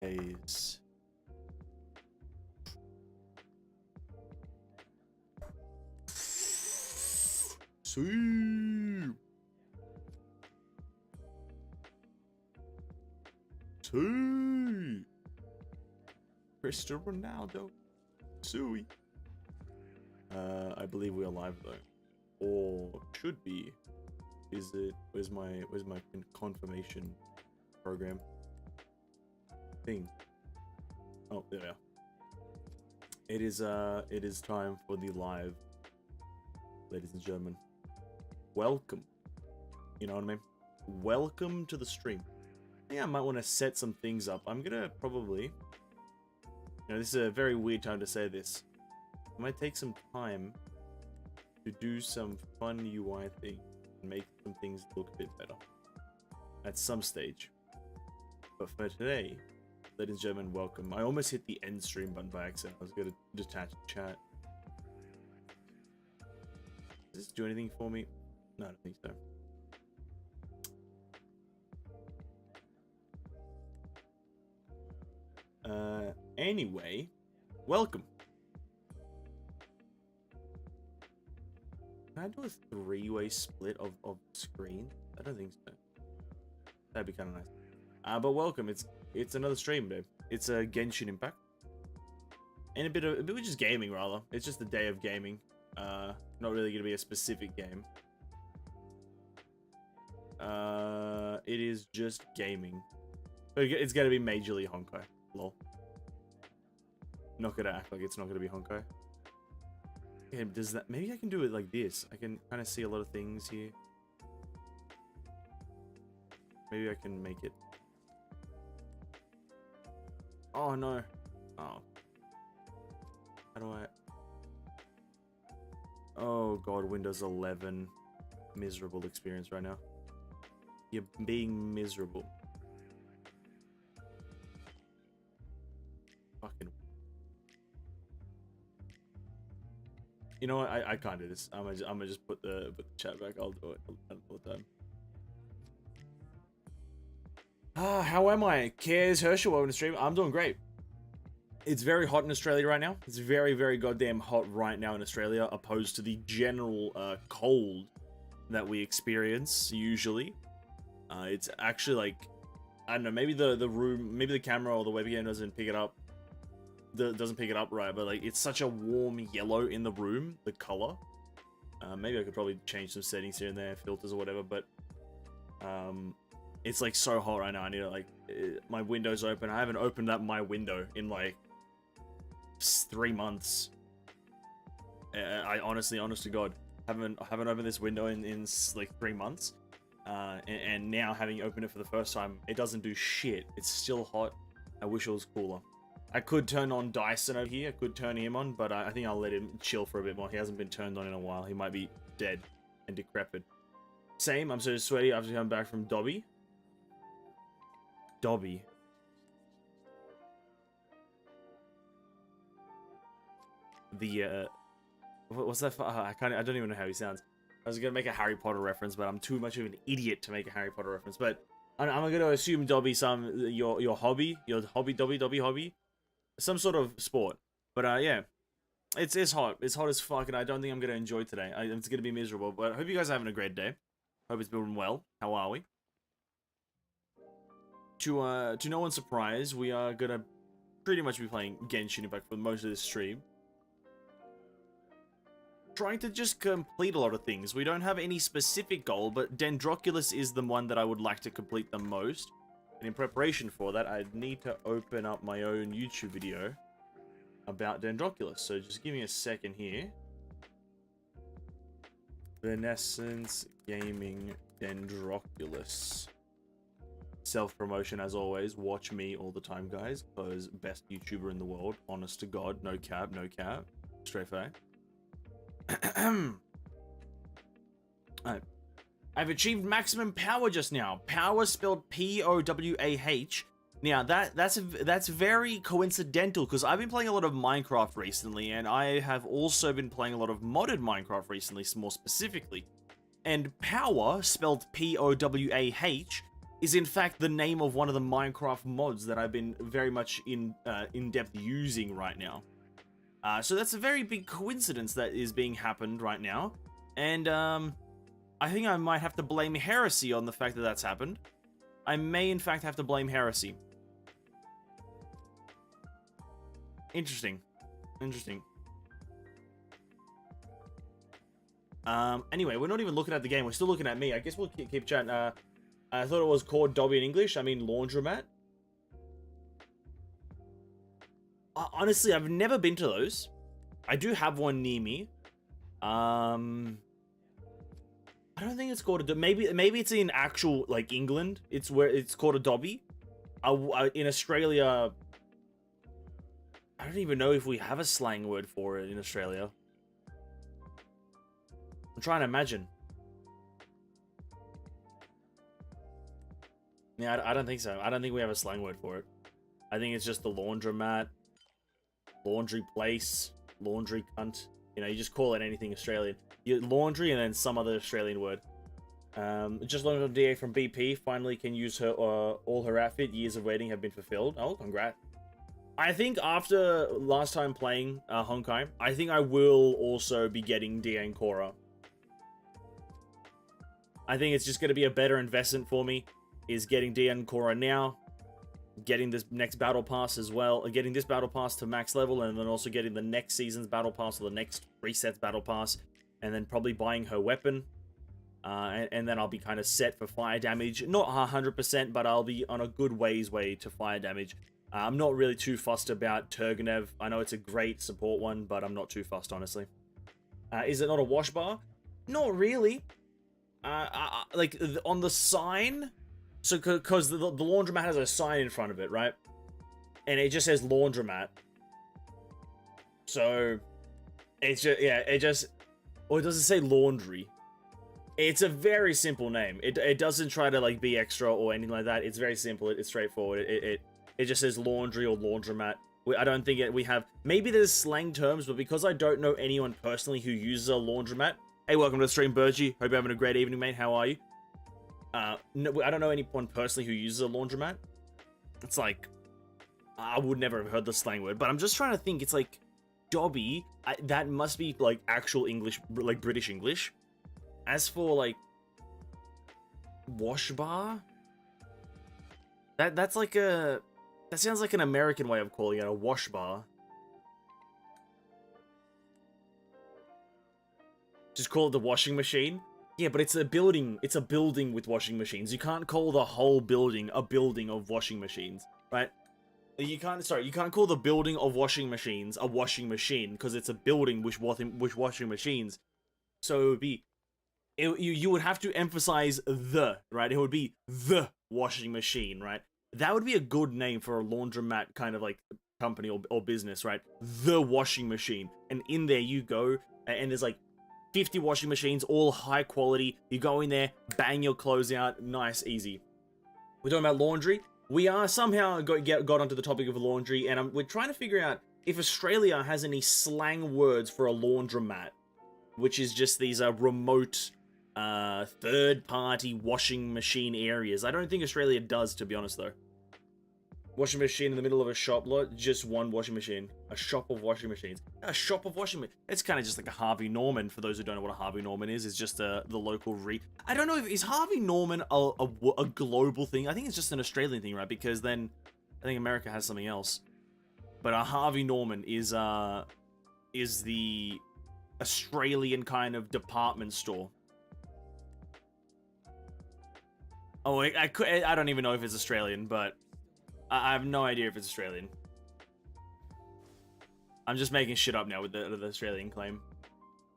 Is see. Cristiano Ronaldo. Sui. I believe we are live though, or should be. Is it? Where's my confirmation program thing? Oh, there we are. It is time for the live, ladies and gentlemen. Welcome. You know what I mean? Welcome to the stream. I think I might want to set some things up. I'm gonna probably, you know, this is a very weird time to say this. I might take some time to do some fun UI things and make some things look a bit better at some stage. But for today, ladies and gentlemen, welcome. I almost hit the end stream button by accident. I was gonna detach the chat. Does this do anything for me? No, I don't think so. Anyway, welcome. Can I do a three-way split of screen? I don't think so. That'd be kind of nice. But welcome. It's another stream, babe. It's a Genshin Impact, and a bit of just gaming rather. It's just a day of gaming. Not really gonna be a specific game. It is just gaming. But it's gonna be majorly Honkai. Lol. Not gonna act like it's not gonna be Honkai. Okay, does that? Maybe I can do it like this. I can kind of see a lot of things here. Maybe I can make it. Oh no. Oh. How do I? Oh god, Windows 11. Miserable experience right now. You're being miserable. Fucking. You know what? I can't do this. I'm gonna just put the chat back. I'll do it all the time. How am I? Cares Herschel over the stream. I'm doing great. It's very hot in Australia right now. It's very, very goddamn hot right now in Australia, opposed to the general cold that we experience usually. It's actually like, I don't know, maybe the room, maybe the camera or the webcam doesn't pick it up. Doesn't pick it up right, but like it's such a warm yellow in the room, the color. Maybe I could probably change some settings here and there, filters or whatever, but it's like so hot right now. I need to like my window's open. I haven't opened up my window in like 3 months. I honestly, honest to God, haven't opened this window in like 3 months. And now having opened it for the first time, it doesn't do shit. It's still hot. I wish it was cooler. I could turn on Dyson over here. I could turn him on, but I think I'll let him chill for a bit more. He hasn't been turned on in a while. He might be dead and decrepit. Same. I'm so sweaty after coming back from Dobby. Dobby. The what's that? I don't even know how he sounds. I was gonna make a Harry Potter reference, but I'm too much of an idiot to make a Harry Potter reference. But I'm gonna assume Dobby, your hobby, Dobby hobby, some sort of sport. But yeah, it's hot. It's hot as fuck, and I don't think I'm gonna enjoy today. It's gonna be miserable. But I hope you guys are having a great day. Hope it's been well. How are we? To no one's surprise, we are gonna pretty much be playing Genshin Impact for most of this stream. Trying to just complete a lot of things. We don't have any specific goal, but Dendroculus is the one that I would like to complete the most. And in preparation for that, I need to open up my own YouTube video about Dendroculus. So just give me a second here. Benescence Gaming Dendroculus. Self-promotion as always. Watch me all the time, guys, because best YouTuber in the world. Honest to God. No cap, no cap. Straight fact. I've achieved maximum power just now. Power spelled P-O-W-A-H. Now that's very coincidental because I've been playing a lot of Minecraft recently, and I have also been playing a lot of modded Minecraft recently, more specifically. And power spelled P-O-W-A-H is in fact the name of one of the Minecraft mods that I've been very much in depth using right now. So that's a very big coincidence that is being happened right now, and I think I might have to blame Heresy on the fact that that's happened. I may in fact have to blame Heresy. Interesting. Interesting. Anyway, we're not even looking at the game. We're still looking at me. I guess we'll keep chatting. I thought it was called Dobby in English. I mean laundromat. Honestly, I've never been to those. I do have one near me. I don't think it's called a maybe it's in actual like England. It's where it's called a Dobby. In Australia, I don't even know if we have a slang word for it in Australia. I'm trying to imagine. Yeah, I don't think so. I don't think we have a slang word for it. I think it's just the laundromat, laundry place, laundry cunt. You know, you just call it anything Australian. Laundry and then some other Australian word. Just learned on DA from BP. Finally can use her all her outfit. Years of waiting have been fulfilled. Oh, congrats. I think after last time playing Honkai, I think I will also be getting DA and Korra. I think it's just going to be a better investment for me, is getting DA and Korra now, getting this next battle pass as well, getting this battle pass to max level, and then also getting the next season's battle pass or the next resets battle pass, and then probably buying her weapon, and then I'll be kind of set for fire damage. Not 100%, but I'll be on a good way to fire damage. I'm not really too fussed about Turgenev. I know it's a great support one, but I'm not too fussed, honestly. Is it not a wash bar? Not really. Like, on the sign... So, because the laundromat has a sign in front of it, right? And it just says laundromat. So, it's just, yeah, it just... Or it doesn't say laundry. It's a very simple name. It doesn't try to, like, be extra or anything like that. It's very simple. It's straightforward. It just says laundry or laundromat. I don't think we have... Maybe there's slang terms, but because I don't know anyone personally who uses a laundromat... Hey, welcome to the stream, Bergie. Hope you're having a great evening, mate. How are you? No, I don't know anyone personally who uses a laundromat. It's like... I would never have heard the slang word, but I'm just trying to think. It's like... Dobby, that must be, like, actual English, like, British English. As for, like... Wash bar? That's like a... That sounds like an American way of calling it, a wash bar. Just call it the washing machine? Yeah, but it's a building with washing machines. You can't call the whole building a building of washing machines, right? You can't call the building of washing machines a washing machine, because it's a building with washing machines. So it would be... You would have to emphasize the, right? It would be the washing machine, right? That would be a good name for a laundromat kind of like company or business, right? The washing machine. And in there you go, and there's like 50 washing machines, all high quality. You go in there, bang your clothes out, nice, easy. We're talking about laundry. We are somehow got onto the topic of laundry, and we're trying to figure out if Australia has any slang words for a laundromat, which is just these remote third-party washing machine areas. I don't think Australia does, to be honest, though. Washing machine in the middle of a shop lot, just one washing machine. A shop of washing machines. A shop of washing machines. It's kind of just like a Harvey Norman, for those who don't know what a Harvey Norman is. It's just the local I don't know, is Harvey Norman a global thing? I think it's just an Australian thing, right? Because then I think America has something else. But a Harvey Norman is the Australian kind of department store. Oh, I don't even know if it's Australian, but I have no idea if it's Australian. I'm just making shit up now with the Australian claim.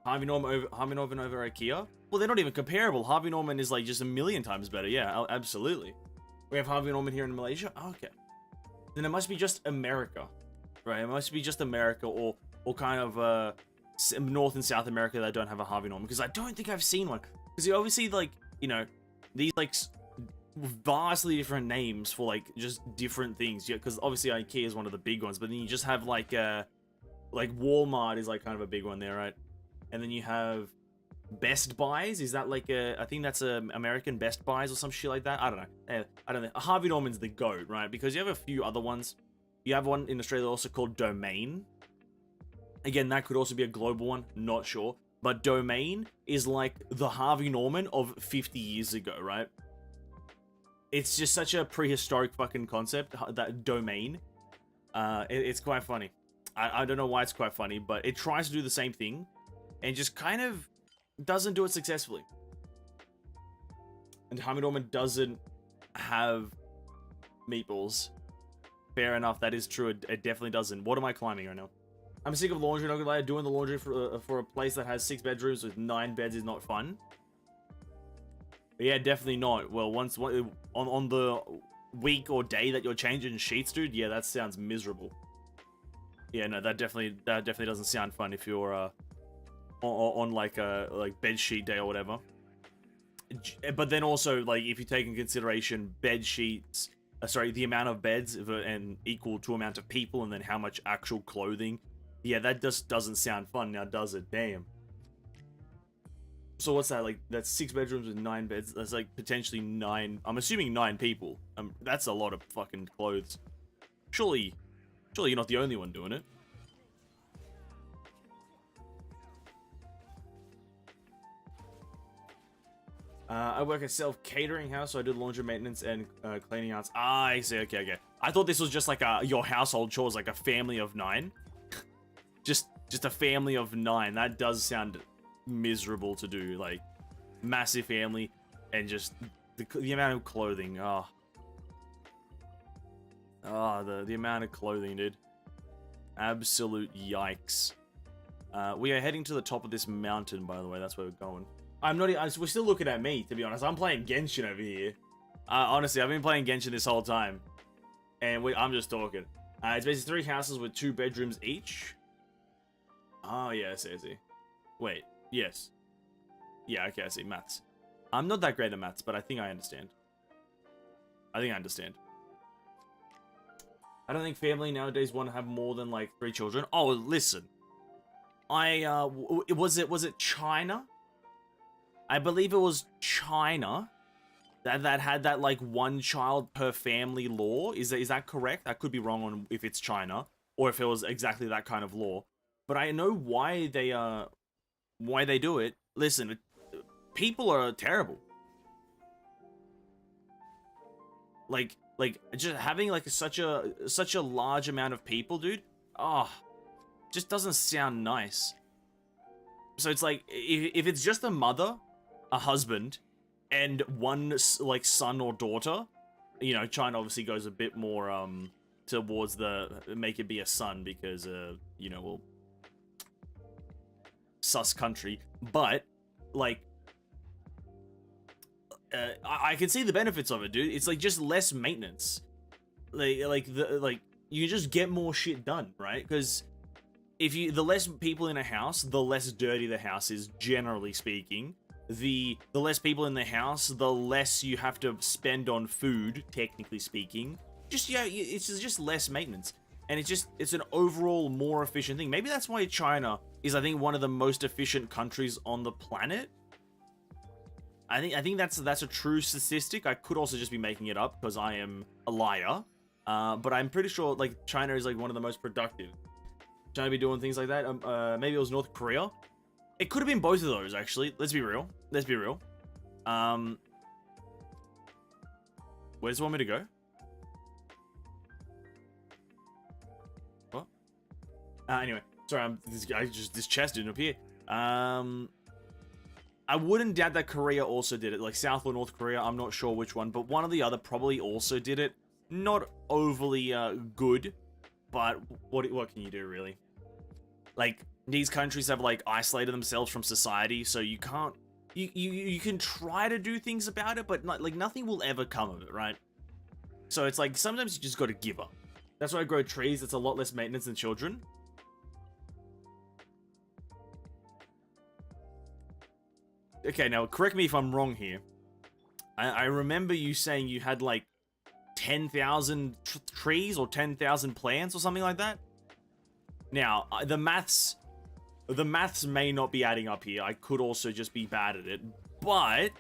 Harvey Norman over IKEA? Well, they're not even comparable. Harvey Norman is like just a million times better. Yeah, absolutely. We have Harvey Norman here in Malaysia? Oh, okay. Then it must be just America. Right, it must be just America or kind of North and South America that don't have a Harvey Norman. Because I don't think I've seen one. Because you obviously, like, you know, these, like, vastly different names for, like, just different things. Yeah, because obviously IKEA is one of the big ones. But then you just have, like Walmart is, like, kind of a big one there, right? And then you have Best Buys. Is that like I think that's a American Best Buys or some shit like that. I don't know. I don't know. Harvey Norman's the GOAT, right? Because you have a few other ones. You have one in Australia also called Domain. Again, that could also be a global one. Not sure. But Domain is like the Harvey Norman of 50 years ago, right? It's just such a prehistoric fucking concept, that Domain. It's quite funny. I don't know why it's quite funny, but it tries to do the same thing and just kind of doesn't do it successfully. And Harvey Norman doesn't have meatballs. Fair enough, that is true. It definitely doesn't. What am I climbing right now? I'm sick of laundry, not gonna lie. Doing the laundry for a place that has 6 bedrooms with 9 beds is not fun. But yeah, definitely not. Well, once on the week or day that you're changing sheets, dude, yeah, that sounds miserable. Yeah, no, that definitely doesn't sound fun if you're on like a bed sheet day or whatever. But then also, like, if you take in consideration bed sheets, the amount of beds and equal to amount of people, and then how much actual clothing. Yeah, that just doesn't sound fun now, does it? Damn. So what's that, like, that's 6 bedrooms with 9 beds, that's like potentially 9, I'm assuming 9 people. That's a lot of fucking clothes. Surely you're not the only one doing it. I work at self-catering house, so I do laundry maintenance and cleaning outs. Ah, I see, okay. I thought this was just like your household chores, like a family of 9. just a family of 9. That does sound miserable to do, like massive family and just the amount of clothing. The amount of clothing, dude. Absolute yikes. We are heading to the top of this mountain, by the way. That's where we're going. We're still looking at me, to be honest. I'm playing Genshin over here. Honestly, I've been playing Genshin this whole time, and I'm just talking. It's basically 3 houses with 2 bedrooms each. Oh yeah, I see. Wait. Yes. Yeah, okay, I see. Maths. I'm not that great at maths, but I think I understand. I don't think family nowadays want to have more than, like, 3 children. Oh, listen. Was it China? I believe it was China that had that, like, 1 child per family law. Is that correct? I could be wrong on if it's China or if it was exactly that kind of law. But I know why they do it. Listen, people are terrible. Like just having like such a large amount of people, dude. Just doesn't sound nice. So it's like if it's just a mother, a husband, and 1 like son or daughter, you know, China obviously goes a bit more towards the make it be a son because you know, well, sus country, but like I can see the benefits of it, dude. It's like just less maintenance. Like you just get more shit done, right? Because the less people in a house, the less dirty the house is, generally speaking. The less people in the house, the less you have to spend on food, technically speaking. Just, yeah, it's just less maintenance. And it's an overall more efficient thing. Maybe that's why China is, I think, one of the most efficient countries on the planet. I think that's a true statistic. I could also just be making it up because I am a liar. But I'm pretty sure like China is like one of the most productive. China be doing things like that. Maybe it was North Korea. It could have been both of those, actually. Let's be real. Where does it want me to go? What? Anyway, sorry. This chest didn't appear. I wouldn't doubt that Korea also did it, like South or North Korea, I'm not sure which one, but one or the other probably also did it. Not overly good, but what can you do, really? Like, these countries have, like, isolated themselves from society, so you can't, you can try to do things about it, but, like, nothing will ever come of it, right? So it's like, sometimes you just gotta give up. That's why I grow trees, it's a lot less maintenance than children. Okay, now, correct me if I'm wrong here. I remember you saying you had, like, 10,000 trees or 10,000 plants or something like that? Now, the maths The maths may not be adding up here. I could also just be bad at it. But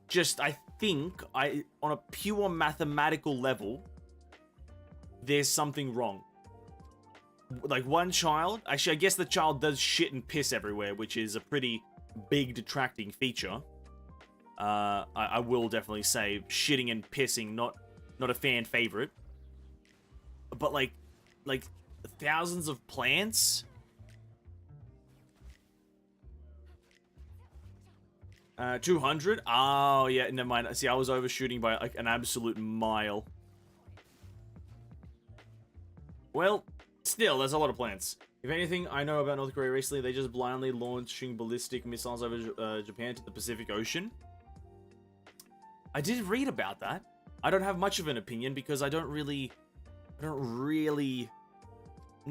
just, I think, on a pure mathematical level, there's something wrong. Like, one child, actually, I guess the child does shit and piss everywhere, which is a pretty big detracting feature. I will definitely say shitting and pissing, not a fan favorite. But like thousands of plants? 200? Oh, yeah, never mind. See, I was overshooting by like an absolute mile. Well, still, there's a lot of plants. If anything I know about North Korea recently, they just blindly launching ballistic missiles over Japan to the Pacific Ocean. I did read about that. I don't have much of an opinion because I don't really know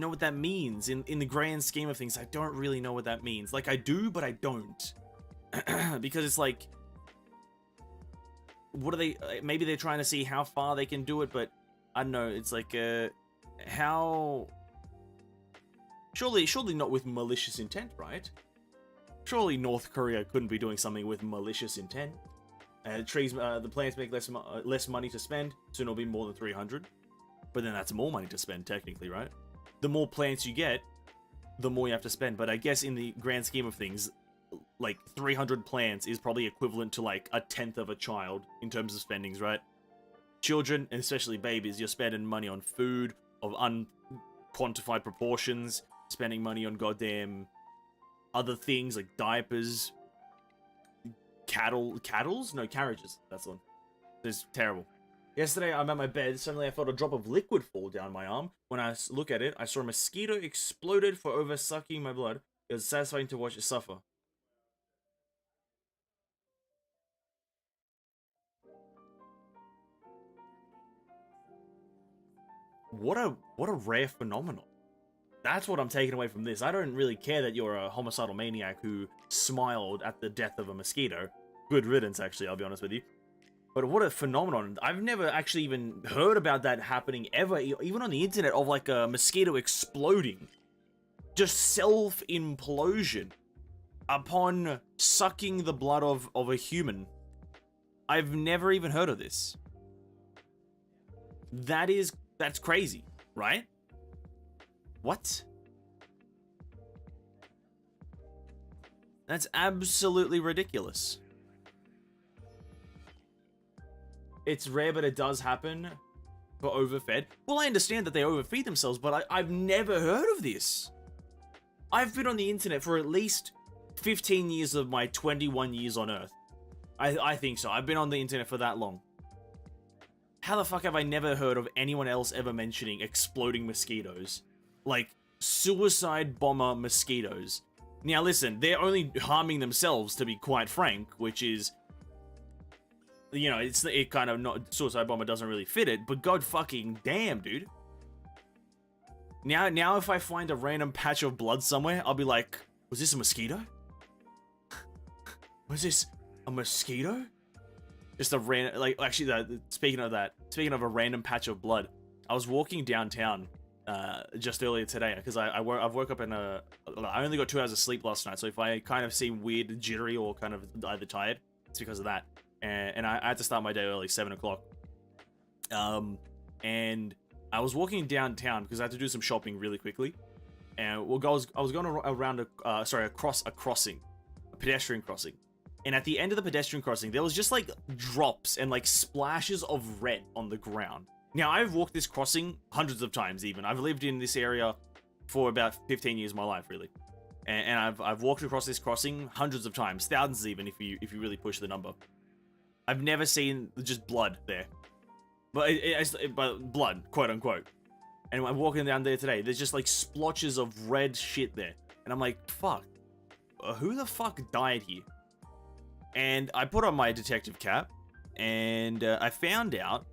what that means. In the grand scheme of things, I don't really know what that means. Like, I do, but I don't. Because it's like, what are they, maybe they're trying to see how far they can do it, but I don't know, it's like, how, surely not with malicious intent, right? Surely North Korea couldn't be doing something with malicious intent. The plants make less money to spend, so it'll be more than 300. But then that's more money to spend, technically, right? The more plants you get, the more you have to spend. But I guess in the grand scheme of things, like 300 plants is probably equivalent to like a tenth of a child in terms of spendings, right? Children, and especially babies, you're spending money on food of unquantified proportions, spending money on goddamn other things like diapers, cattles? No, carriages. That's the one. It's terrible. Yesterday, I'm at my bed. Suddenly, I felt a drop of liquid fall down my arm. When I look at it, I saw a mosquito exploded for over-sucking my blood. It was satisfying to watch it suffer. What a rare phenomenon. That's what I'm taking away from this. I don't really care that you're a homicidal maniac who smiled at the death of a mosquito. Good riddance, actually, I'll be honest with you. But what a phenomenon. I've never actually even heard about that happening ever, even on the internet, of like a mosquito exploding. Just self-implosion upon sucking the blood of a human. I've never even heard of this. That's crazy, right? What? That's absolutely ridiculous. It's rare, but it does happen for overfed. Well, I understand that they overfeed themselves, but I've never heard of this. I've been on the internet for at least 15 years of my 21 years on Earth. I think so. I've been on the internet for that long. How the fuck have I never heard of anyone else ever mentioning exploding mosquitoes? Like, suicide bomber mosquitoes. Now listen, they're only harming themselves, to be quite frank, which is, you know, it kind of not, suicide bomber doesn't really fit it, but god fucking damn, dude. Now if I find a random patch of blood somewhere, I'll be like, was this a mosquito? Was this a mosquito? Just a random, like, actually, speaking of a random patch of blood, I was walking downtown just earlier today, because I've woke up I only got 2 hours of sleep last night, so if I kind of seem weird, jittery, or kind of either tired, it's because of that. And I had to start my day early, 7 o'clock. And I was walking downtown because I had to do some shopping really quickly. And I was going around across a crossing, a pedestrian crossing. And at the end of the pedestrian crossing, there was just like drops and like splashes of red on the ground. Now, I've walked this crossing hundreds of times even. I've lived in this area for about 15 years of my life, really. And I've walked across this crossing hundreds of times, thousands even, if you really push the number. I've never seen just blood there. But blood, quote unquote. And I'm walking down there today, there's just like splotches of red shit there. And I'm like, fuck, who the fuck died here? And I put on my detective cap, and I found out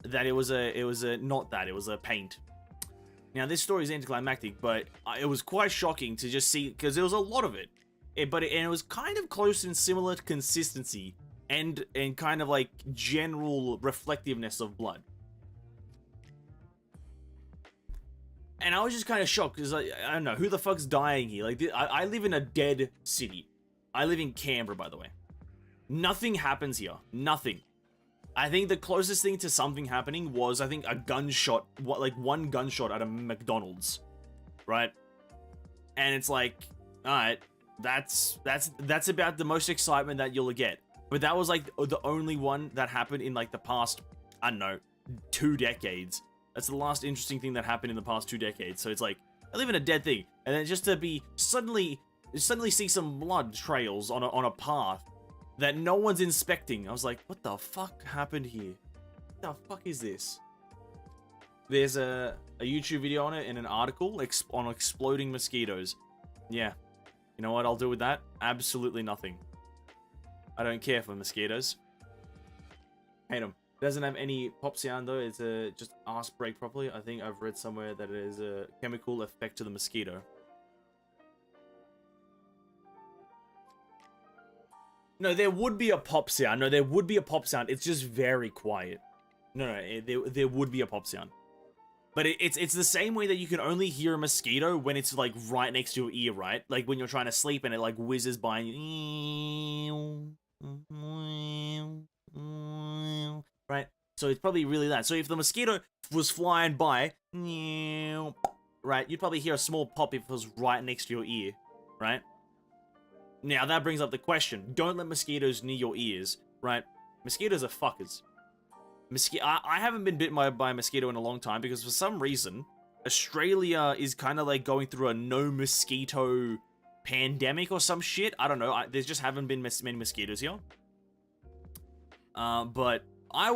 that it was a paint. Now, this story is anticlimactic, but it was quite shocking to just see, because there was a lot of it. And it was kind of close in similar consistency and kind of like general reflectiveness of blood. And I was just kind of shocked because I don't know who the fuck's dying here. Like I live in a dead city. I live in Canberra, by the way. Nothing happens here. Nothing. I think the closest thing to something happening was I think a gunshot. Like one gunshot at a McDonald's, right? And it's like, all right, that's about the most excitement that you'll get. But that was like the only one that happened in like the past, I don't know, 2 decades. That's the last interesting thing that happened in the past 2 decades. So it's like, I live in a dead thing. And then just to be suddenly see some blood trails on a path that no one's inspecting. I was like, what the fuck happened here? What the fuck is this? There's a YouTube video on it and an article on exploding mosquitoes. Yeah. You know what I'll do with that? Absolutely nothing. I don't care for mosquitoes. Hate them. Doesn't have any pop sound though. It's just ass break properly. I think I've read somewhere that it is a chemical effect to the mosquito. No, there would be a pop sound. No, there would be a pop sound. It's just very quiet. No, there would be a pop sound. But it's the same way that you can only hear a mosquito when it's like right next to your ear, right? Like when you're trying to sleep and it like whizzes by and you... Right? So it's probably really that. So if the mosquito was flying by, right, you'd probably hear a small pop if it was right next to your ear, right? Now that brings up the question. Don't let mosquitoes near your ears, right? Mosquitoes are fuckers. I haven't been bitten by a mosquito in a long time because for some reason, Australia is kind of like going through a no mosquito pandemic or some shit. I don't know. There just haven't been many mosquitoes here. But I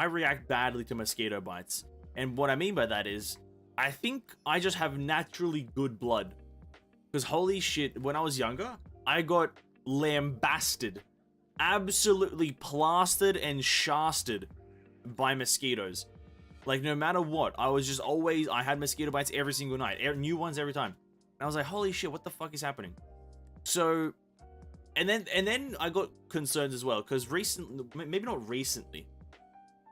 react badly to mosquito bites. And what I mean by that is, I think I just have naturally good blood. Because holy shit, when I was younger, I got lambasted. Absolutely plastered and shasted by mosquitoes. Like, no matter what, I had mosquito bites every single night. New ones every time. And I was like, holy shit, what the fuck is happening? So... And then I got concerns as well, because recently, maybe not recently,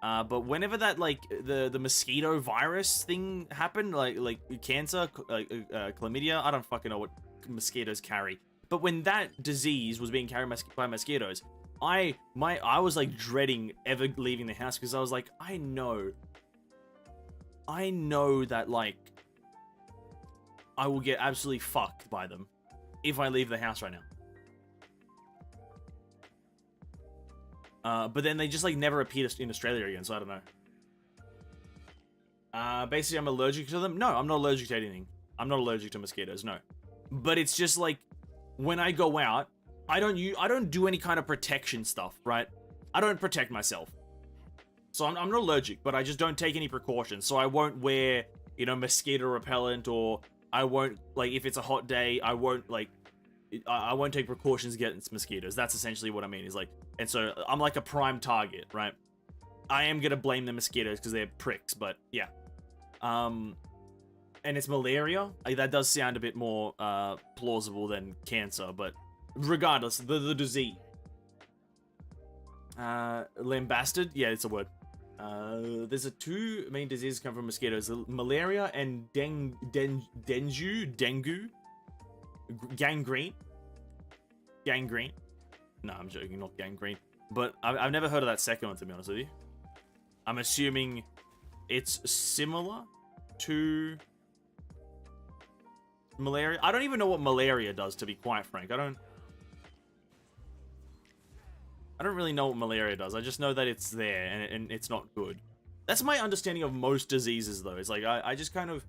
but whenever that, like, the mosquito virus thing happened, like cancer, chlamydia, I don't fucking know what mosquitoes carry. But when that disease was being carried by mosquitoes, I was, like, dreading ever leaving the house, because I was like, I know that, like, I will get absolutely fucked by them if I leave the house right now. But then they just, like, never appeared in Australia again, so I don't know. Basically, I'm allergic to them. No, I'm not allergic to anything. I'm not allergic to mosquitoes, no. But it's just, like, when I go out, I don't do any kind of protection stuff, right? I don't protect myself. So I'm not allergic, but I just don't take any precautions. So I won't wear, you know, mosquito repellent, or I won't, like, if it's a hot day, I won't, like, I won't take precautions against mosquitoes. That's essentially what I mean, is like, and so I'm like a prime target, right? I am gonna blame the mosquitoes because they're pricks, but yeah. And it's malaria. Like, that does sound a bit more plausible than cancer, but regardless, the disease. Lambasted? Yeah, it's a word. There's two main diseases come from mosquitoes: malaria and dengue. Gangrene. No, I'm joking, not gangrene. But I've never heard of that second one, to be honest with you. I'm assuming it's similar to malaria. I don't even know what malaria does, to be quite frank. I don't really know what malaria does. I just know that it's there and it's not good. That's my understanding of most diseases, though. It's like I just kind of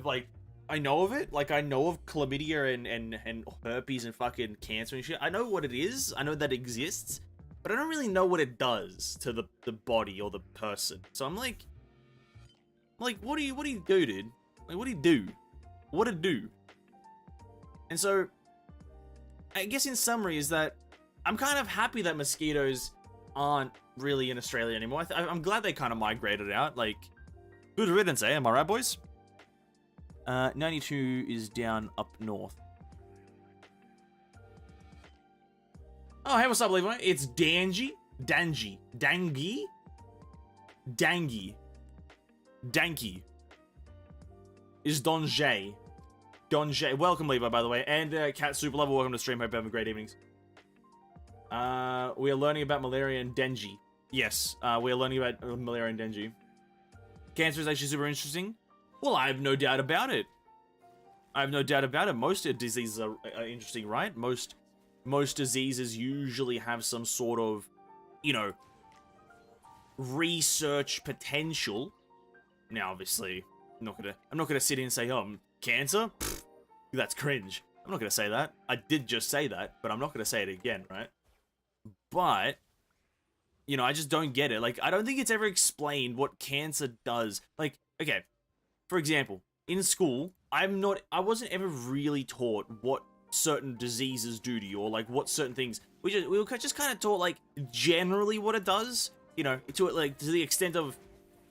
like, I know of it. Like, I know of chlamydia and herpes and fucking cancer and shit. I know what it is. I know that it exists. But I don't really know what it does to the body or the person. So I'm like, what do you do, dude? Like, what do you do? What to do? And so, I guess in summary is that I'm kind of happy that mosquitoes aren't really in Australia anymore. I'm glad they kind of migrated out. Like, good riddance, eh? Am I right, boys? 92 is down up north. Oh, hey, what's up, Levi? It's Dangy. is Don J. Don J. Welcome, Levi, by the way. And Cat Super Lover, welcome to stream. Hope you have a great evenings. We are learning about malaria and dengue. Yes, we are learning about malaria and dengue. Cancer is actually super interesting. Well, I have no doubt about it. I have no doubt about it. Most diseases are interesting, right? Most diseases usually have some sort of, you know, research potential. Now, obviously, I'm not gonna sit here and say, oh, cancer? Pfft, that's cringe. I'm not gonna say that. I did just say that, but I'm not gonna say it again, right? But, you know, I just don't get it. Like, I don't think it's ever explained what cancer does. Like, okay, for example, in school, I wasn't ever really taught what certain diseases do to you, or like what certain things. We were just kind of taught like generally what it does, you know, to the extent of,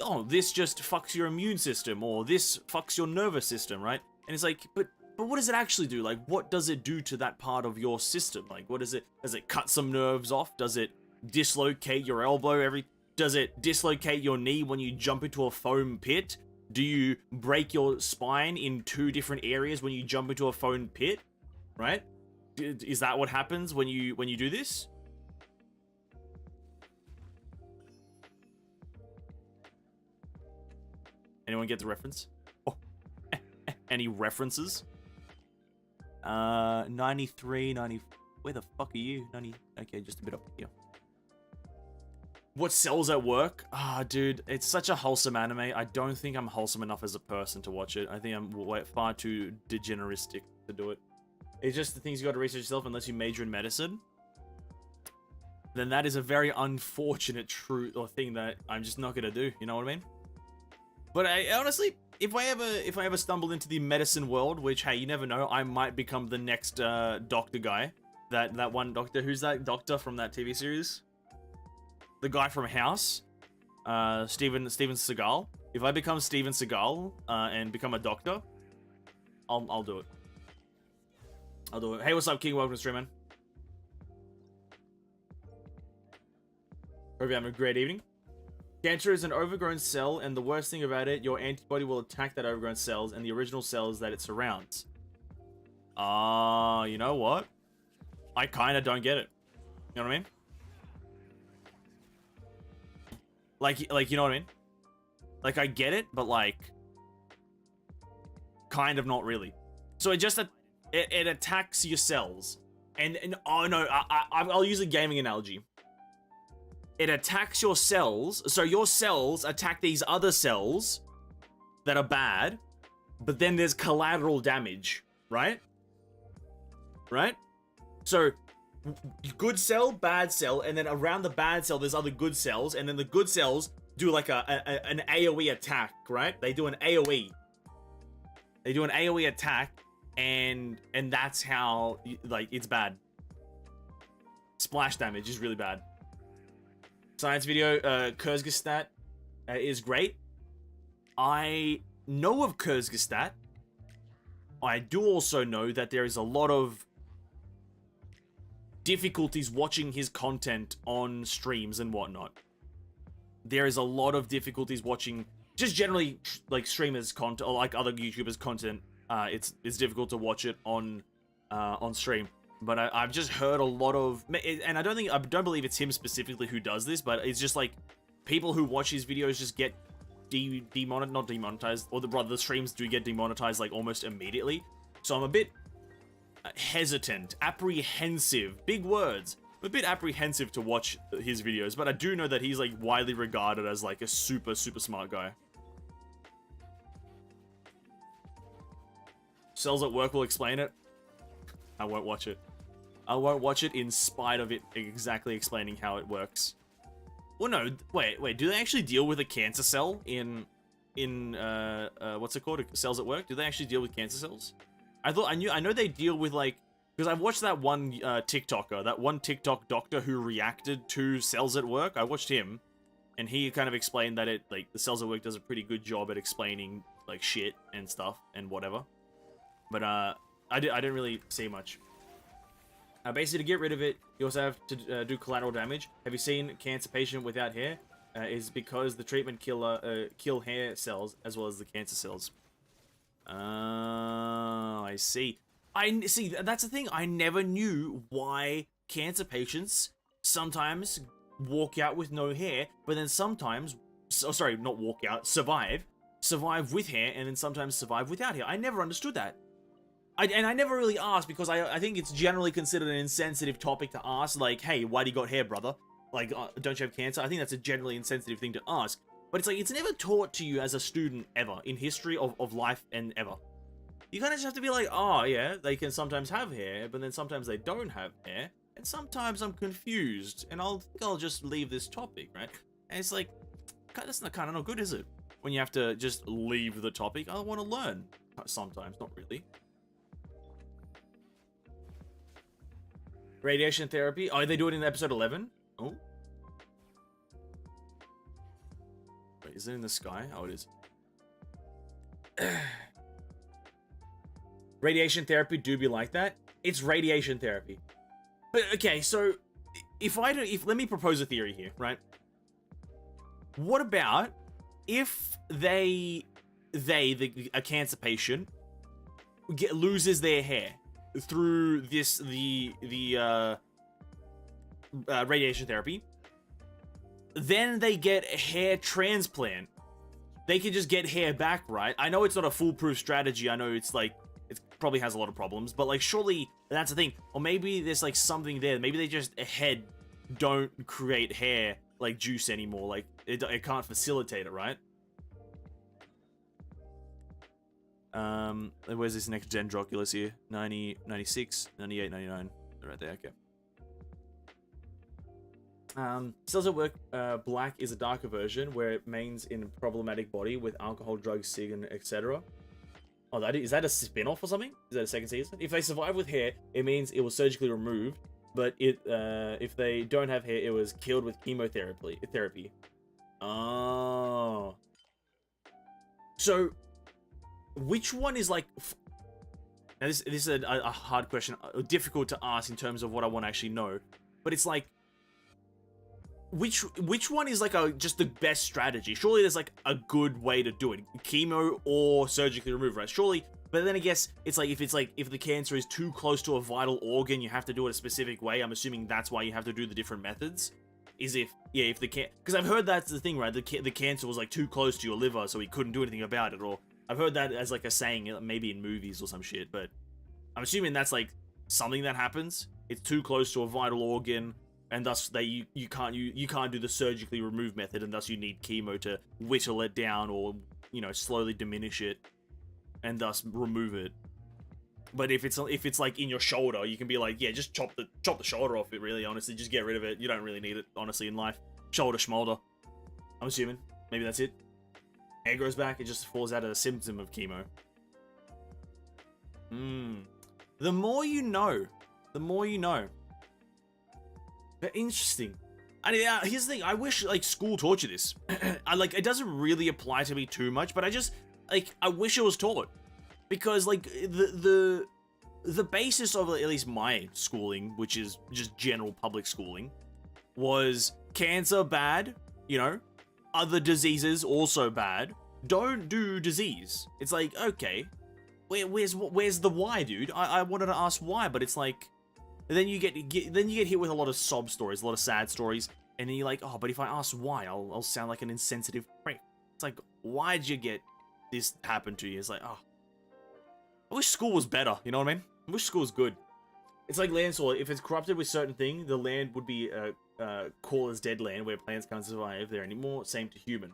oh, this just fucks your immune system, or this fucks your nervous system, right? And it's like, but what does it actually do? Like, what does it do to that part of your system? Like, what is it? Does it cut some nerves off? Does it dislocate your elbow does it dislocate your knee when you jump into a foam pit? Do you break your spine in 2 different areas when you jump into a foam pit? Right? Is that what happens when you do this? Anyone get the reference? Oh, any references? 93, 90. Where the fuck are you? 90. Okay, just a bit up here. What Cells at Work? Ah, dude, it's such a wholesome anime. I don't think I'm wholesome enough as a person to watch it. I think I'm far too degeneristic to do it. It's just the things you got to research yourself unless you major in medicine. Then that is a very unfortunate truth or thing that I'm just not gonna do. You know what I mean? But I honestly, if I ever stumble into the medicine world, which hey, you never know, I might become the next doctor guy. That one doctor. Who's that doctor from that TV series? The guy from House, Steven Seagal. If I become Steven Seagal and become a doctor, I'll do it. I'll do it. Hey, what's up, King? Welcome to stream, man. Hope you're having a great evening. Cancer is an overgrown cell, and the worst thing about it, your antibody will attack that overgrown cells and the original cells that it surrounds. You know what? I kind of don't get it. You know what I mean? Like, you know what I mean? Like, I get it, but, like, kind of not really. So it just, it attacks your cells. And oh, no, I'll use a gaming analogy. It attacks your cells, so your cells attack these other cells that are bad, but then there's collateral damage, right? Right? So, good cell, bad cell, and then around the bad cell, there's other good cells, and then the good cells do like an AoE attack, right? They do an AoE. They do an AoE attack, and that's how, like, it's bad. Splash damage is really bad. Science video, Kurzgesagt is great. I know of Kurzgesagt. I do also know that there is a lot of difficulties watching his content on streams and whatnot. There is a lot of difficulties watching, just generally, like, streamers' content, or like other YouTubers' content. It's difficult to watch it on stream. But I've just heard a lot of, and I don't believe it's him specifically who does this, but it's just like people who watch his videos just get not demonetized, or the streams do get demonetized like almost immediately. So I'm a bit hesitant, apprehensive, big words, a bit apprehensive to watch his videos. But I do know that he's like widely regarded as like a super smart guy. Cells at Work will explain it. I won't watch it. I won't watch it in spite of it exactly explaining how it works. Well, no, wait. Do they actually deal with a cancer cell in what's it called? Cells at Work? Do they actually deal with cancer cells? I know they deal with, like, because I've watched that one TikToker, that one TikTok doctor who reacted to Cells at Work. I watched him, and he kind of explained that the Cells at Work does a pretty good job at explaining like shit and stuff and whatever. But I didn't really see much. Basically, to get rid of it, you also have to do collateral damage. Have you seen cancer patient without hair? Is because the treatment kill hair cells as well as the cancer cells. I see. I see. That's the thing. I never knew why cancer patients sometimes walk out with no hair, but then sometimes, sorry, not walk out, survive with hair, and then sometimes survive without hair. I never understood that. And I never really asked because I think it's generally considered an insensitive topic to ask, like, hey, why do you got hair, brother? Like, don't you have cancer? I think that's a generally insensitive thing to ask. But it's like, it's never taught to you as a student ever, in history of life and ever. You kind of just have to be like, oh, yeah, they can sometimes have hair, but then sometimes they don't have hair. And sometimes I'm confused, and I'll just leave this topic, right? And it's like, that's kind of not good, is it? When you have to just leave the topic. I want to learn. Sometimes, not really. Radiation therapy. Oh, they do it in episode 11? Oh. Wait, is it in the sky? Oh, it is. Radiation therapy do be like that? It's radiation therapy. But, okay, so, let me propose a theory here, right? What about if a cancer patient loses their hair through the radiation therapy, then they get a hair transplant. They can just get hair back, right? I know it's not a foolproof strategy. I know it's like, it probably has a lot of problems, but like, surely that's the thing. Or maybe there's like something there. Maybe they just don't create hair like juice anymore. Like it can't facilitate it, right? Where's this next gen Droculus here? 90, 96, 98, 99. Right there, okay. Cells at Work Black is a darker version where it mains in problematic body with alcohol, drugs, cig, etc. Oh, is that a spin-off or something? Is that a second season? If they survive with hair, it means it was surgically removed, but if they don't have hair, it was killed with chemotherapy. Oh. So, which one is like... Now, this is a hard question, difficult to ask in terms of what I want to actually know, but it's like, which one is like just the best strategy? Surely there's like a good way to do it, chemo or surgically remove, right? Surely, but then I guess it's like if the cancer is too close to a vital organ, you have to do it a specific way. I'm assuming that's why you have to do the different methods. Is if the because I've heard that's the thing, right? The cancer was like too close to your liver, so he couldn't do anything about it, or I've heard that as like a saying, maybe in movies or some shit. But I'm assuming that's like something that happens. It's too close to a vital organ, and thus you can't do the surgically remove method, and thus you need chemo to whittle it down or slowly diminish it, and thus remove it. But if it's like in your shoulder, you can be like, yeah, just chop the shoulder off it. Really, honestly, just get rid of it. You don't really need it, honestly, in life. Shoulder schmolder. I'm assuming maybe that's it. Hair grows back. It just falls out of the symptom of chemo. The more you know. The more you know. But interesting. And here's the thing. I wish like school taught you this. It doesn't really apply to me too much, but I wish it was taught. Because, like, the basis of at least my schooling, which is just general public schooling, was cancer bad, other diseases also bad. Don't do disease. It's like, okay, where's the why, dude? I wanted to ask why, but it's like, then you get hit with a lot of sob stories, a lot of sad stories, and then you're like, oh, but if I ask why, I'll sound like an insensitive prick. It's like, why'd you get this happen to you? It's like, oh. I wish school was better, you know what I mean? I wish school was good. It's like land soil. If it's corrupted with certain thing, the land would be called as dead land, where plants can't survive there anymore. Same to human.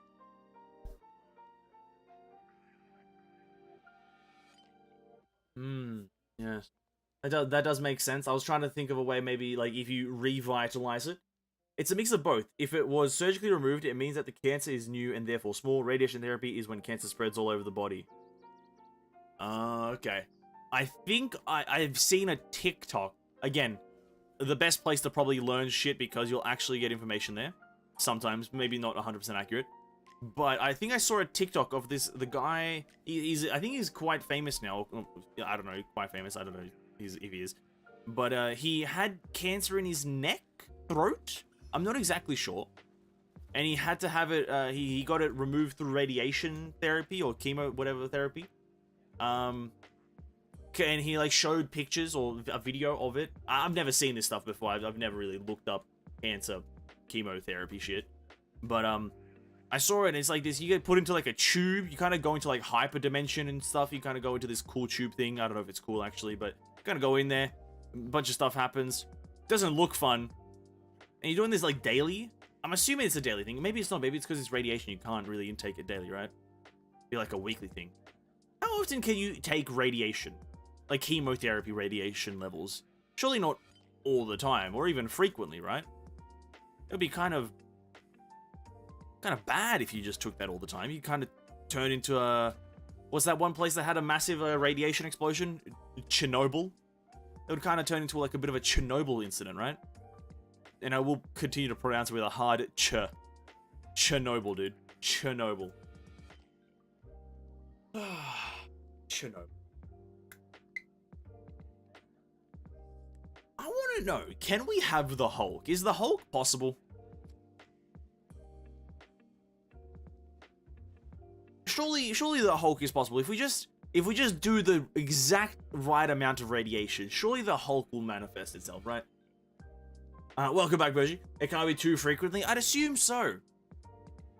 Yes. That does make sense. I was trying to think of a way, maybe, like, if you revitalize it. It's a mix of both. If it was surgically removed, it means that the cancer is new and therefore small. Radiation therapy is when cancer spreads all over the body. Okay. I think I've seen a TikTok. Again, the best place to probably learn shit because you'll actually get information there. Sometimes, maybe not 100% accurate. But I think I saw a TikTok of the guy, I think he's quite famous now. I don't know, quite famous, I don't know if he is. But he had cancer in his neck, throat? I'm not exactly sure. And he had to have it, he got it removed through radiation therapy or chemo, whatever therapy. And he like showed pictures or a video of it. I've never seen this stuff before. I've never really looked up cancer chemotherapy shit, but I saw it and it's like this. You get put into like a tube. You kind of go into like hyper dimension and stuff. You kind of go into this cool tube thing. I don't know if it's cool actually, but you kind of go in there. A bunch of stuff happens. Doesn't look fun. And you're doing this like daily. I'm assuming it's a daily thing. Maybe it's not. Maybe it's because it's radiation. You can't really intake it daily, right? Be like a weekly thing. How often can you take radiation? Like chemotherapy radiation levels? Surely not all the time, or even frequently, right? It would be kind of bad if you just took that all the time. You kind of turn into a... What's that one place that had a massive radiation explosion? Chernobyl? It would kind of turn into like a bit of a Chernobyl incident, right? And I will continue to pronounce it with a hard ch. Chernobyl, dude. Chernobyl. Chernobyl. I want to know, can we have the Hulk? Is the Hulk possible? Surely the Hulk is possible. If we just do the exact right amount of radiation, surely the Hulk will manifest itself, right? Welcome back, Virgie. It can't be too frequently. I'd assume so.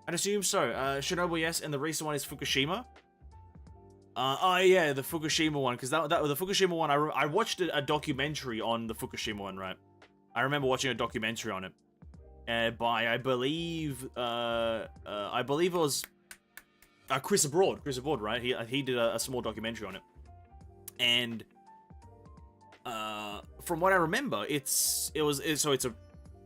Chernobyl, yes, and the recent one is Fukushima. Oh yeah, the Fukushima one, because the Fukushima one, I watched a documentary on the Fukushima one, right? I remember watching a documentary on it, by I believe it was Chris Abroad, right? He did a small documentary on it, and from what I remember, it's a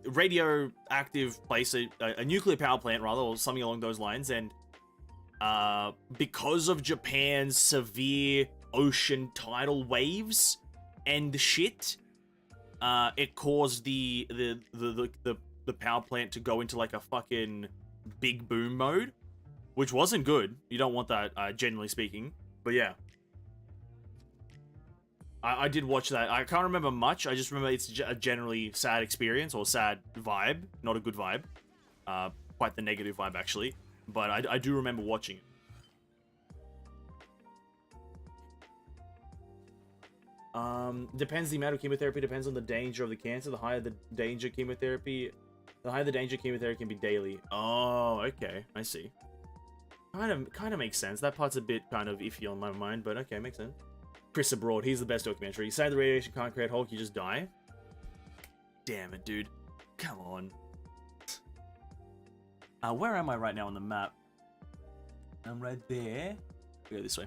radioactive place, a nuclear power plant rather, or something along those lines, and because of Japan's severe ocean tidal waves and shit, it caused the power plant to go into like a fucking big boom mode, which wasn't good. You don't want that, generally speaking. But yeah, I did watch that. I can't remember much. I just remember it's a generally sad experience, or sad vibe, not a good vibe, quite the negative vibe actually. But I do remember watching it. Depends the amount of chemotherapy, depends on the danger of the cancer. The higher the danger can be daily. Oh, okay, I see. Kind of makes sense. That part's a bit kind of iffy on my mind, but okay, makes sense. Chris Abroad, he's the best documentary. You say the radiation can't create Hulk, you just die? Damn it, dude. Come on. Where am I right now on the map? I'm right there. We go this way.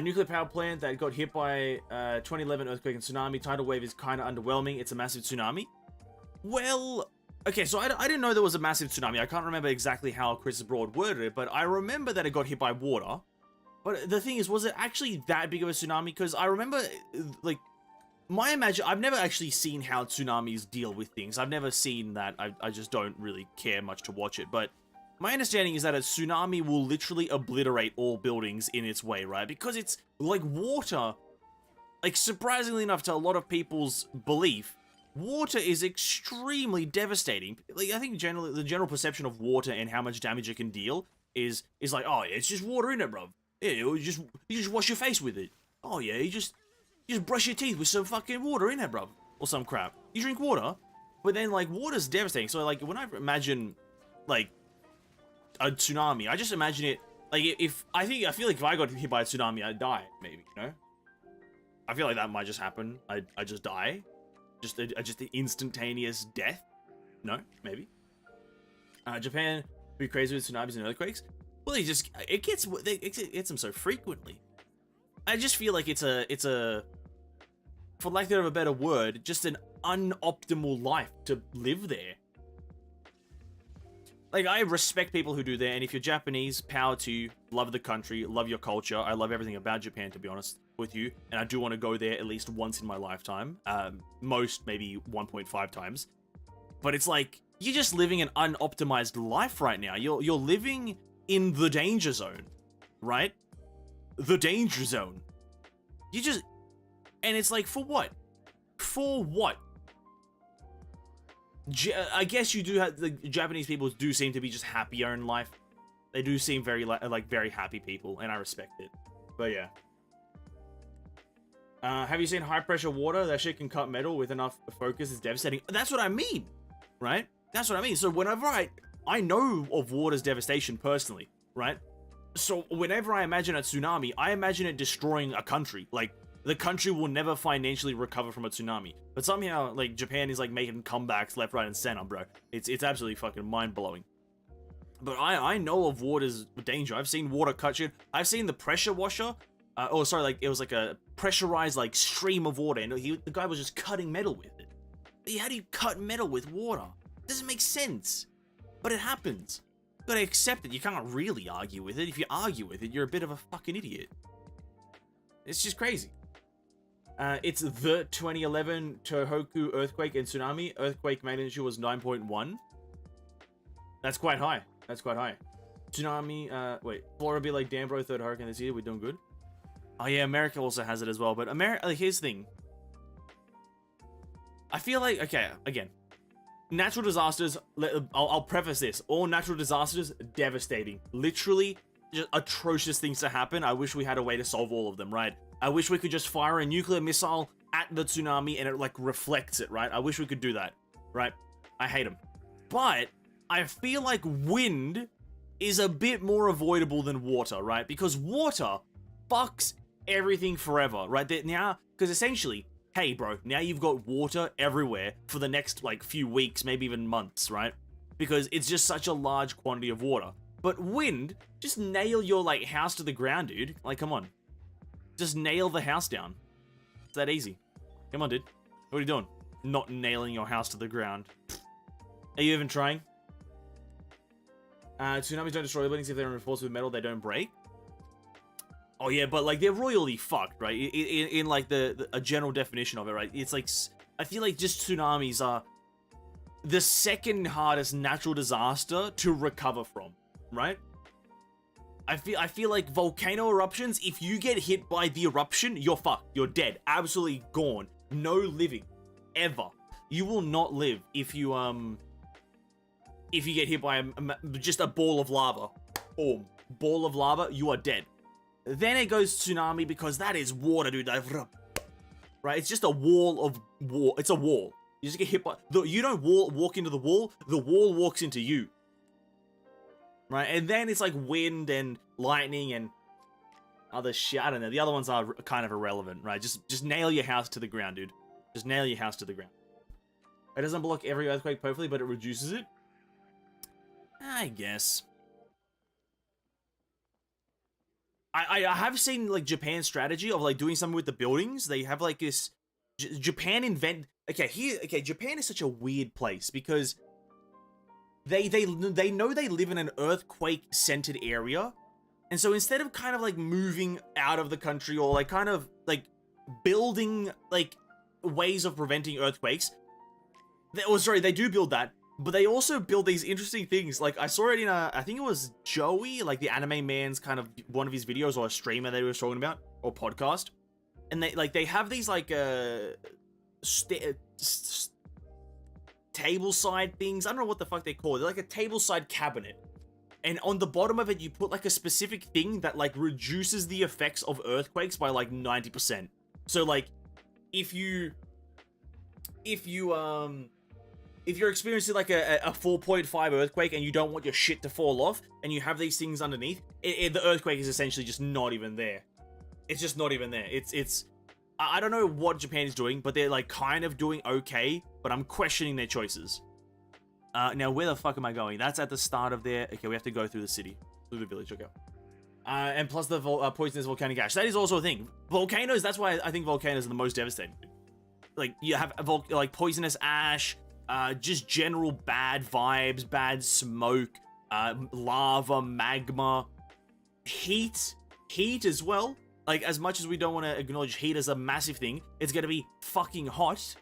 Nuclear power plant that got hit by 2011 earthquake and tsunami. Tidal wave is kind of underwhelming. It's a massive tsunami. Well, okay, so I didn't know there was a massive tsunami. I can't remember exactly how Chris Abroad worded it, but I remember that it got hit by water. But the thing is, was it actually that big of a tsunami? Because I remember, like, I've never actually seen how tsunamis deal with things. I've never seen that. I just don't really care much to watch it. But my understanding is that a tsunami will literally obliterate all buildings in its way, right? Because it's like water. Like, surprisingly enough to a lot of people's belief, water is extremely devastating. Like, I think generally the general perception of water and how much damage it can deal is like, oh, yeah, it's just water in it, bro. Yeah, you just wash your face with it. Oh yeah, you just brush your teeth with some fucking water in it, bro, or some crap. You drink water, but then like water's devastating. So like when I imagine like a tsunami, I just imagine it like I feel like if I got hit by a tsunami, I'd die. Maybe, you know. I feel like that might just happen. I just die, just an instantaneous death. No, maybe. Japan be crazy with tsunamis and earthquakes. Well, it gets them so frequently. I just feel like it's a, for lack of a better word, just an unoptimal life to live there. Like, I respect people who do that, and if you're Japanese, power to you. Love the country, love your culture. I love everything about Japan, to be honest with you, and I do want to go there at least once in my lifetime. Most maybe 1.5 times. But it's like, you're just living an unoptimized life right now. You're living in the danger zone, right? The danger zone. And it's like, for what? For what? I guess you do have, the Japanese people do seem to be just happier in life. They do seem very, very happy people, and I respect it. But yeah. Have you seen high pressure water? That shit can cut metal with enough focus. It's devastating. That's what I mean, right? That's what I mean. So whenever I know of water's devastation personally, right? So whenever I imagine a tsunami, I imagine it destroying a country. Like, the country will never financially recover from a tsunami. But somehow, like, Japan is, like, making comebacks left, right, and center, bro. It's absolutely fucking mind-blowing. But I know of water's danger. I've seen water cut shit. I've seen the pressure washer. It was like a pressurized, like, stream of water, and the guy was just cutting metal with it. But how do you cut metal with water? It doesn't make sense. But it happens. You gotta accept it. You can't really argue with it. If you argue with it, you're a bit of a fucking idiot. It's just crazy. It's the 2011 Tohoku earthquake and tsunami. Earthquake magnitude was 9.1. That's quite high. That's quite high. Tsunami, Florida be like, damn bro, third hurricane this year, we're doing good. Oh yeah, America also has it as well, but America, like, here's the thing. I feel like, okay, again, natural disasters, I'll preface this, all natural disasters, devastating. Literally, just atrocious things to happen. I wish we had a way to solve all of them, right? I wish we could just fire a nuclear missile at the tsunami and it, like, reflects it, right? I wish we could do that, right? I hate them. But I feel like wind is a bit more avoidable than water, right? Because water fucks everything forever, right? Now, because essentially, hey bro, now you've got water everywhere for the next, like, few weeks, maybe even months, right? Because it's just such a large quantity of water. But wind, just nail your, like, house to the ground, dude. Like, come on. Just nail the house down. It's that easy. Come on, dude. What are you doing? Not nailing your house to the ground. Are you even trying? Tsunamis don't destroy buildings if they're reinforced with metal, they don't break. Oh yeah, but, like, they're royally fucked, right? In like a general definition of it, right? It's like, I feel like just tsunamis are the second hardest natural disaster to recover from, right? I feel like volcano eruptions, if you get hit by the eruption, you're fucked. You're dead. Absolutely gone. No living. Ever. You will not live if you get hit by just a ball of lava. Boom. Ball of lava, you are dead. Then it goes tsunami because that is water, dude. Right? It's just a wall of war. It's a wall. You just get hit by... You don't walk into the wall walks into you. Right? And then it's like wind and lightning and other shit. I don't know. The other ones are kind of irrelevant, right? Just nail your house to the ground, dude. Just nail your house to the ground. It doesn't block every earthquake perfectly, but it reduces it. I guess. I have seen, like, Japan's strategy of, like, doing something with the buildings. They have, like, this... Japan Japan is such a weird place because they know they live in an earthquake-centered area. And so instead of kind of, like, moving out of the country or, like, kind of, like, building, like, ways of preventing earthquakes... they do build that. But they also build these interesting things. Like, I saw it in I think it was Joey, like the anime man's kind of one of his videos or a streamer that he was talking about, or podcast. And they have these, like, table-side things. I don't know what the fuck they call it. They're like a table-side cabinet. And on the bottom of it, you put, like, a specific thing that, like, reduces the effects of earthquakes by, like, 90%. So, like, if you're experiencing, like, a 4.5 earthquake and you don't want your shit to fall off and you have these things underneath, the earthquake is essentially just not even there. It's just not even there. I don't know what Japan is doing, but they're, like, kind of doing okay, but I'm questioning their choices. Now, where the fuck am I going? That's at the start of there. Okay, we have to go through the city, through the village. Okay. And plus the poisonous volcanic ash. That is also a thing. Volcanoes, that's why I think volcanoes are the most devastating. Like, you have, like, poisonous ash, just general bad vibes, bad smoke, lava, magma, heat as well. Like, as much as we don't want to acknowledge heat as a massive thing, it's going to be fucking hot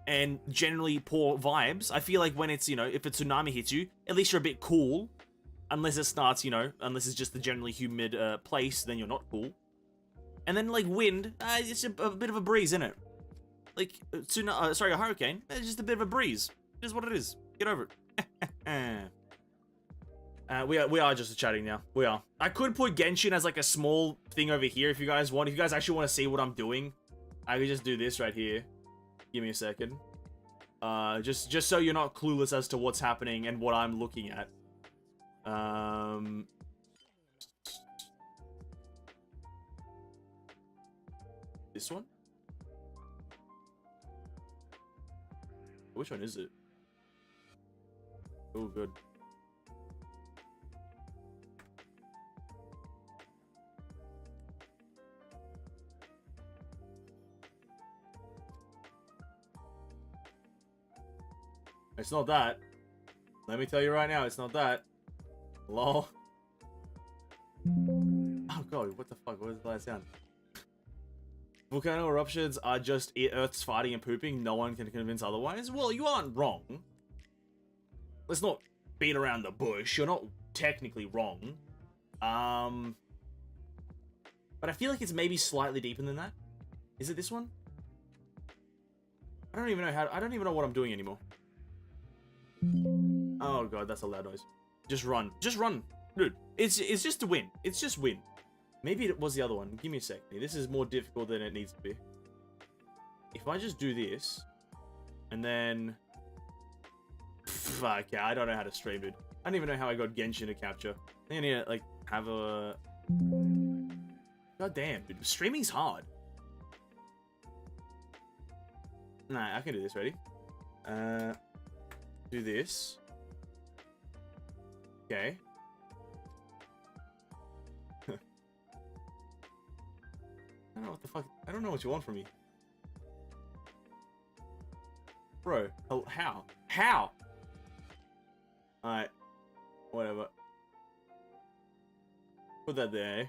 and generally poor vibes. I feel like when it's, you know, if a tsunami hits you, at least you're a bit cool. Unless it starts, you know, unless it's just the generally humid place, then you're not cool. And then, like, wind, it's a bit of a breeze, isn't it? Like, a hurricane, it's just a bit of a breeze. It is what it is. Get over it. We are just chatting now. We are. I could put Genshin as like a small thing over here if you guys want. If you guys actually want to see what I'm doing, I could just do this right here. Give me a second. Just so you're not clueless as to what's happening and what I'm looking at. This one? Which one is it? Oh, good. It's not that. Let me tell you right now, it's not that. Lol. Oh god, what the fuck? What is that sound? Volcano eruptions are just Earth's farting and pooping. No one can convince otherwise. Well, you aren't wrong. Let's not beat around the bush. You're not technically wrong. But I feel like it's maybe slightly deeper than that. Is it this one? I don't even know what I'm doing anymore. Oh god, that's a loud noise. Just run. Just run. Dude, it's just to win. It's just win. Maybe it was the other one. Give me a sec. This is more difficult than it needs to be. If I just do this, and then... Fuck, yeah, I don't know how to stream, dude. I don't even know how I got Genshin to capture. I think I need to, like, have a... God damn, dude. Streaming's hard. Nah, I can do this. Ready? Do this. Okay. I don't know what the fuck. I don't know what you want from me. Bro, how? How? Alright. Whatever. Put that there, eh?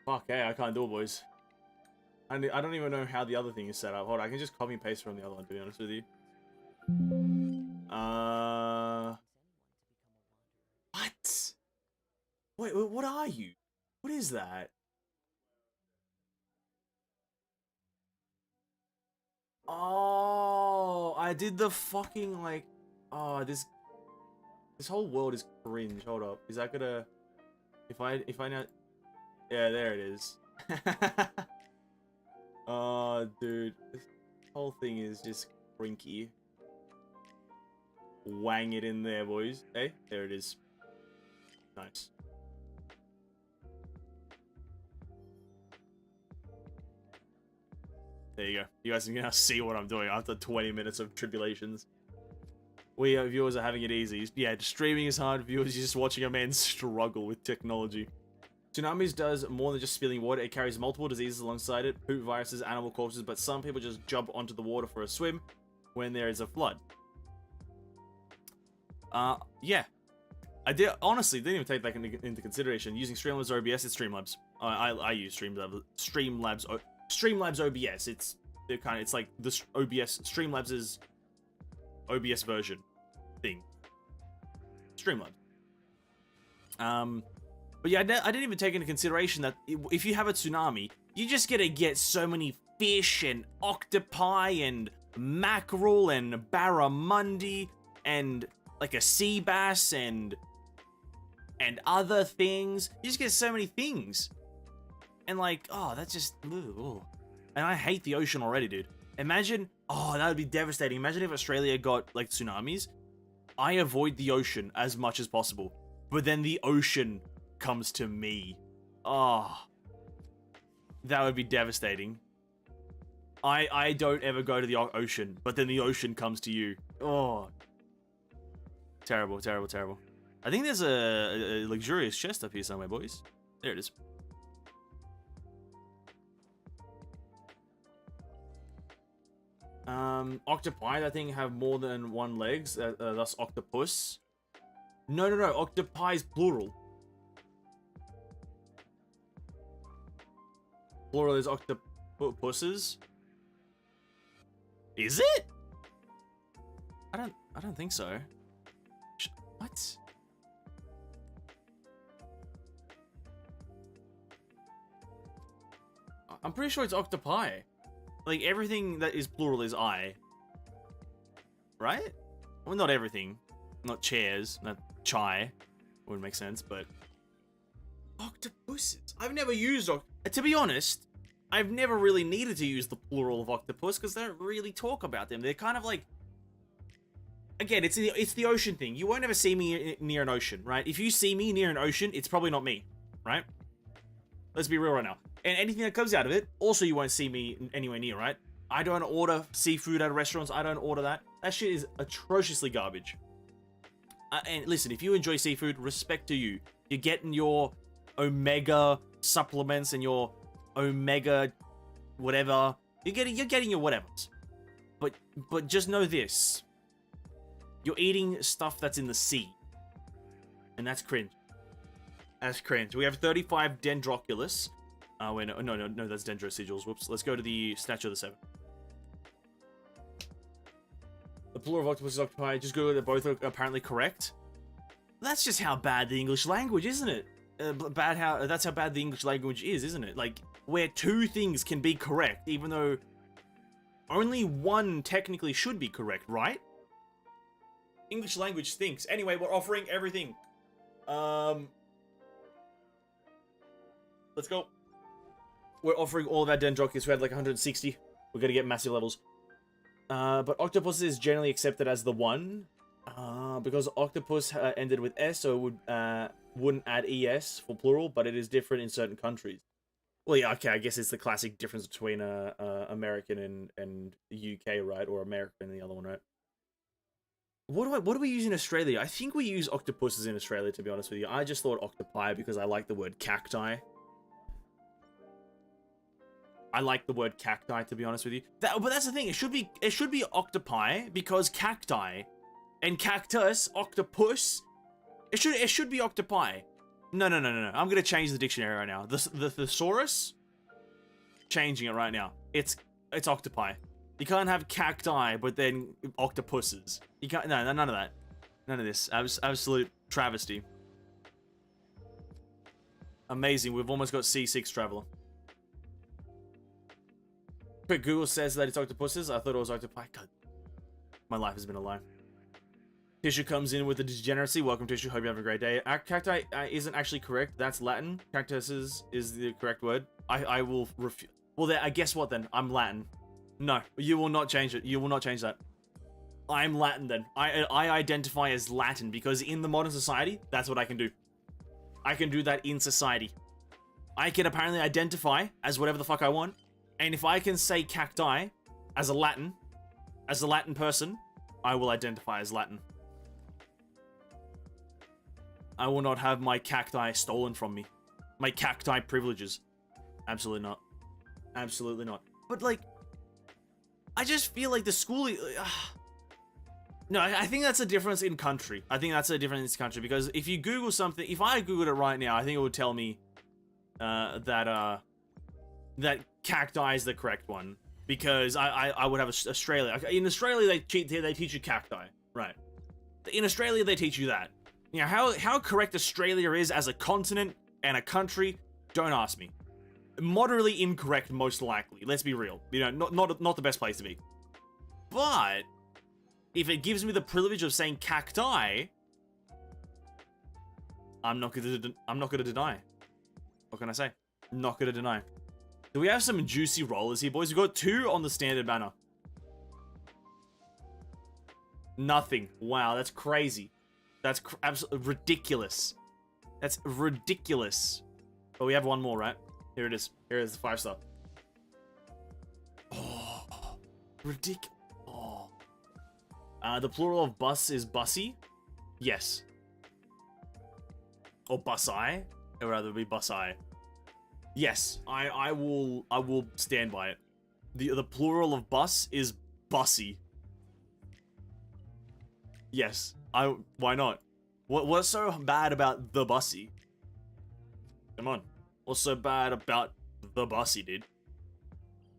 Fuck, hey, I can't do it, boys. I don't even know how the other thing is set up. Hold on, I can just copy and paste from the other one, to be honest with you. What? Wait, what are you? What is that? Oh, I did the fucking, like... Oh, this whole world is cringe. Hold up. Is that gonna... If I now... Yeah, there it is. Oh, dude. This whole thing is just crinky. Wang it in there, boys. Hey, there it is. Nice. There you go. You guys can now see what I'm doing after 20 minutes of tribulations. We viewers are having it easy. Yeah, streaming is hard. Viewers are just watching a man struggle with technology. Tsunamis does more than just spilling water. It carries multiple diseases alongside it. Poop, viruses, animal corpses, but some people just jump onto the water for a swim when there is a flood. Yeah. I did honestly didn't even take that into consideration. Using Streamlabs OBS, it's Streamlabs. I use Streamlabs OBS. It's like the OBS Streamlabs' OBS version thing. Streamlabs. But yeah, I didn't even take into consideration that if you have a tsunami, you just get so many fish and octopi and mackerel and barramundi and like a sea bass and other things. You just get so many things. And like, oh, that's just... Ugh. And I hate the ocean already, dude. Imagine... Oh, that would be devastating. Imagine if Australia got, like, tsunamis. I avoid the ocean as much as possible. But then the ocean comes to me. Oh. That would be devastating. I don't ever go to the ocean, but then the ocean comes to you. Oh. Terrible, terrible, terrible. I think there's a luxurious chest up here somewhere, boys. There it is. Octopi, I think, have more than one legs, thus octopus. No, octopi is plural. Plural is octopuses. Is it? I don't think so. What? I'm pretty sure it's octopi. Like, everything that is plural is I. Right? Well, not everything. Not chairs, not chai. Wouldn't make sense, but... Octopuses. I've never used... To be honest, I've never really needed to use the plural of octopus, because they don't really talk about them. They're kind of like... Again, it's the ocean thing. You won't ever see me near an ocean, right? If you see me near an ocean, it's probably not me, right? Let's be real right now. And anything that comes out of it, also you won't see me anywhere near, right? I don't order seafood at restaurants. I don't order that. That shit is atrociously garbage. And listen, if you enjoy seafood, respect to you. You're getting your omega supplements and your omega whatever. You're getting your whatevers. But just know this. You're eating stuff that's in the sea. And that's cringe. That's cringe. We have 35 Dendroculus. Wait, no, that's Dendrosigils. Whoops. Let's go to the Statue of the Seven. The plural of octopus is octopi. Just go, they're both apparently correct. That's just how bad the English language, isn't it? That's how bad the English language is, isn't it? Like, where two things can be correct, even though only one technically should be correct, right? English language stinks. Anyway, we're offering everything. Let's go. We're offering all of our Dendroculus. We had like 160. We're gonna get massive levels. But octopus is generally accepted as the one. Because octopus ended with S, so it wouldn't add ES for plural, but it is different in certain countries. Well, yeah, okay, I guess it's the classic difference between American and UK, right? Or American and the other one, right? What do we use in Australia? I think we use octopuses in Australia, to be honest with you. I just thought octopi because I like the word cacti. I like the word cacti, to be honest with you. But that's the thing. It should be octopi because cacti and cactus, octopus. It should be octopi. No. I'm gonna change the dictionary right now. The thesaurus. Changing it right now. It's octopi. You can't have cacti, but then octopuses. You can't. No, none of that. None of this. Absolute travesty. Amazing. We've almost got C6 Traveler. But Google says that it's octopuses. I thought it was octopi. God. My life has been a lie. Tissue comes in with the degeneracy. Welcome, Tissue. Hope you have a great day. Cacti isn't actually correct. That's Latin. Cactuses is the correct word. I will refuse. Well, then, I guess what then? I'm Latin. No, you will not change it. You will not change that. I'm Latin then. I identify as Latin because in the modern society, that's what I can do. I can do that in society. I can apparently identify as whatever the fuck I want. And if I can say cacti as a Latin person, I will identify as Latin. I will not have my cacti stolen from me. My cacti privileges. Absolutely not. Absolutely not. But like, I just feel like the school... No, I think that's a difference in country. I think that's a difference in country because if you Google something... If I Googled it right now, I think it would tell me that cacti is the correct one. Because I would have Australia. In Australia, they teach you cacti. Right. In Australia, they teach you that. You know, how correct Australia is as a continent and a country, don't ask me. Moderately incorrect, most likely. Let's be real. You know, not the best place to be. But if it gives me the privilege of saying cacti, I'm not gonna deny. What can I say? Not gonna deny. Do we have some juicy rollers here, boys? We've got 2 on the standard banner. Nothing. Wow, that's crazy. That's absolutely ridiculous. That's ridiculous. But we have one more, right? Here it is. Here is the 5-star. Oh, ridiculous. Oh. The plural of bus is bussy. Yes. Or busai. It would rather be busai. Yes, I will stand by it. The plural of bus is bussy. Yes. Why not? What's so bad about the bussy? Come on. What's so bad about the bussy, dude?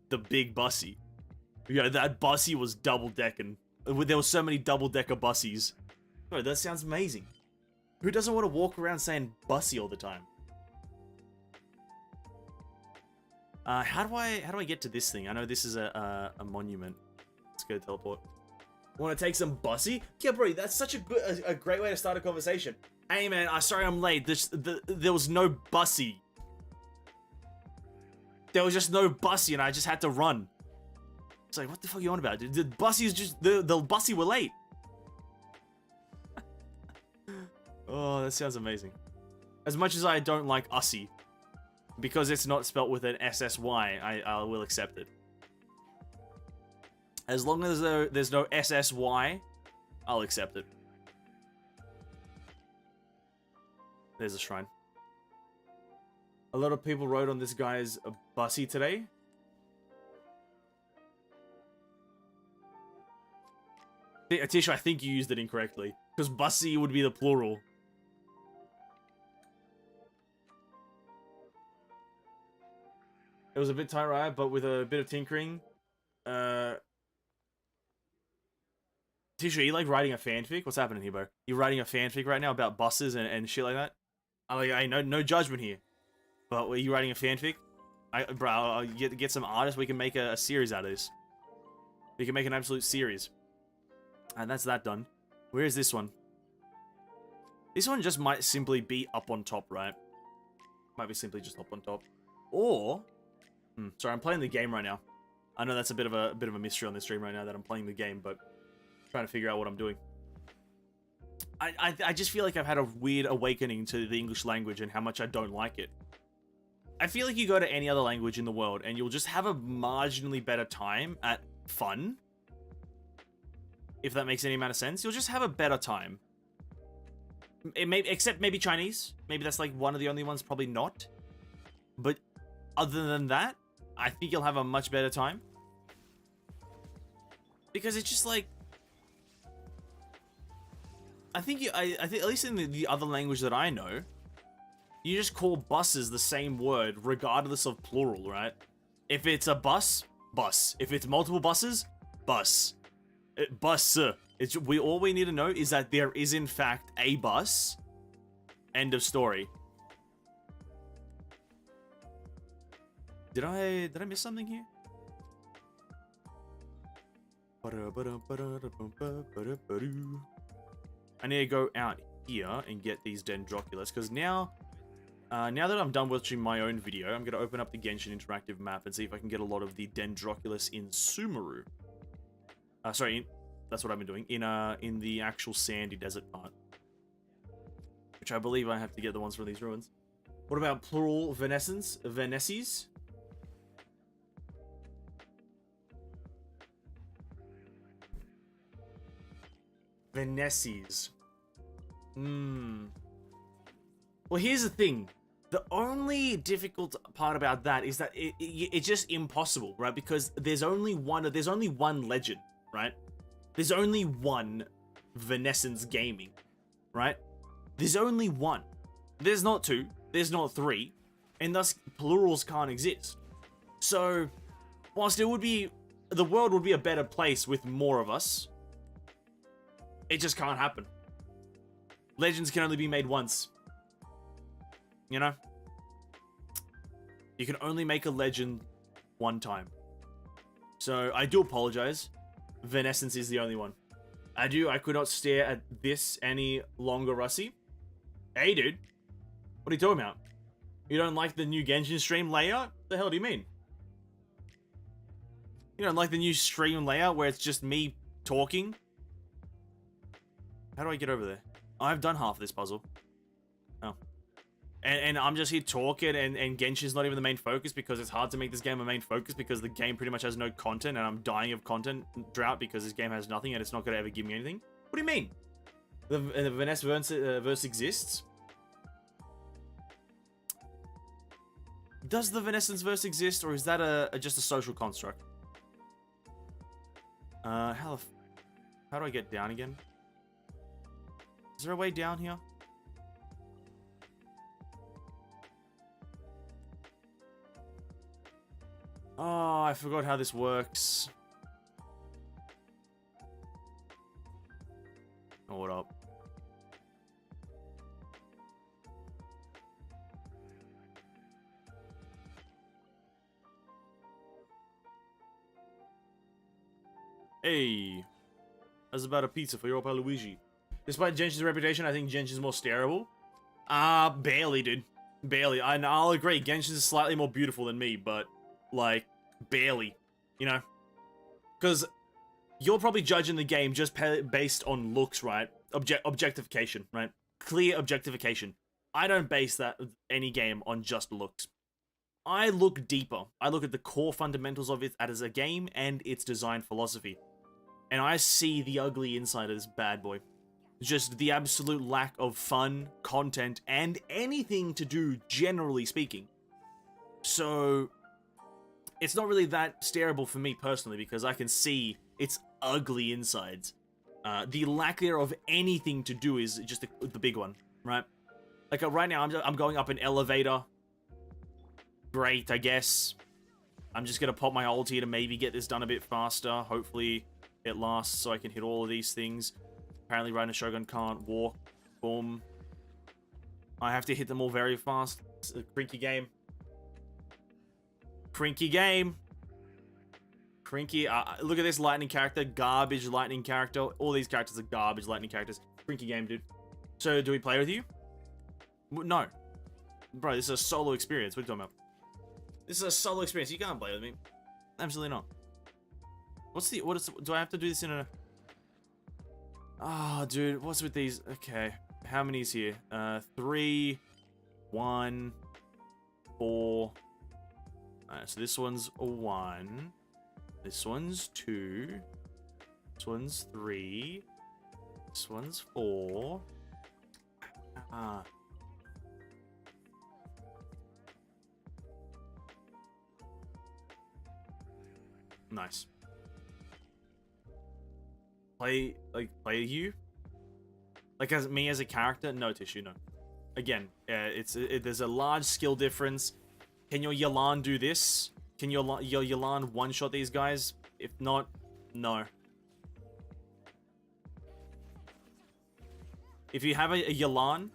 The big bussy. Yeah, that bussy was double-decking. There were so many double-decker bussies. Oh, that sounds amazing. Who doesn't want to walk around saying bussy all the time? How do I get to this thing? I know this is a monument. Let's go teleport. Want to take some bussy? Yeah, bro, that's such a great way to start a conversation. Hey, man, sorry I'm late. There was no bussy. There was just no bussy, and I just had to run. It's like, what the fuck are you on about, dude? The bussy is just the bussy were late. Oh, that sounds amazing. As much as I don't like ussy, because it's not spelt with an SSY, I will accept it. As long as there's no SSY, I'll accept it. There's a shrine. A lot of people wrote on this guy's bussy today. Atisha, I think you used it incorrectly. Because bussy would be the plural. It was a bit tight, right? But with a bit of tinkering. Tisha, are you like writing a fanfic? What's happening here, bro? You writing a fanfic right now about buses and shit like that? I know no judgment here. But were you writing a fanfic? Bro, I'll get some artists. We can make a series out of this. We can make an absolute series. And that's that done. Where is this one? This one just might simply be up on top, right? Might be simply just up on top. Or... sorry, I'm playing the game right now. I know that's a bit of a mystery on this stream right now that I'm playing the game, but... trying to figure out what I'm doing. I just feel like I've had a weird awakening to the English language and how much I don't like it. I feel like you go to any other language in the world and you'll just have a marginally better time at fun. If that makes any amount of sense. You'll just have a better time. Except maybe Chinese. Maybe that's like one of the only ones, probably not. But other than that, I think you'll have a much better time. Because it's just like... I think at least in the other language that I know, you just call buses the same word regardless of plural, right? If it's a bus, bus. If it's multiple buses, bus. Bus. All we need to know is that there is in fact a bus. End of story. Did I miss something here? I need to go out here and get these Dendroculus, because now that I'm done watching my own video, I'm going to open up the Genshin interactive map and see if I can get a lot of the Dendroculus in Sumeru. Sorry, that's what I've been doing, in the actual sandy desert part. Which I believe I have to get the ones from these ruins. What about plural Venescence? Venecies? Venecies. Well, here's the thing. The only difficult part about that is that it's just impossible, right? Because there's only one legend, right? There's only one Venescence Gaming, right? There's only one. There's not two. There's not three. And thus, plurals can't exist. So, whilst the world would be a better place with more of us, it just can't happen. Legends can only be made once. You know? You can only make a legend one time. So, I do apologize. Venescence is the only one. I could not stare at this any longer, Russie. Hey, dude. What are you talking about? You don't like the new Genshin stream layout? The hell do you mean? You don't like the new stream layout where it's just me talking? How do I get over there? I've done half of this puzzle. Oh. And I'm just here talking, and Genshin's not even the main focus because it's hard to make this game a main focus because the game pretty much has no content, and I'm dying of content drought because this game has nothing and it's not going to ever give me anything. What do you mean? The Venesverse exists? Does the Venescence verse exist, or is that just a social construct? How do I get down again? Is there a way down here? Oh, I forgot how this works. Hold up. Hey, how's about a pizza for your Papa Luigi? Despite Genshin's reputation, I think Genshin's more stareable. Barely, dude. Barely. I'll agree, Genshin's slightly more beautiful than me, but, like, barely. You know? Because you're probably judging the game just based on looks, right? Objectification, right? Clear objectification. I don't base any game on just looks. I look deeper. I look at the core fundamentals of it as a game and its design philosophy. And I see the ugly inside of this bad boy. Just the absolute lack of fun, content, and anything to do, generally speaking. So, it's not really that stareable for me personally, because I can see its ugly insides. The lack there of anything to do is just the big one, right? Like, right now, I'm going up an elevator. Great, I guess. I'm just gonna pop my ulti to maybe get this done a bit faster. Hopefully, it lasts so I can hit all of these things. Apparently, Raiden Shogun can't walk. Boom. I have to hit them all very fast. It's a crinky game. Crinky game. Crinky. Look at this lightning character. Garbage lightning character. All these characters are garbage lightning characters. Crinky game, dude. So, do we play with you? No. Bro, this is a solo experience. What are you talking about? This is a solo experience. You can't play with me. Absolutely not. Do I have to do this in a... Ah, dude, what's with these? Okay, how many is here? 3, 1, 4. Alright, so this one's a 1. This one's 2. This one's 3. This one's 4. Nice. Play you? Like, as me as a character? No, Tissue, no. Again, there's a large skill difference. Can your Yelan do this? Can your Yelan one-shot these guys? If not, no. If you have a Yelan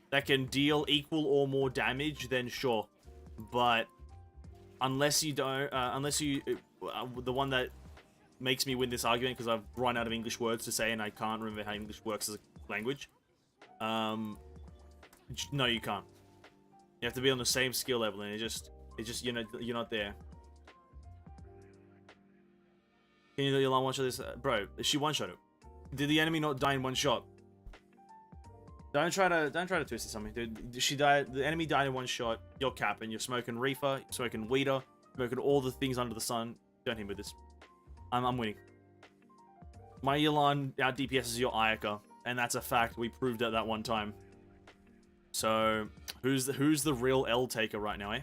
that can deal equal or more damage, then sure. But unless you don't, the one that makes me win this argument, because I've run out of English words to say and I can't remember how English works as a language. No, you can't. You have to be on the same skill level, and it's just you're not there. Can you do your long one shot this, bro? She one shot it. Did the enemy not die in one shot? Don't try to twist it something, dude. She died. The enemy died in one shot. You're capping. You're smoking reefer. You're smoking weeder. Smoking all the things under the sun. Don't hit me with this. I'm winning. My Yelan out DPS is your Ayaka, and that's a fact. We proved it that one time. So, who's the real L taker right now, eh?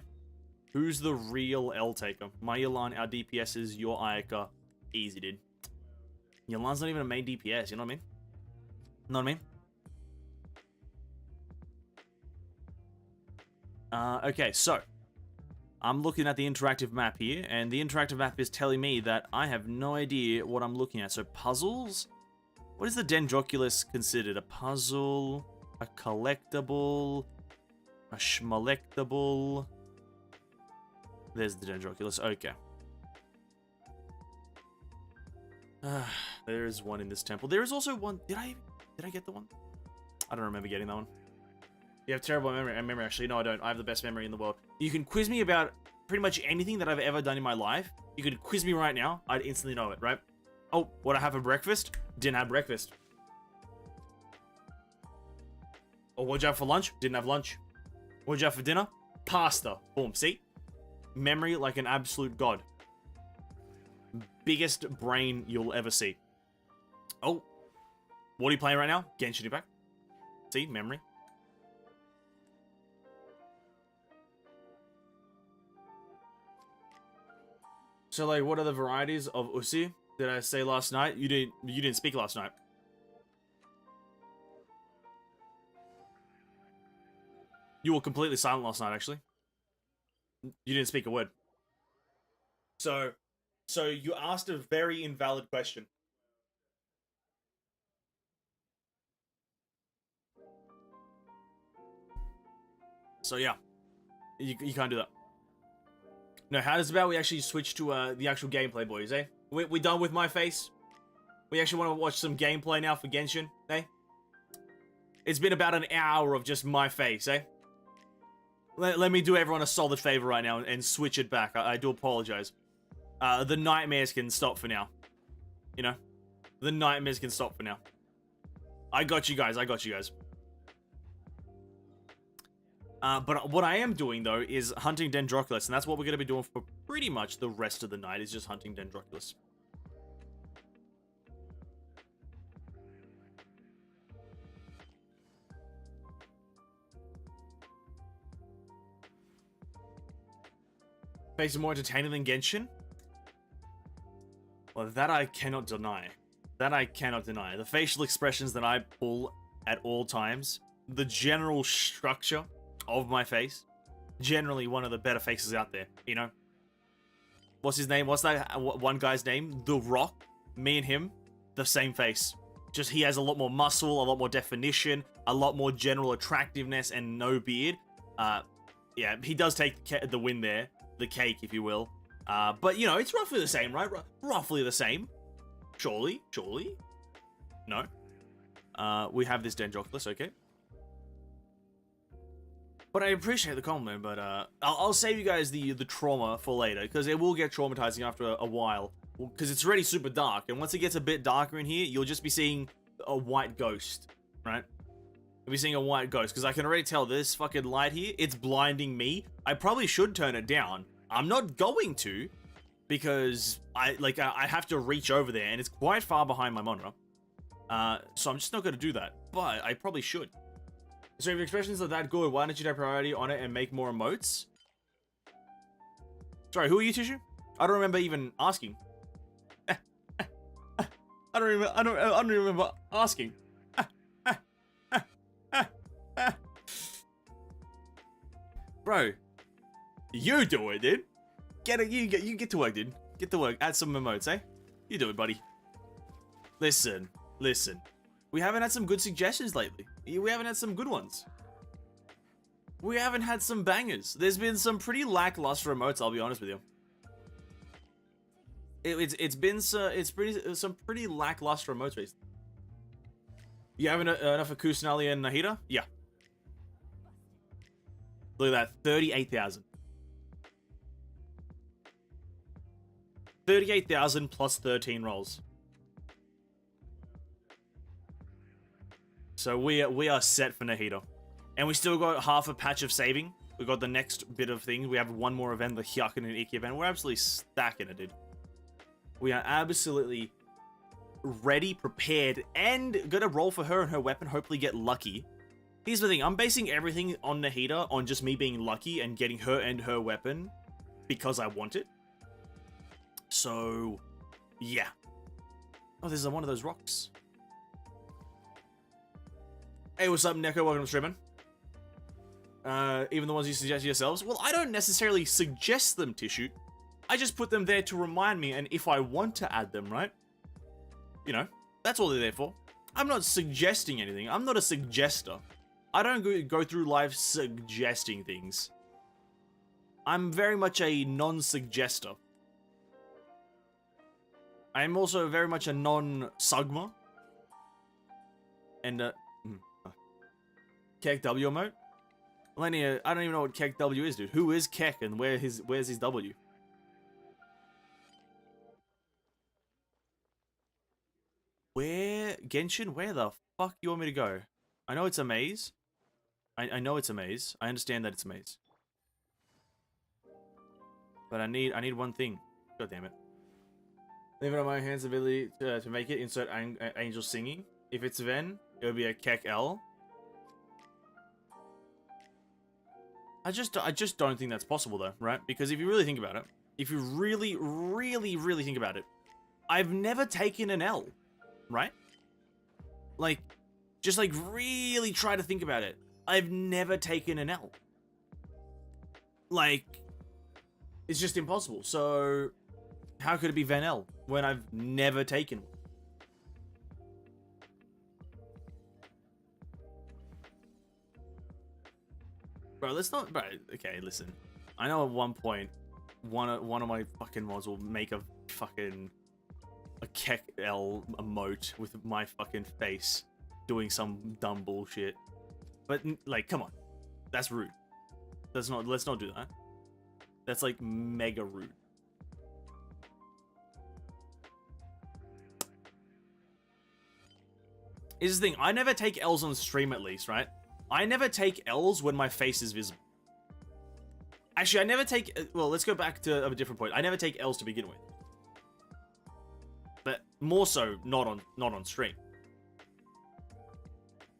Who's the real L taker? My Yelan out DPS is your Ayaka. Easy, dude. Yelan's not even a main DPS, you know what I mean? Know what I mean? Okay, so I'm looking at the interactive map here, and the interactive map is telling me that I have no idea what I'm looking at. So puzzles? What is the Dendroculus considered? A puzzle? A collectible? A schmalectable? There's the Dendroculus. Okay. There is one in this temple. There is also one... Did I get the one? I don't remember getting that one. You have terrible memory. Actually, no, I don't. I have the best memory in the world. You can quiz me about pretty much anything that I've ever done in my life. You could quiz me right now. I'd instantly know it, right? Oh, what I have for breakfast? Didn't have breakfast. Oh, what'd you have for lunch? Didn't have lunch. What'd you have for dinner? Pasta. Boom. See? Memory like an absolute god. Biggest brain you'll ever see. Oh. What are you playing right now? Genshin Impact. See? Memory. So, like, what are the varieties of Usi? Did I say last night? You didn't speak last night. You were completely silent last night, actually. You didn't speak a word. So you asked a very invalid question. So yeah, you can't do that. No, how does about we actually switch to the actual gameplay, boys, eh? We done with my face? We actually want to watch some gameplay now for Genshin, eh? It's been about an hour of just my face, eh? Let me do everyone a solid favor right now and switch it back. I do apologize. The nightmares can stop for now. You know? The nightmares can stop for now. I got you guys. But what I am doing, though, is hunting Dendroculus, and that's what we're going to be doing for pretty much the rest of the night, is just hunting Dendroculus. Face is more entertaining than Genshin? Well, that I cannot deny. The facial expressions that I pull at all times, the general structure of my face, generally one of the better faces out there, you know? What's his name? What's that one guy's name? The Rock. Me and him, the same face. Just he has a lot more muscle, a lot more definition, a lot more general attractiveness, and no beard. Yeah, he does take the win there. The cake, if you will. But, you know, it's roughly the same, right? Roughly the same. Surely? No. We have this Dendroculus, okay. But I appreciate the compliment, but I'll save you guys the trauma for later, because it will get traumatizing after a while, because it's already super dark, and once it gets a bit darker in here, you'll just be seeing a white ghost, right? You'll be seeing a white ghost, because I can already tell this fucking light here, it's blinding me. I probably should turn it down. I'm not going to, because I have to reach over there, and it's quite far behind my monitor. So I'm just not going to do that, but I probably should. So if your expressions are that good, why don't you take priority on it and make more emotes? Sorry, who are you, Tissue? I don't remember even asking. I don't remember asking. Bro, you do it, dude. You get to work, dude. Get to work. Add some emotes, eh? You do it, buddy. Listen. We haven't had some good suggestions lately. We haven't had some good ones. We haven't had some bangers. There's been some pretty lackluster emotes, I'll be honest with you. It's been some pretty lackluster emotes recently. You have enough for Kusanali and Nahida? Yeah. Look at that, 38,000. 38,000 plus 13 rolls. So we are set for Nahida. And we still got half a patch of saving. We got the next bit of things. We have one more event, the Hyakunin and Iki event. We're absolutely stacking it, dude. We are absolutely ready, prepared, and gonna roll for her and her weapon, hopefully get lucky. Here's the thing, I'm basing everything on Nahida on just me being lucky and getting her and her weapon because I want it. So, yeah. Oh, there's one of those rocks. Hey, what's up, Neko? Welcome to streaming. Even the ones you suggest yourselves? Well, I don't necessarily suggest them, Tissue. I just put them there to remind me, and if I want to add them, right? You know, that's all they're there for. I'm not suggesting anything. I'm not a suggester. I don't go through life suggesting things. I'm very much a non-suggester. I am also very much a non-sugma. And, Keck W emote? Lenny, I don't even know what Keck W is, dude. Who is Keck and where's his W? Genshin, where the fuck you want me to go? I know it's a maze. I know it's a maze. I understand that it's a maze. But I need one thing. God damn it. Leave it on my hands ability to make it. Insert angel singing. If it's Ven, it would be a Keck L. I just don't think that's possible though, right? Because if you really think about it, if you really think about it, I've never taken an L, right? Like, just like really try to think about it. I've never taken an L. Like, it's just impossible. So, how could it be Van L when I've never taken one? Bro, let's not... Bro, okay, listen. I know at one point, one of my fucking mods will make a fucking... a Kek L emote with my fucking face doing some dumb bullshit. But like, come on, that's rude. Let's not do that. That's like mega rude. Here's the thing, I never take L's on stream at least, right? I never take L's when my face is visible. Actually, I never take... Well, let's go back to a different point. I never take L's to begin with. But more so, not on stream.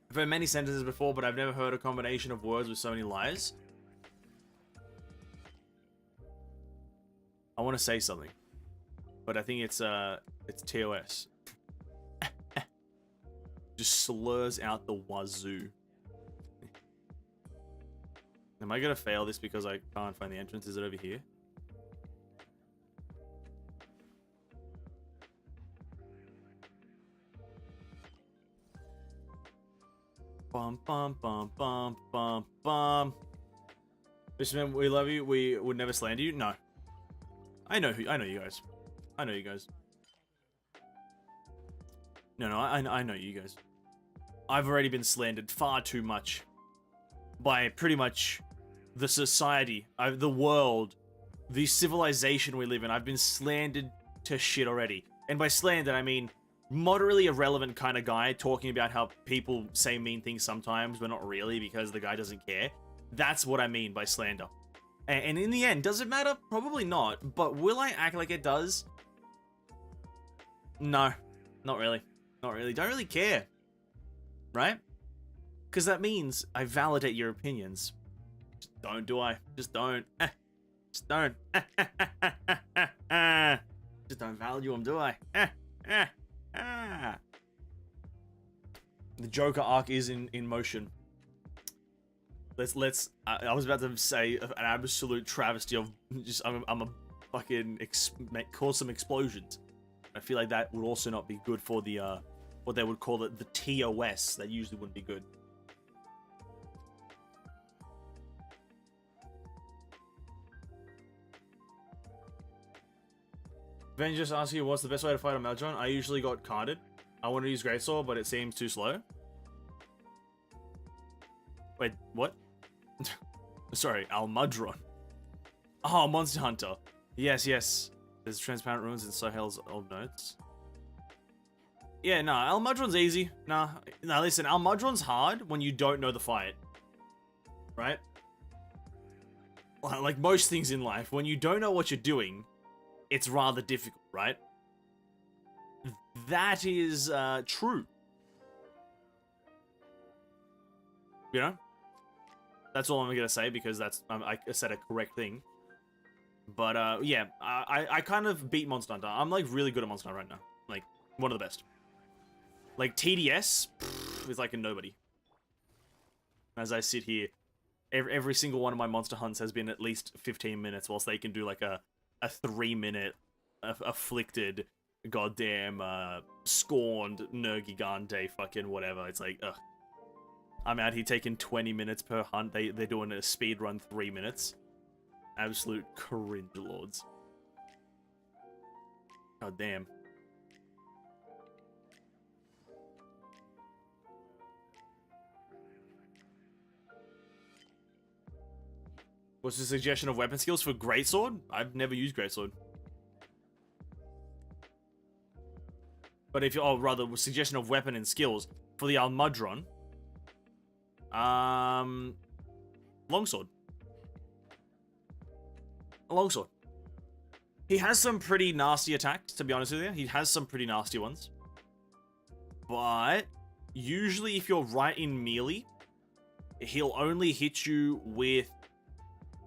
I've heard many sentences before, but I've never heard a combination of words with so many lies. I want to say something. But I think it's TOS. Just slurs out the wazoo. Am I gonna fail this because I can't find the entrance? Is it over here? Bum bum bum bum bum bum. Mr. Man, we love you. We would never slander you. No. I know you guys. I know you guys. No, I know you guys. I've already been slandered far too much by pretty much the society, the world, the civilization we live in. I've been slandered to shit already. And by slandered, I mean moderately irrelevant kind of guy talking about how people say mean things sometimes, but not really because the guy doesn't care. That's what I mean by slander. And in the end, does it matter? Probably not. But will I act like it does? No, not really. Not really. Don't really care. Right? Because that means I validate your opinions. Just don't, do I? Just don't. Just don't. Just don't value them, do I? The Joker arc is in motion. Let's. I was about to say an absolute travesty of just. I'm a fucking cause some explosions. I feel like that would also not be good for the what they would call it, the TOS. That usually wouldn't be good. Ben just asked you what's the best way to fight a Maljon. I usually got carded. I want to use Greatsword, but it seems too slow. Wait, what? Sorry, Almudron. Oh, Monster Hunter. Yes, yes. There's transparent ruins in Sohel's old notes. Yeah, nah, Almudron's easy. Nah, listen, Almudron's hard when you don't know the fight. Right? Like most things in life, when you don't know what you're doing, it's rather difficult, right? That is true. You know? That's all I'm gonna say because that's I said a correct thing. But yeah, I kind of beat Monster Hunter. I'm like really good at Monster Hunter right now. Like one of the best. Like TDS is like a nobody. As I sit here, every single one of my Monster Hunts has been at least 15 minutes, whilst they can do like a 3-minute afflicted, goddamn scorned Nergigante fucking whatever. It's like ugh. I'm out here taking 20 minutes per hunt. They're doing a speed run 3 minutes. Absolute cringe lords. God damn. What's the suggestion of weapon skills for Greatsword? I've never used Greatsword. But if you, oh, rather, suggestion of weapon and skills for the Almudron. Longsword. A longsword. He has some pretty nasty attacks, to be honest with you. He has some pretty nasty ones. But usually if you're right in melee, he'll only hit you with...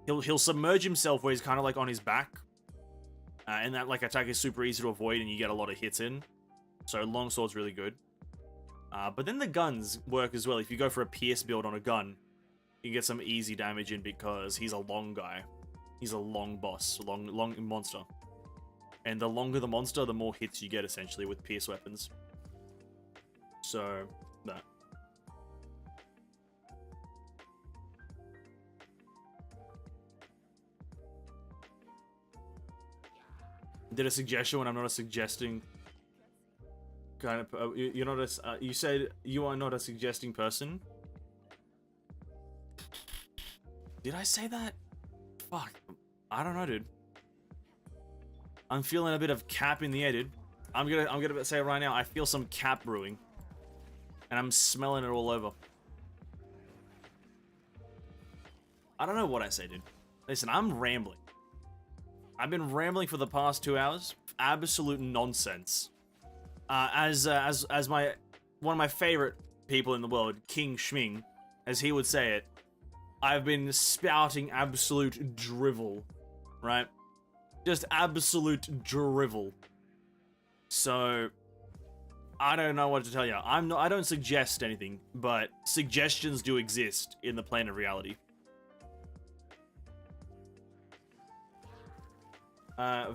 He'll submerge himself where he's kind of like on his back. And that like attack is super easy to avoid and you get a lot of hits in. So longsword's really good. But then the guns work as well. If you go for a pierce build on a gun, you can get some easy damage in because he's a long guy. He's a long boss, long monster. And the longer the monster, the more hits you get essentially with pierce weapons. So, that. Did a suggestion when I'm not suggesting kind of you're not a you said you are not a suggesting person. Did I say that? Fuck, I don't know, dude. I'm feeling a bit of cap in the air, dude. I'm gonna say it right now. I feel some cap brewing, and I'm smelling it all over. I don't know what I say, dude. Listen, I'm rambling. I've been rambling for the past 2 hours. Absolute nonsense. As my one of my favorite people in the world, King Schming, as he would say it, I've been spouting absolute drivel, right? Just absolute drivel. So I don't know what to tell you. I don't suggest anything, but suggestions do exist in the plane of reality.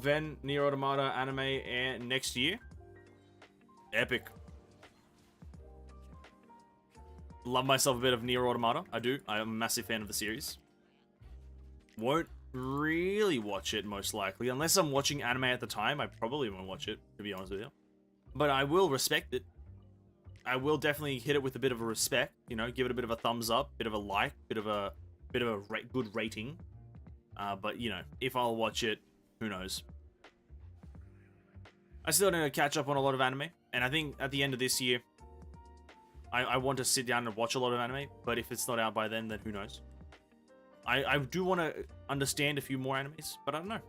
Then Nier Automata anime next year. Epic. Love myself a bit of Nier Automata. I do. I'm a massive fan of the series. Won't really watch it, most likely. Unless I'm watching anime at the time, I probably won't watch it, to be honest with you. But I will respect it. I will definitely hit it with a bit of a respect, you know, give it a bit of a thumbs up, bit of a like, bit of a good rating. But, you know, if I'll watch it, who knows? I still need to catch up on a lot of anime, and I think at the end of this year, I want to sit down and watch a lot of anime, but if it's not out by then who knows? I do want to understand a few more animes, but I don't know.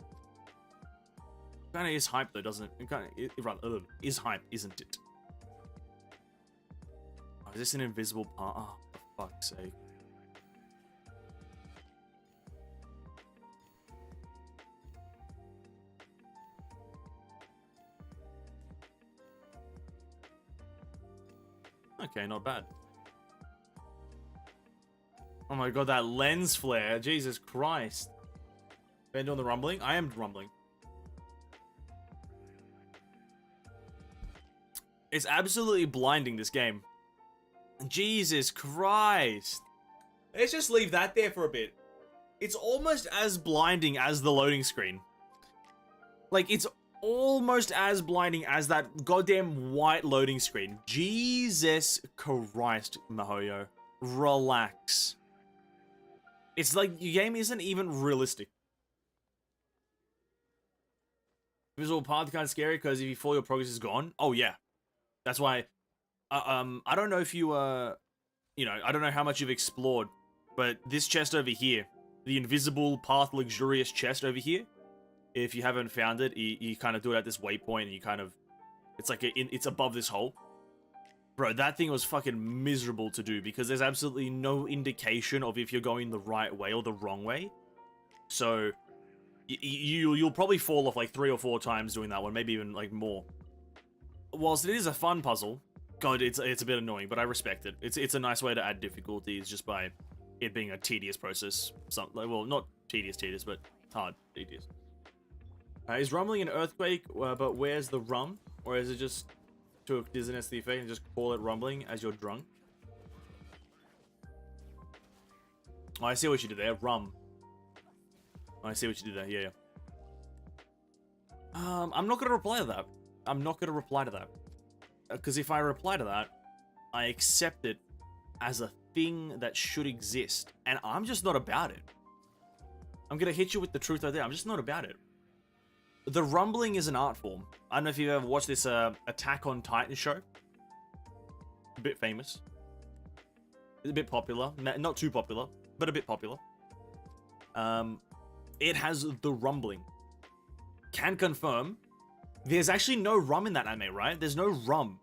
Kind of is hype though, doesn't it? It rather is hype, isn't it? Oh, is this an invisible part? Oh, for fuck's sake. Okay, not bad. Oh my god, that lens flare. Jesus Christ. Been doing the rumbling? I am rumbling. It's absolutely blinding, this game. Jesus Christ. Let's just leave that there for a bit. It's almost as blinding as the loading screen. Like, it's almost as blinding as that goddamn white loading screen. Jesus Christ, Mahoyo. Relax. It's like your game isn't even realistic. Visual path kind of scary because if you fall, your progress is gone. Oh yeah, that's why. I don't know if you you know, I don't know how much you've explored, but this chest over here, the invisible path luxurious chest over here. If you haven't found it, you kind of do it at this waypoint, and you kind of, it's like it's above this hole. Bro, that thing was fucking miserable to do because there's absolutely no indication of if you're going the right way or the wrong way. So you'll probably fall off like 3 or 4 times doing that one, maybe even like more. Whilst it is a fun puzzle, God, it's a bit annoying, but I respect it. It's a nice way to add difficulties just by it being a tedious process. Well, not tedious, but hard, tedious. Is rumbling an earthquake, but where's the rum? Or is it just to dizziness the effect and just call it rumbling as you're drunk? Oh, I see what you did there. Rum. Oh, I see what you did there. Yeah. I'm not going to reply to that. I'm not going to reply to that. Because if I reply to that, I accept it as a thing that should exist. And I'm just not about it. I'm going to hit you with the truth right there. I'm just not about it. The rumbling is an art form. I don't know if you've ever watched this Attack on Titan show. A bit famous. It's a bit popular. Not too popular, but a bit popular. It has the rumbling. Can confirm. There's actually no rum in that anime, right? There's no rum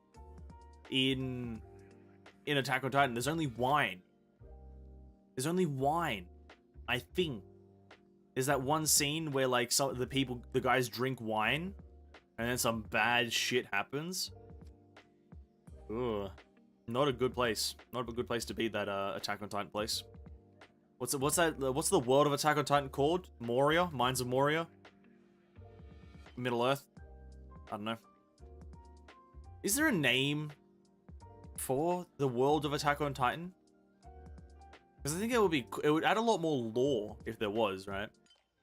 in Attack on Titan. There's only wine. There's only wine, I think. There's that one scene where like some of the guys drink wine, and then some bad shit happens. Ugh, not a good place. Not a good place to be. That Attack on Titan place. What's the world of Attack on Titan called? Moria, Mines of Moria, Middle Earth. I don't know. Is there a name for the world of Attack on Titan? Because I think it would add a lot more lore if there was, right?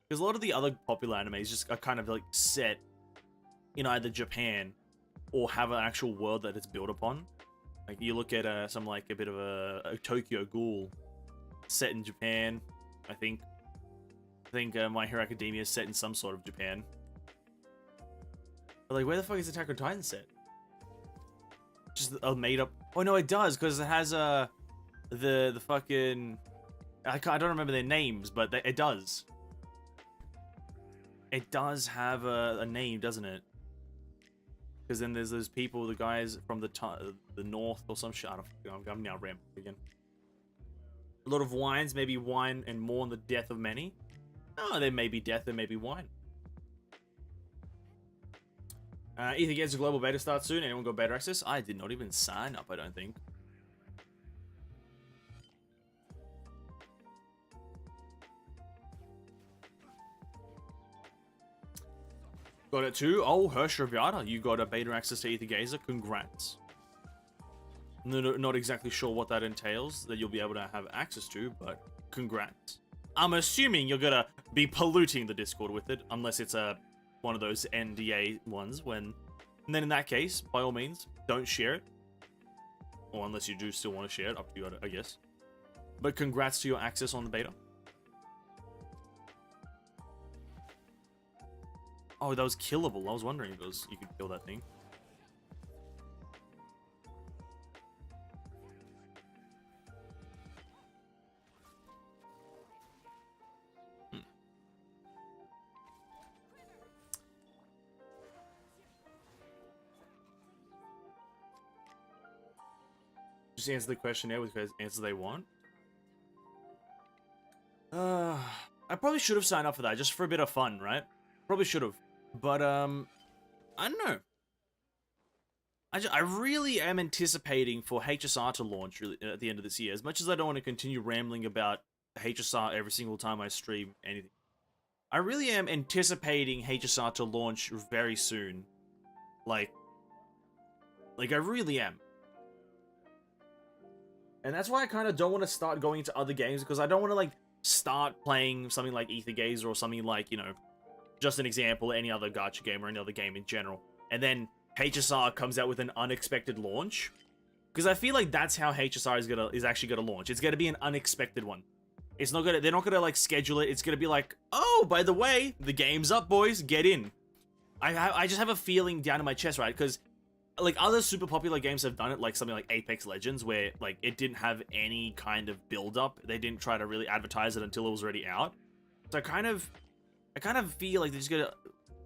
Because a lot of the other popular animes just are kind of like set in either Japan or have an actual world that it's built upon. Like you look at some like a bit of a Tokyo Ghoul set in Japan. I think My Hero Academia is set in some sort of Japan. But like, where the fuck is Attack on Titan set? Just a made up. Oh no, it does, because it has the fucking. I don't remember their names, but it does. It does have a name, doesn't it? Because then there's those people, the guys from the north or some shit. I don't know. I'm now rambling again. A lot of wines, maybe wine and mourn the death of many. Oh, there may be death, there may be wine. Ether gets a global beta start soon. Anyone got beta access? I did not even sign up, I don't think. Got it too. Oh, Hirsch Raviata, you got a beta access to Ether Gazer. Congrats. Not exactly sure what that entails that you'll be able to have access to, but congrats. I'm assuming you're gonna be polluting the Discord with it, unless it's one of those NDA ones. And then in that case, by all means, don't share it. Or unless you do still want to share it, up to you, I guess. But congrats to your access on the beta. Oh, that was killable. I was wondering if you could kill that thing. Just answer the questionnaire with the answer they want. I probably should have signed up for that just for a bit of fun, right? Probably should have. But, I don't know. I really am anticipating for HSR to launch really, at the end of this year. As much as I don't want to continue rambling about HSR every single time I stream anything. I really am anticipating HSR to launch very soon. Like I really am. And that's why I kind of don't want to start going into other games, because I don't want to, like, start playing something like Ether Gazer or something like, you know, just an example, any other gacha game or any other game in general. And then HSR comes out with an unexpected launch. Because I feel like that's how HSR is actually gonna launch. It's gonna be an unexpected one. It's not gonna, they're not gonna, like, schedule it. It's gonna be like, oh, by the way, the game's up, boys, get in. I just have a feeling down in my chest, right? Because like, other super popular games have done it, like something like Apex Legends, where, like, it didn't have any kind of build-up. They didn't try to really advertise it until it was already out. So I kind of feel like they're just gonna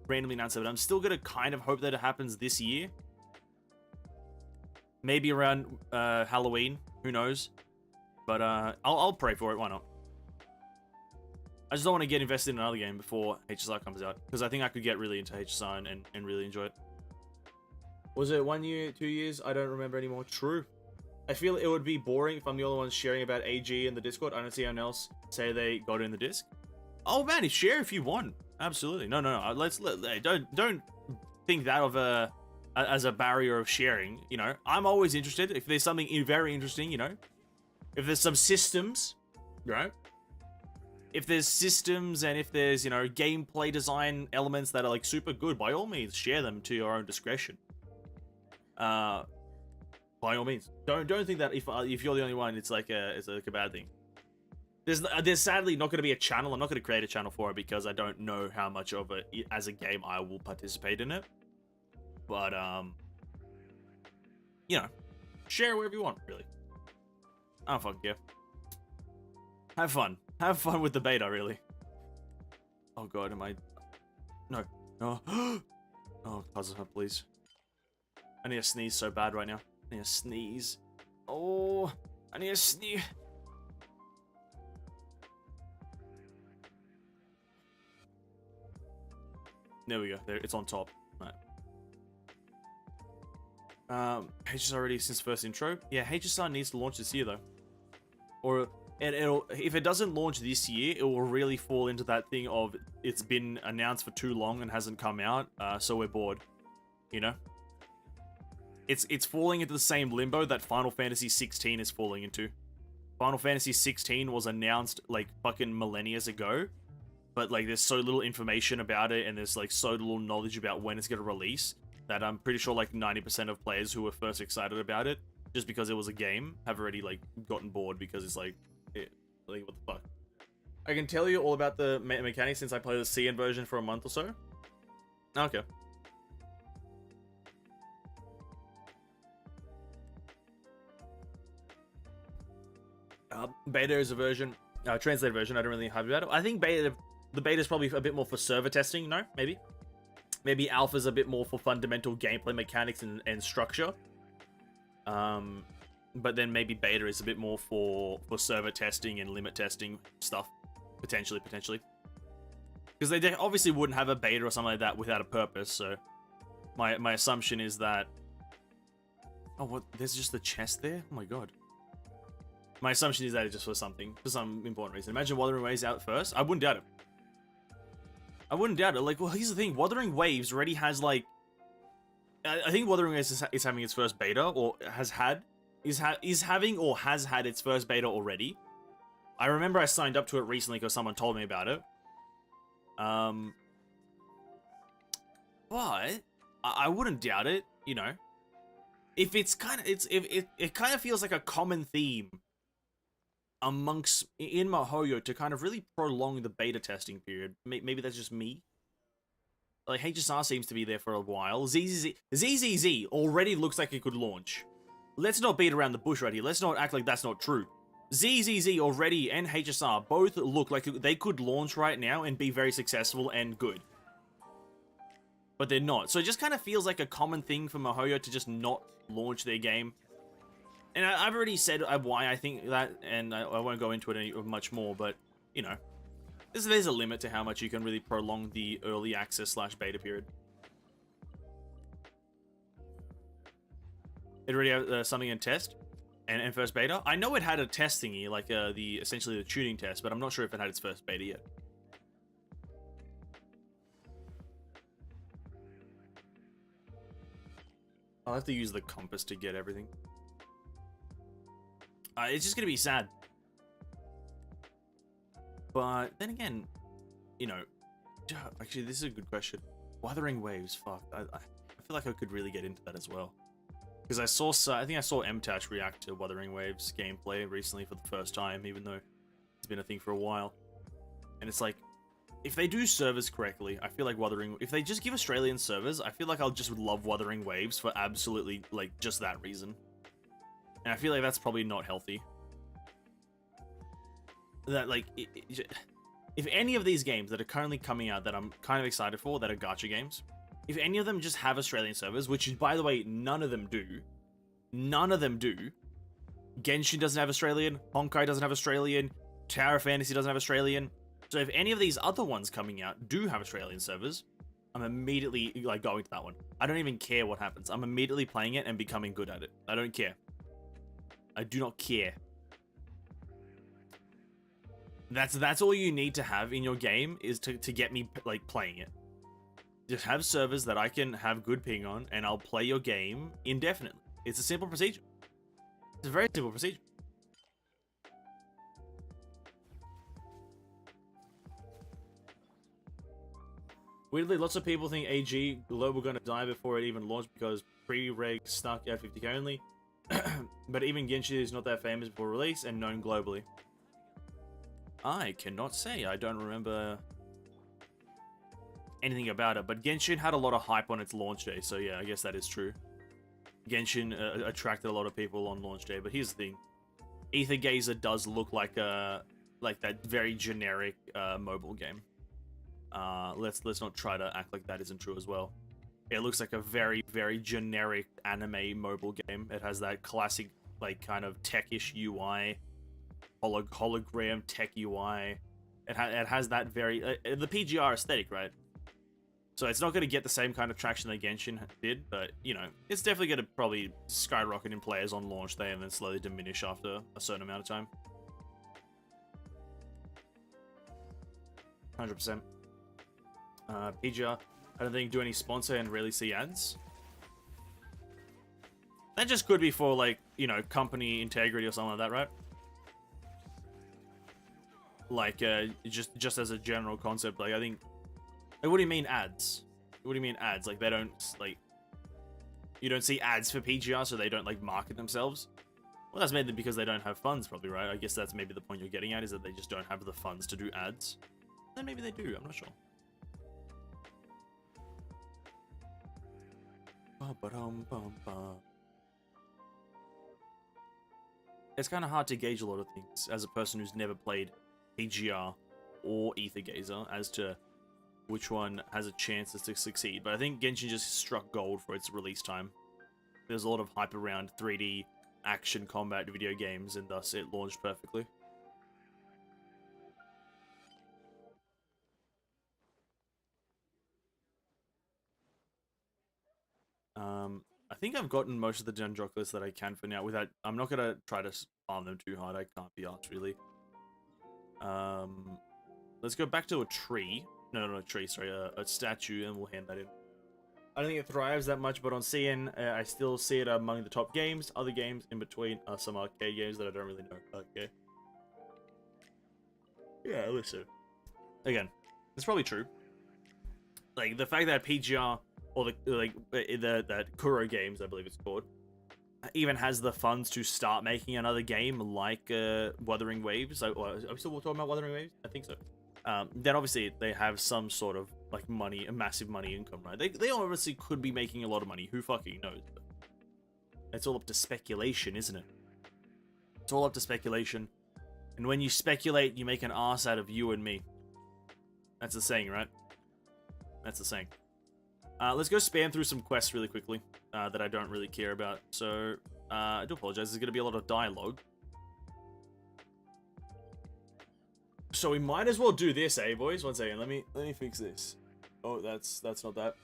randomly announce it, but I'm still gonna kind of hope that it happens this year. Maybe around Halloween, who knows? But I'll pray for it, why not? I just don't want to get invested in another game before HSR comes out, because I think I could get really into HSR and really enjoy it. Was it 1 year, 2 years? I don't remember anymore. True. I feel it would be boring if I'm the only one sharing about AG in the Discord. I don't see anyone else say they got it in the disc. Oh man, share if you want. Absolutely. No. Don't think that of as a barrier of sharing. You know, I'm always interested. If there's something very interesting, you know, if there's some systems, right? If there's systems and if there's, you know, gameplay design elements that are like super good, by all means, share them to your own discretion. By all means, don't think that if you're the only one, it's like a bad thing. There's sadly not going to be a channel. I'm not going to create a channel for it because I don't know how much of it as a game I will participate in it. But you know, share wherever you want. Really, I don't fucking care. Have fun with the beta. Really. Oh god, am I? No. Oh, cousin, please. I need to sneeze so bad right now. I need to sneeze. Oh, I need to sneeze. There we go. There, it's on top. Right. HSR already since first intro. Yeah, HSR needs to launch this year though. Or it'll if it doesn't launch this year, it will really fall into that thing of it's been announced for too long and hasn't come out, so we're bored. You know. It's falling into the same limbo that Final Fantasy 16 is falling into. Final Fantasy 16 was announced like fucking millennia ago, but like there's so little information about it and there's like so little knowledge about when it's gonna release that I'm pretty sure like 90% of players who were first excited about it, just because it was a game, have already like gotten bored because it's like, like what the fuck. I can tell you all about the mechanics since I played the CN version for a month or so. Okay. Beta is a version, translated version. I don't really have about it. I think the beta is probably a bit more for server testing. No, maybe alpha is a bit more for fundamental gameplay mechanics and structure. But then maybe beta is a bit more for server testing and limit testing stuff, potentially. Because they obviously wouldn't have a beta or something like that without a purpose. So my assumption is that. Oh, what? There's just the chest there. Oh my god. My assumption is that it's just for some important reason. Imagine Wuthering Waves out first. I wouldn't doubt it. Like, well, here's the thing. Wuthering Waves already has, like... I think Wuthering Waves is having its first beta, or is having or has had its first beta already. I remember I signed up to it recently because someone told me about it. But I wouldn't doubt it, you know. If it's kind of... It kind of feels like a common theme in MiHoYo to kind of really prolong the beta testing period. Maybe that's just me. Like, HSR seems to be there for a while. ZZZ already looks like it could launch. Let's not beat around the bush right here. Let's not act like that's not true. ZZZ already and HSR both look like they could launch right now and be very successful and good. But they're not. So it just kind of feels like a common thing for MiHoYo to just not launch their game. And I've already said why I think that, and I won't go into it much more, but, you know, there's a limit to how much you can really prolong the early access / beta period. It already had something in test and first beta. I know it had a test thingy, like essentially the tuning test, but I'm not sure if it had its first beta yet. I'll have to use the compass to get everything. It's just gonna be sad. But then again, you know, actually, this is a good question. Wuthering Waves, fuck. I feel like I could really get into that as well. Because I think I saw MTash react to Wuthering Waves gameplay recently for the first time, even though it's been a thing for a while. And it's like, if they do servers correctly, I feel like if they just give Australian servers, I feel like I'll just love Wuthering Waves for absolutely, like, just that reason. And I feel like that's probably not healthy. That, like, if any of these games that are currently coming out that I'm kind of excited for, that are gacha games, if any of them just have Australian servers, which, by the way, none of them do. Genshin doesn't have Australian, Honkai doesn't have Australian, Tower of Fantasy doesn't have Australian. So if any of these other ones coming out do have Australian servers, I'm immediately, like, going to that one. I don't even care what happens. I'm immediately playing it and becoming good at it. I don't care. I do not care. That's all you need to have in your game is to get me, like, playing it. Just have servers that I can have good ping on, and I'll play your game indefinitely. It's a simple procedure. It's a very simple procedure. Weirdly, lots of people think AG Global gonna die before it even launched because pre-reg stuck at 50k only. But even Genshin is not that famous before release and known globally. I cannot say. I don't remember anything about it, but Genshin had a lot of hype on its launch day, so yeah, I guess that is true. Genshin attracted a lot of people on launch day, but here's the thing. Ether Gazer does look like that very generic mobile game. Let's not try to act like that isn't true as well. It looks like a very, very generic anime mobile game. It has that classic, like, kind of techish UI, hologram tech UI. It has that very the PGR aesthetic, right? So it's not going to get the same kind of traction that Genshin did, but, you know, it's definitely going to probably skyrocket in players on launch day and then slowly diminish after a certain amount of time. 100%. PGR, I don't think do any sponsor and rarely see ads. That just could be for, like, you know, company integrity or something like that, right? Like, just as a general concept, like, I think... Like, what do you mean ads? What do you mean ads? Like, they don't, like... You don't see ads for PGR, so they don't like market themselves. Well, that's mainly because they don't have funds, probably, right? I guess that's maybe the point you're getting at, is that they just don't have the funds to do ads. Then maybe they do, I'm not sure. It's kind of hard to gauge a lot of things as a person who's never played PGR or Ether Gazer as to which one has a chance to succeed. But I think Genshin just struck gold for its release time. There's a lot of hype around 3D action combat video games, and thus it launched perfectly. I think I've gotten most of the Dendroclus that I can for now. Without, I'm not gonna try to farm them too hard. I can't be asked, really. Let's go back to a tree. No, not a tree. Sorry, a statue, and we'll hand that in. I don't think it thrives that much, but on CN, I still see it among the top games. Other games in between are some arcade games that I don't really know. Okay. Yeah, listen. Again, it's probably true. Like the fact that PGR or that Kuro Games, I believe it's called, even has the funds to start making another game like Wuthering Waves. Are we still talking about Wuthering Waves? I think so. Then obviously they have some sort of like money, a massive money income, right? They obviously could be making a lot of money. Who fucking knows? But it's all up to speculation, isn't it? It's all up to speculation. And when you speculate, you make an ass out of you and me. That's the saying, right? That's the saying. Let's go spam through some quests really quickly that I don't really care about. So, I do apologize. There's going to be a lot of dialogue. So we might as well do this, eh, boys? One second. Let me fix this. Oh, that's not that.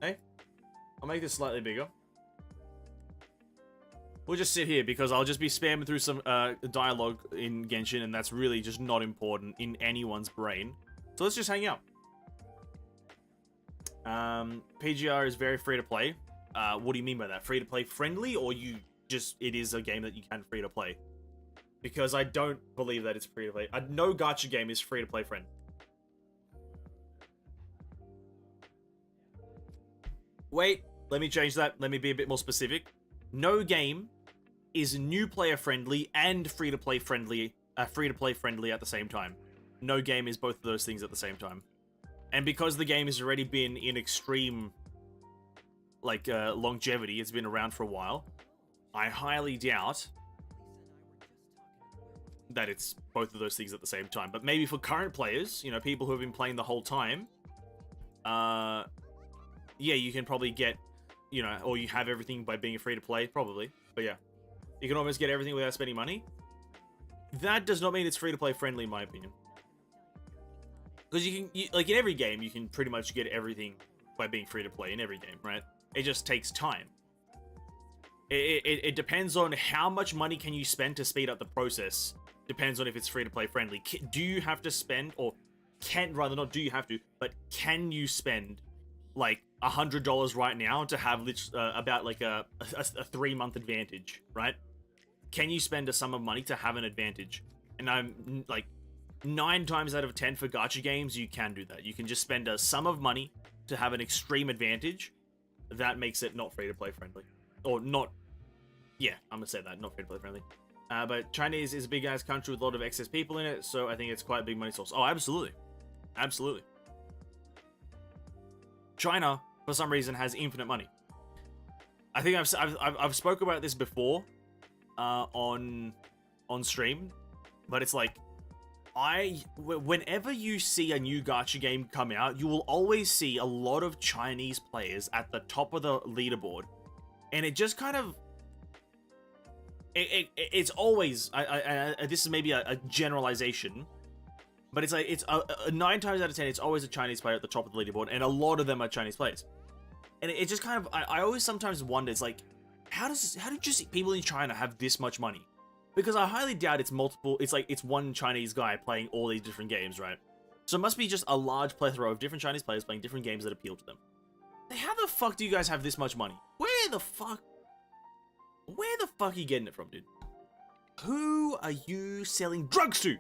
Hey, I'll make this slightly bigger. We'll just sit here because I'll just be spamming through some dialogue in Genshin, and that's really just not important in anyone's brain. So let's just hang out. PGR is very free to play. What do you mean by that? Free to play friendly, or it is a game that you can free to play? Because I don't believe that it's free to play. No gacha game is free to play friendly. Wait, let me change that. Let me be a bit more specific. No game is new player friendly and free to play friendly at the same time. No game is both of those things at the same time. And because the game has already been in extreme longevity, it's been around for a while, I highly doubt that it's both of those things at the same time. But maybe for current players, you know, people who have been playing the whole time, yeah, you can probably get, you know, or you have everything by being free to play, probably. But yeah, you can almost get everything without spending money. That does not mean it's free to play friendly, in my opinion. Because like in every game, you can pretty much get everything by being free to play in every game, right? It just takes time. It depends on how much money can you spend to speed up the process. Depends on if it's free to play friendly. Do you have to spend, or rather not do you have to, but can you spend like $100 right now to have about like a 3-month advantage, right? Can you spend a sum of money to have an advantage? And I'm like 9 times out of 10 for gacha games, you can do that. You can just spend a sum of money to have an extreme advantage. That makes it not free to play friendly, or not. Yeah, I'm gonna say that, not free to play friendly. But China is a big ass country with a lot of excess people in it, so I think it's quite a big money source. Oh, absolutely, absolutely. China, for some reason, has infinite money. I think I've spoke about this before on stream, but it's like whenever you see a new gacha game come out, you will always see a lot of Chinese players at the top of the leaderboard, and it just kind of it's always this is maybe a generalization, but it's like it's 9 times out of 10 it's always a Chinese player at the top of the leaderboard, and a lot of them are Chinese players. And it just kind of I always sometimes wonder, it's like how do just people in China have this much money? Because I highly doubt it's multiple. It's like it's one Chinese guy playing all these different games, right? So it must be just a large plethora of different Chinese players playing different games that appeal to them. How the fuck do you guys have this much money? Where the fuck are you getting it from, dude? Who are you selling drugs to?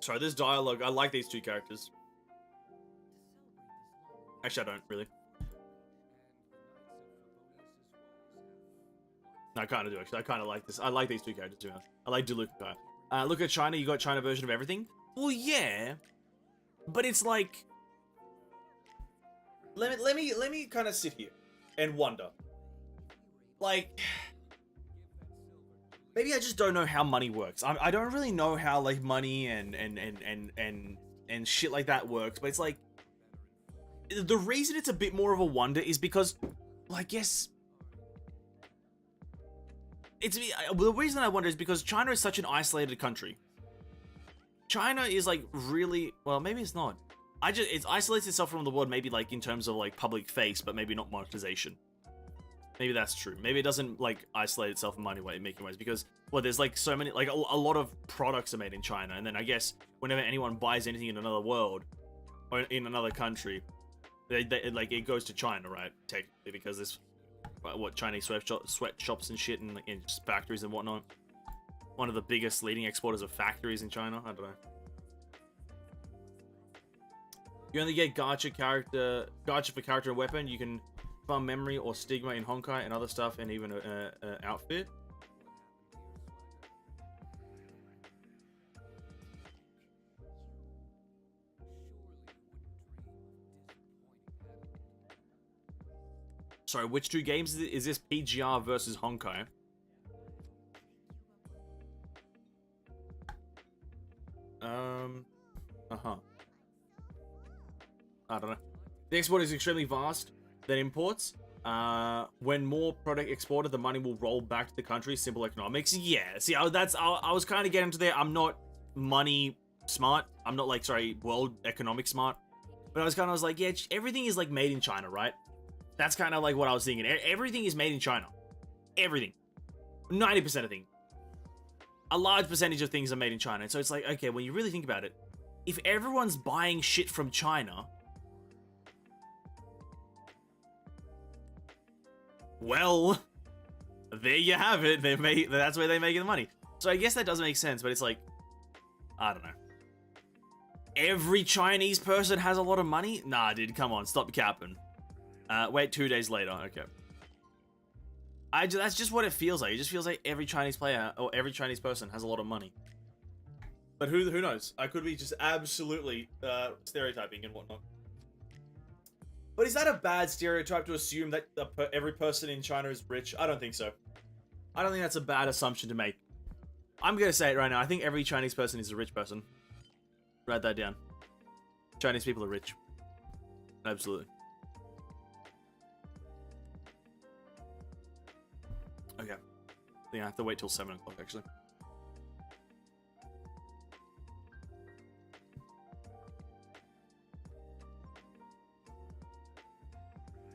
Sorry, this dialogue, I like these two characters. Actually, I don't, really. No, I kind of do, actually. I kind of like this. I like these two characters, too. I like Diluc. Look at China, you got China version of everything? Well, yeah. But it's like... Let me kind of sit here and wonder. Like... Maybe I just don't know how money works. I don't really know how, like, money and shit like that works, but it's like... The reason it's a bit more of a wonder is because, well, I guess... the reason I wonder is because China is such an isolated country. China is, like, really... Well, maybe it's not. It isolates itself from the world, maybe, like, in terms of, like, public face, but maybe not monetization. Maybe that's true. Maybe it doesn't, like, isolate itself in making ways, because, well, there's, like, so many, like, a lot of products are made in China, and then I guess whenever anyone buys anything in another world, or in another country, like, it goes to China, right? Technically, because there's, what, Chinese sweatshops and shit, and just factories and whatnot. One of the biggest leading exporters of factories in China. I don't know. You only get gacha for character and weapon. You can farm memory or stigma in Honkai and other stuff, and even an outfit. Sorry, which two games is this? PGR versus Honkai? I don't know. The export is extremely vast than imports. When more product exported, the money will roll back to the country. Simple economics. Yeah. See, I was kind of getting to there. I'm not money smart. I'm not, like, sorry, world economic smart. But I was like, yeah, everything is, like, made in China, right? That's kind of like what I was thinking. Everything is made in China. Everything. 90% of things. A large percentage of things are made in China. And so it's like, okay, when you really think about it, if everyone's buying shit from China, well, there you have it. That's where they make the money. So I guess that does make sense, but it's like, I don't know. Every Chinese person has a lot of money? Nah, dude, come on, stop capping. Wait, 2 days later, okay. That's just what it feels like. It just feels like every Chinese player, or every Chinese person has a lot of money. But who knows? I could be just absolutely stereotyping and whatnot. But is that a bad stereotype to assume that every person in China is rich? I don't think so. I don't think that's a bad assumption to make. I'm gonna say it right now. I think every Chinese person is a rich person. Write that down. Chinese people are rich. Absolutely. Okay. I think I have to wait till 7 o'clock, actually.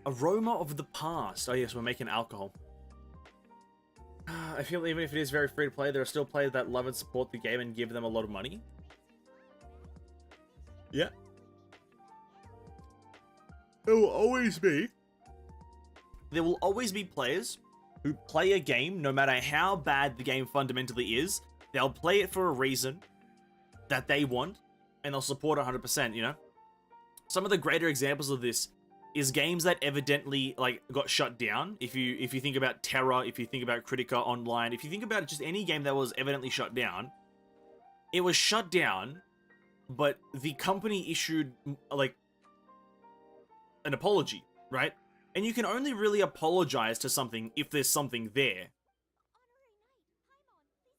Aroma of the past. Oh yes, we're making alcohol. I feel even if it is very free to play, there are still players that love and support the game and give them a lot of money. Yeah. There will always be players who play a game, no matter how bad the game fundamentally is, they'll play it for a reason that they want, and they'll support 100%, you know? Some of the greater examples of this is games that evidently, like, got shut down. If you think about Terra, if you think about Critica Online, if you think about just any game that was evidently shut down, it was shut down, but the company issued, like, an apology, right? And you can only really apologize to something if there's something there.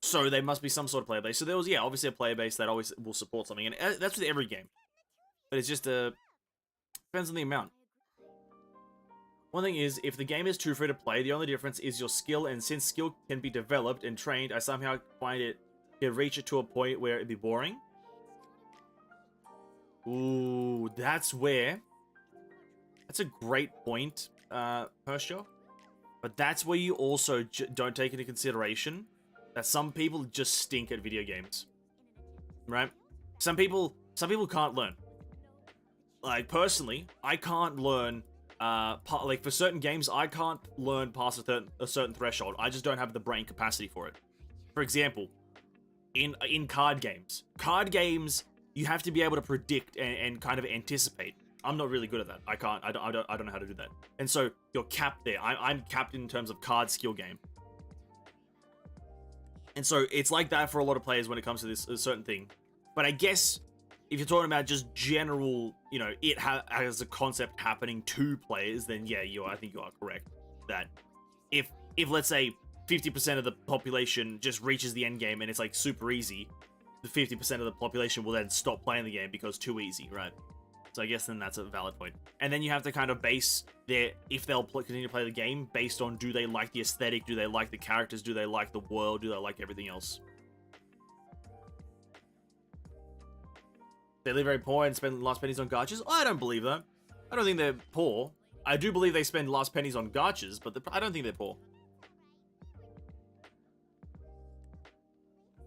So there must be some sort of player base. So there was, yeah, obviously a player base that always will support something. And that's with every game. But it's just, depends on the amount. One thing is, if the game is too free to play, the only difference is your skill. And since skill can be developed and trained, I somehow find it can reach it to a point where it'd be boring. Ooh, that's where... That's a great point, Pershaw. But that's where you also don't take into consideration that some people just stink at video games. Right? Some people can't learn. Like, personally, I can't learn, like, for certain games, I can't learn past a certain threshold. I just don't have the brain capacity for it. For example, in card games. Card games, you have to be able to predict and kind of anticipate. I'm not really good at that. I can't. I don't know how to do that. And so you're capped there. I'm capped in terms of card skill game. And so it's like that for a lot of players when it comes to this certain thing. But I guess if you're talking about just general, you know, it as a concept happening to players, then yeah, I think you are correct. That if let's say 50% of the population just reaches the end game and it's like super easy, the 50% of the population will then stop playing the game because too easy, right? So I guess then that's a valid point. And then you have to kind of base if they'll continue to play the game based on, do they like the aesthetic, do they like the characters, do they like the world, do they like everything else. They live very poor and spend last pennies on gachas? I don't believe that. I don't think they're poor. I do believe they spend last pennies on gachas, but I don't think they're poor.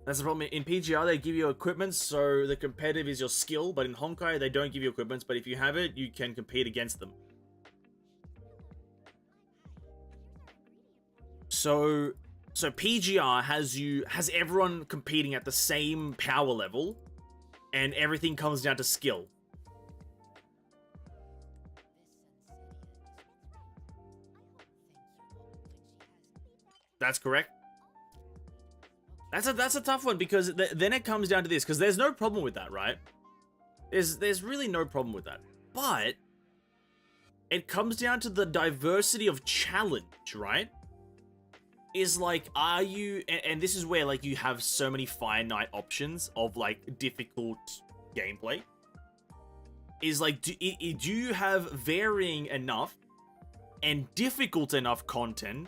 That's the problem. In PGR, they give you equipment, so the competitive is your skill, but in Honkai, they don't give you equipment, but if you have it, you can compete against them. So PGR has everyone competing at the same power level, and everything comes down to skill. That's correct. That's a tough one, because then it comes down to this, because there's no problem with that, right? There's really no problem with that. But it comes down to the diversity of challenge, right? Is like, are you, and this is where like you have so many finite options of like difficult gameplay. Is like, do you have varying enough and difficult enough content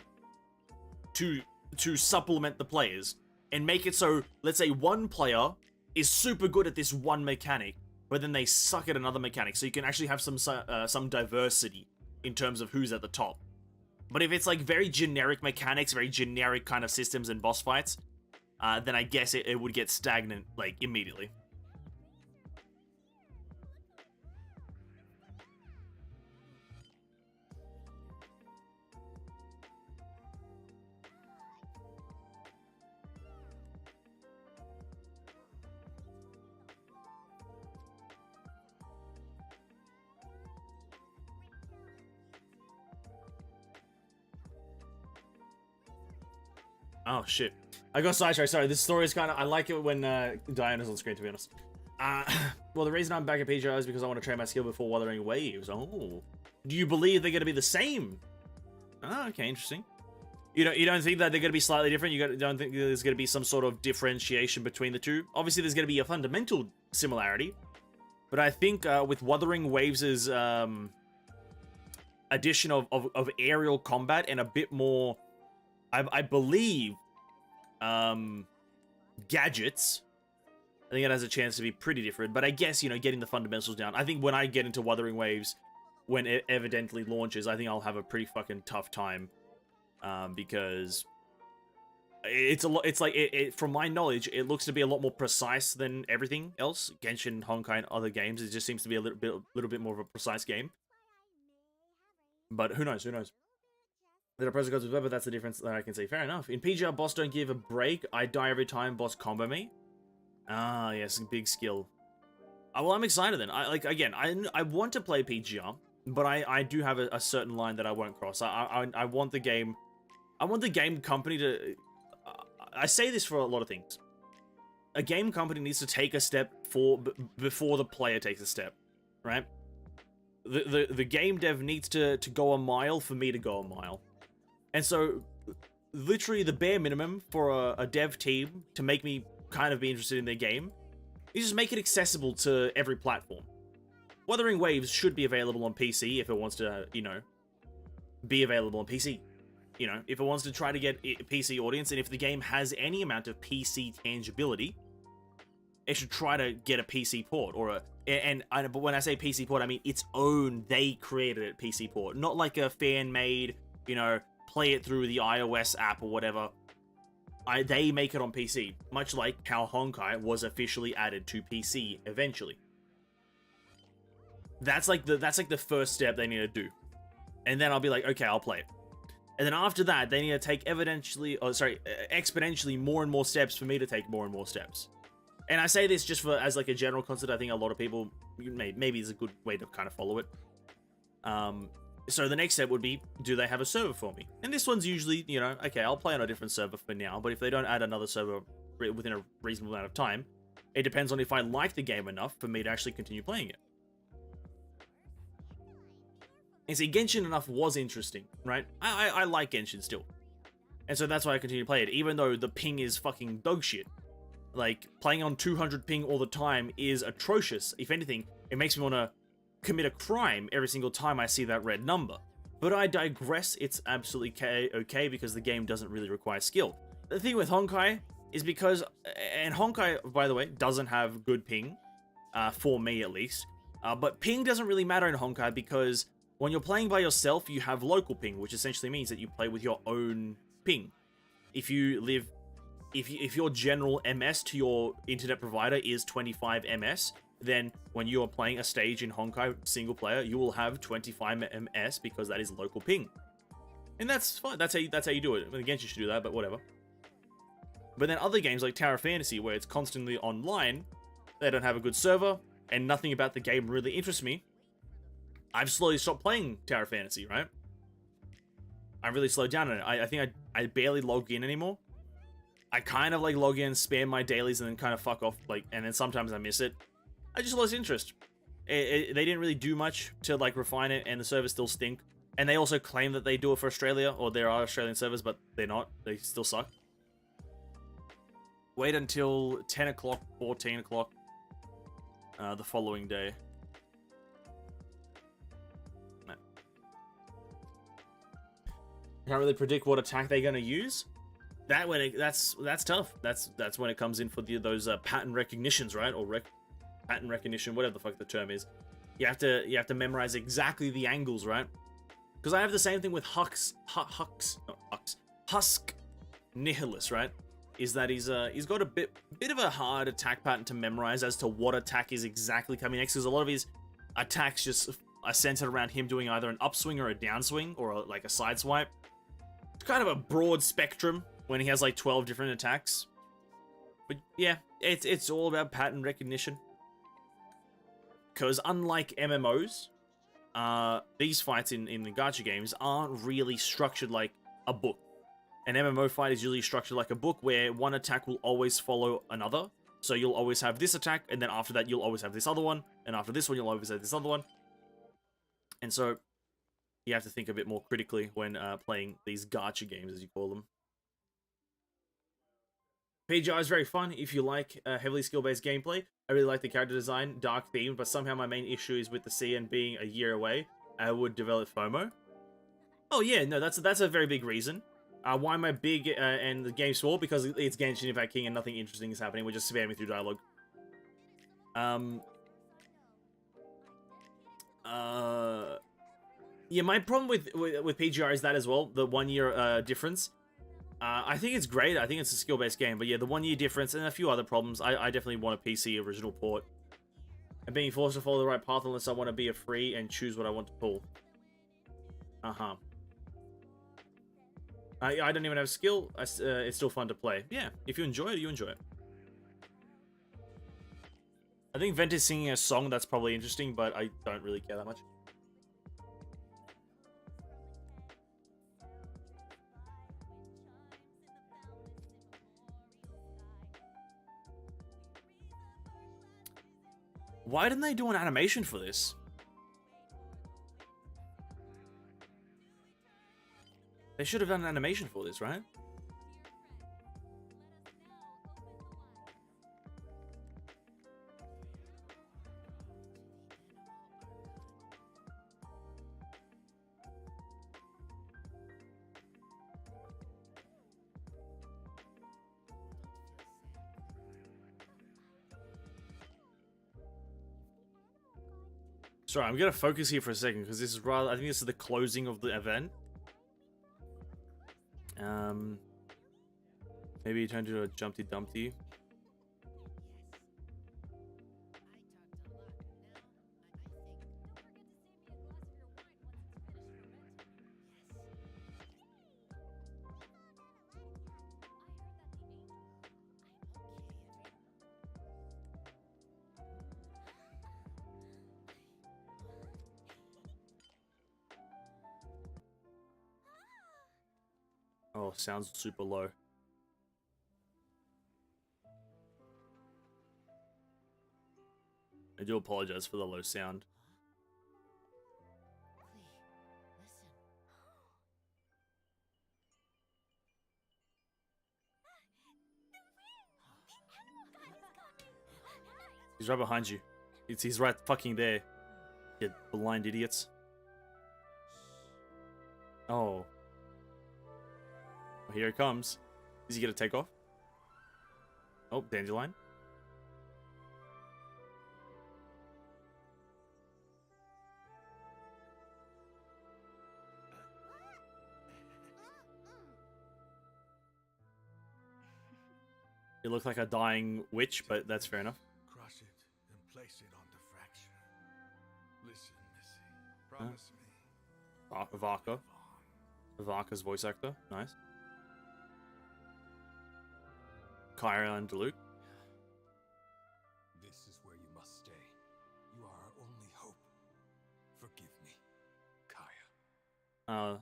to supplement the players? And make it so, let's say one player is super good at this one mechanic, but then they suck at another mechanic. So you can actually have some diversity in terms of who's at the top. But if it's like very generic mechanics, very generic kind of systems and boss fights, then I guess it would get stagnant like immediately. Oh, shit. I got sidetracked. Sorry, this story is kind of... I like it when Diana's on screen, to be honest. Well, the reason I'm back at PGR is because I want to train my skill before Wuthering Waves. Oh. Do you believe they're going to be the same? Oh, okay, interesting. You don't think that they're going to be slightly different? You don't think there's going to be some sort of differentiation between the two? Obviously, there's going to be a fundamental similarity. But I think with Wuthering Waves' addition of aerial combat and a bit more... I believe gadgets, I think it has a chance to be pretty different, but I guess, you know, getting the fundamentals down. I think when I get into Wuthering Waves, when it evidently launches, I think I'll have a pretty fucking tough time, because it's a lot. It's like from my knowledge, it looks to be a lot more precise than everything else. Genshin, Honkai, and other games, it just seems to be a little bit more of a precise game. But who knows? Who knows? There are pros and cons with but that's the difference that I can see. Fair enough. In PGR, boss don't give a break. I die every time boss combo me. Ah, yes, big skill. Well, I'm excited then. I want to play PGR, but I do have a certain line that I won't cross. I want the game... I want the game company to... I say this for a lot of things. A game company needs to take a step before the player takes a step, right? The game dev needs to go a mile for me to go a mile. And so, literally the bare minimum for a dev team to make me kind of be interested in their game is just make it accessible to every platform. Wuthering Waves should be available on PC if it wants to, you know, be available on PC. You know, if it wants to try to get a PC audience, and if the game has any amount of PC tangibility, it should try to get a PC port, or but when I say PC port, I mean its own, they created it PC port, not like a fan-made, you know, play it through the iOS app or whatever. They make it on PC, much like how Honkai was officially added to PC eventually. That's like the first step they need to do, and then I'll be like, okay, I'll play it. And then after that, they need to take exponentially more and more steps for me to take more and more steps. And I say this just as like a general concept. I think a lot of people, maybe is a good way to kind of follow it. So the next step would be, do they have a server for me? And this one's usually, you know, okay, I'll play on a different server for now, but if they don't add another server within a reasonable amount of time, it depends on if I like the game enough for me to actually continue playing it. And see, Genshin enough was interesting, right? I like Genshin still. And so that's why I continue to play it, even though the ping is fucking dog shit. Like, playing on 200 ping all the time is atrocious. If anything, it makes me want to commit a crime every single time I see that red number. But I digress, it's absolutely okay because the game doesn't really require skill. The thing with Honkai is because, and Honkai, by the way, doesn't have good ping, for me at least, but ping doesn't really matter in Honkai because when you're playing by yourself, you have local ping, which essentially means that you play with your own ping. If your general MS to your internet provider is 25 MS, then when you are playing a stage in Honkai single player, you will have 25 MS because that is local ping. And that's fine. That's how you do it. I mean, Genshin should do that, but whatever. But then other games like Tower Fantasy, where it's constantly online, they don't have a good server, and nothing about the game really interests me. I've slowly stopped playing Tower Fantasy, right? I really slowed down on it. I think I barely log in anymore. I kind of like log in, spam my dailies, and then kind of fuck off, like, and then sometimes I miss it. I just lost interest. They didn't really do much to like refine it, and the servers still stink. And they also claim that they do it for Australia, or there are Australian servers, but they're not. They still suck. Wait until 10 o'clock, 14 o'clock, the following day. Can't really predict what attack they're gonna use. That's tough. That's when it comes in for those pattern recognitions, right? Or pattern recognition, whatever the fuck the term is. You have to memorize exactly the angles, right? Because I have the same thing with Husk Nihilus, right? Is that he's got a bit of a hard attack pattern to memorize as to what attack is exactly coming next. Because a lot of his attacks just are centered around him doing either an upswing or a downswing or like a side swipe. It's kind of a broad spectrum when he has like 12 different attacks. But yeah, it's all about pattern recognition. Because unlike MMOs, these fights in the gacha games aren't really structured like a book. An MMO fight is usually structured like a book where one attack will always follow another. So you'll always have this attack, and then after that you'll always have this other one, and after this one you'll always have this other one. And so you have to think a bit more critically when playing these gacha games, as you call them. PGI is very fun if you like heavily skill-based gameplay. I really like the character design, dark theme, but somehow my main issue is with the CN being a year away. I would develop FOMO. Oh yeah, no, that's a very big reason. Why am I big and the game's small? Because it's Genshin Impact King and nothing interesting is happening. We're just spamming through dialogue. Yeah, my problem with PGR is that as well, the 1 year difference. I think it's great. I think it's a skill-based game, but yeah, the 1 year difference and a few other problems. I definitely want a PC original port. And being forced to follow the right path unless I want to be a free and choose what I want to pull. Uh-huh. I don't even have skill. It's still fun to play. Yeah, if you enjoy it, you enjoy it. I think Vent is singing a song that's probably interesting, but I don't really care that much. Why didn't they do an animation for this? They should have done an animation for this, right? Sorry, I'm gonna focus here for a second because this is rather. I think this is the closing of the event. Maybe turn to a Jumpty Dumpty. Oh, sounds super low. I do apologize for the low sound. He's right behind you. He's right fucking there. You blind idiots. Oh. Well, here he comes. Is he gonna take off? Oh, Dandelion. You look like a dying witch, but that's fair enough. Crush it and place it on the fracture. Listen, Missy. Promise me. Varka. Varka's voice actor. Nice. Kyra and Nilou. This is where you must stay. You are our only hope. Forgive me, Kaya.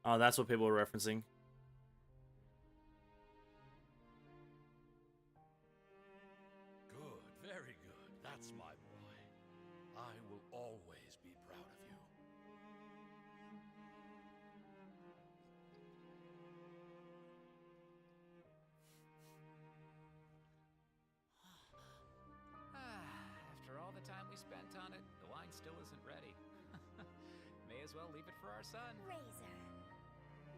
Oh, that's what people are referencing. Good, very good. That's my boy. I will always be proud of you. After all the time we spent on it, the wine still isn't ready. May as well leave it for our son. Razor.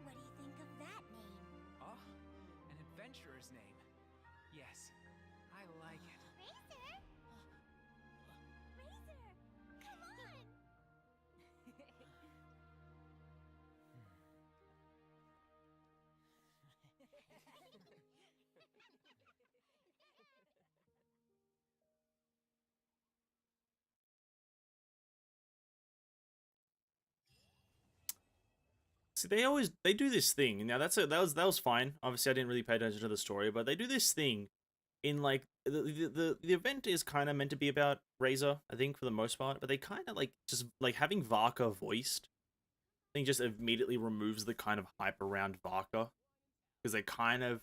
What do you think of that name? Oh, an adventurer's name. Yes, I like it. Razor? Razor! Come on! See, they do this thing. Now that was fine. Obviously, I didn't really pay attention to the story, but they do this thing in like the event is kind of meant to be about Razor, I think, for the most part, but they kind of like just like having Varka voiced. I think just immediately removes the kind of hype around Varka because they kind of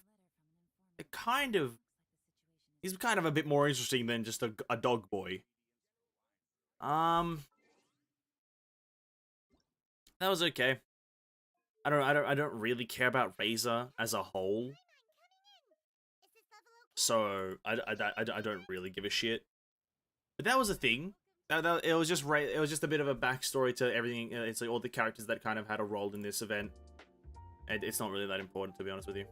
he's kind of a bit more interesting than just a dog boy. That was okay. I don't really care about Razor as a whole, so I don't really give a shit. But that was a thing. It was just a bit of a backstory to everything. It's like all the characters that kind of had a role in this event, and it's not really that important, to be honest with you.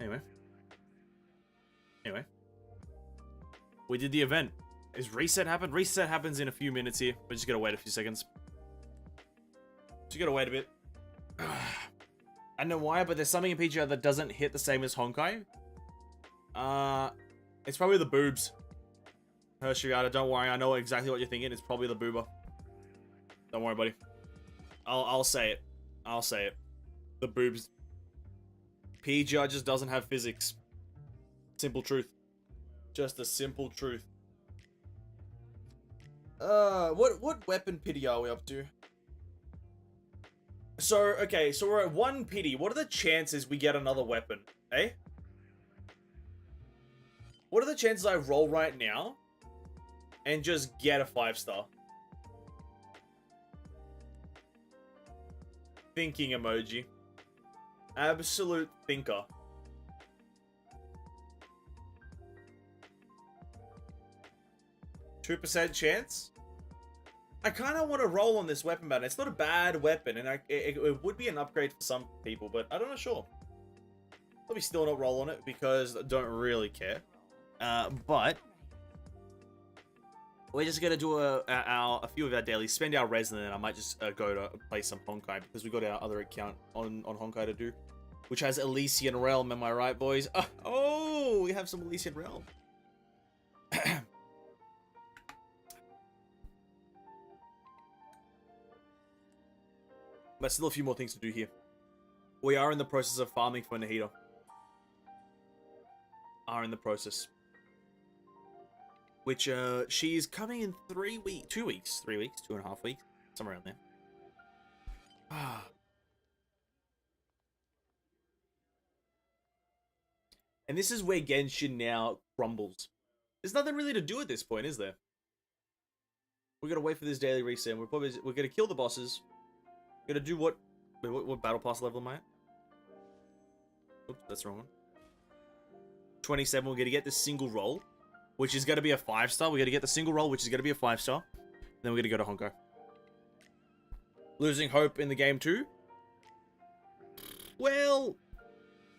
Anyway, we did the event. Is reset happened? Reset happens in a few minutes here. We just gotta wait a few seconds. Just gotta wait a bit. I don't know why, but there's something in PGR that doesn't hit the same as Honkai. It's probably the boobs. Hershigata, don't worry. I know exactly what you're thinking. It's probably the boober. Don't worry, buddy. I'll say it. I'll say it. The boobs. PGR just doesn't have physics. Simple truth. Just a simple truth. What weapon pity are we up to? So, okay, so we're at 1 pity. What are the chances we get another weapon? Eh? What are the chances I roll right now and just get a 5-star? Thinking emoji. Absolute thinker. %2 chance? I kind of want to roll on this weapon pattern. It's not a bad weapon, and it would be an upgrade for some people, but I don't know, sure. Probably still not roll on it because I don't really care. But we're just gonna do a few of our dailies, spend our res, and then I might just go to play some Honkai because we got our other account on Honkai to do, which has Elysian Realm. Am I right, boys? Oh, we have some Elysian Realm. But still a few more things to do here. We are in the process of farming for Nahida. Are in the process. Which, she's coming in 3 weeks, 2 weeks, 3 weeks, 2.5 weeks, somewhere around there. And this is where Genshin now crumbles. There's nothing really to do at this point, is there? We're gonna wait for this daily reset. We're gonna kill the bosses. We're gonna do what battle pass level am I at? Oops, that's the wrong one. 27. We're gonna get this single roll, which is gonna be a 5-star. We're gonna get the single roll, which is gonna be a 5-star. Then we're gonna go to Honko. Losing hope in the game too. Well,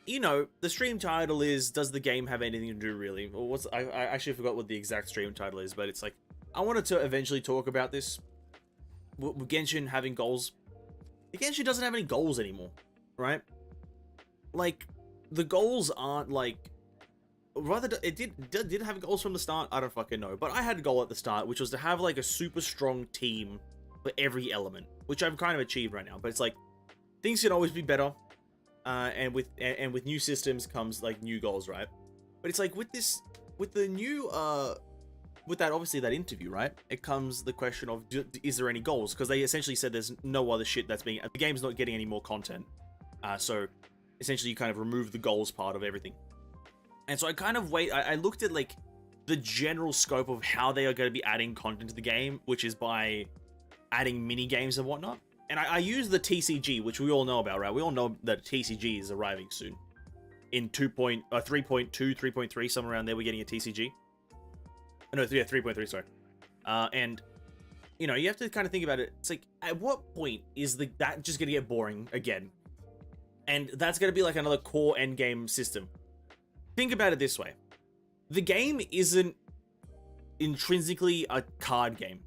you know, the stream title is, does the game have anything to do really? Or I actually forgot what the exact stream title is, but it's like, I wanted to eventually talk about this. With Genshin having goals. Genshin doesn't have any goals anymore, right? Like, the goals aren't like, rather, it did have goals from the start. I don't fucking know, but I had a goal at the start, which was to have like a super strong team for every element, which I've kind of achieved right now. But it's like, things can always be better, and with new systems comes like new goals, right? But it's like with the new with that, obviously that interview, right? It comes the question of, is there any goals? Because they essentially said there's no other shit that's being, the game's not getting any more content, so essentially you kind of remove the goals part of everything. And so I kind of I looked at like the general scope of how they are going to be adding content to the game, which is by adding mini games and whatnot. And I use the TCG, which we all know about, right? We all know that TCG is arriving soon. In 3.2, 3.3, somewhere around there, we're getting a TCG. No, yeah, 3.3, sorry. And, you know, you have to kind of think about it. It's like, at what point is that just going to get boring again? And that's going to be like another core endgame system. Think about it this way. The game isn't intrinsically a card game.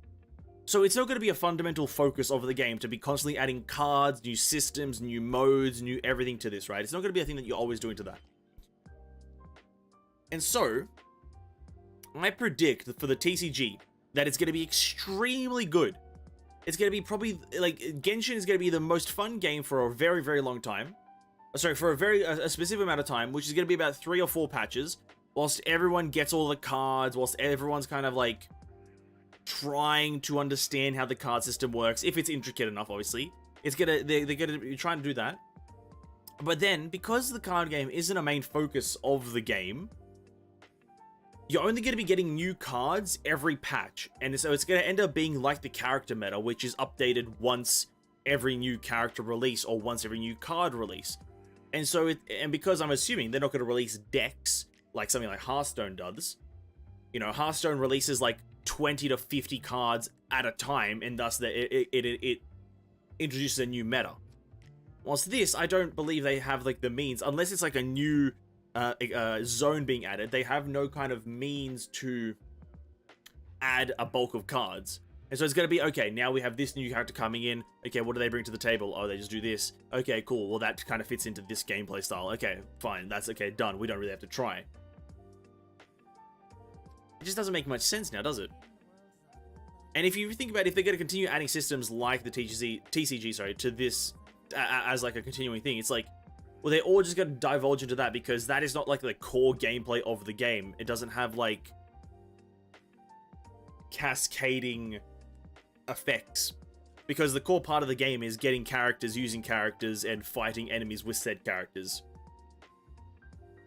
So it's not going to be a fundamental focus of the game to be constantly adding cards, new systems, new modes, new everything to this, right? It's not going to be a thing that you're always doing to that. And so, I predict for the TCG that it's going to be extremely good. It's going to be probably, like, Genshin is going to be the most fun game for a very, very long time. Sorry, for a specific amount of time, which is going to be about 3 or 4 patches, whilst everyone gets all the cards, whilst everyone's kind of, like, trying to understand how the card system works, if it's intricate enough, obviously. They're gonna be trying to do that. But then, because the card game isn't a main focus of the game, you're only going to be getting new cards every patch. And so it's going to end up being like the character meta, which is updated once every new character release or once every new card release. And so, because I'm assuming they're not going to release decks like something like Hearthstone does. You know, Hearthstone releases like 20 to 50 cards at a time, and thus it introduces a new meta. Whilst this, I don't believe they have like the means, unless it's like a new zone being added. They have no kind of means to add a bulk of cards. And so it's going to be, okay, now we have this new character coming in. Okay, what do they bring to the table? Oh, they just do this. Okay, cool. Well, that kind of fits into this gameplay style. Okay, fine. That's okay, done. We don't really have to try. It just doesn't make much sense now, does it? And if you think about it, if they're going to continue adding systems like the TCG, to this as like a continuing thing, it's like, well, they're all just going to divulge into that because that is not like the core gameplay of the game. It doesn't have like cascading effects, because the core part of the game is getting characters, using characters, and fighting enemies with said characters.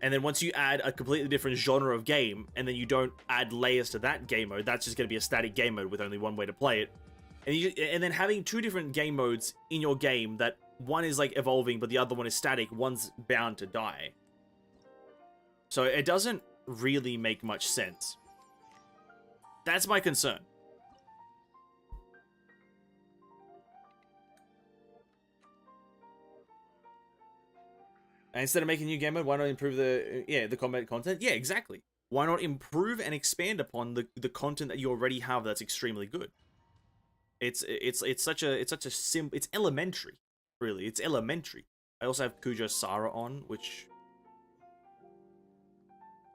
And then once you add a completely different genre of game, and then you don't add layers to that game mode, that's just going to be a static game mode with only one way to play it. And then having 2 different game modes in your game, that one is like evolving, but the other one is static, one's bound to die. So it doesn't really make much sense. That's my concern. And instead of making a new game mode, why not improve the combat content? Yeah, exactly. Why not improve and expand upon the content that you already have that's extremely good? It's elementary, really. It's elementary. I also have Kujo Sara on, which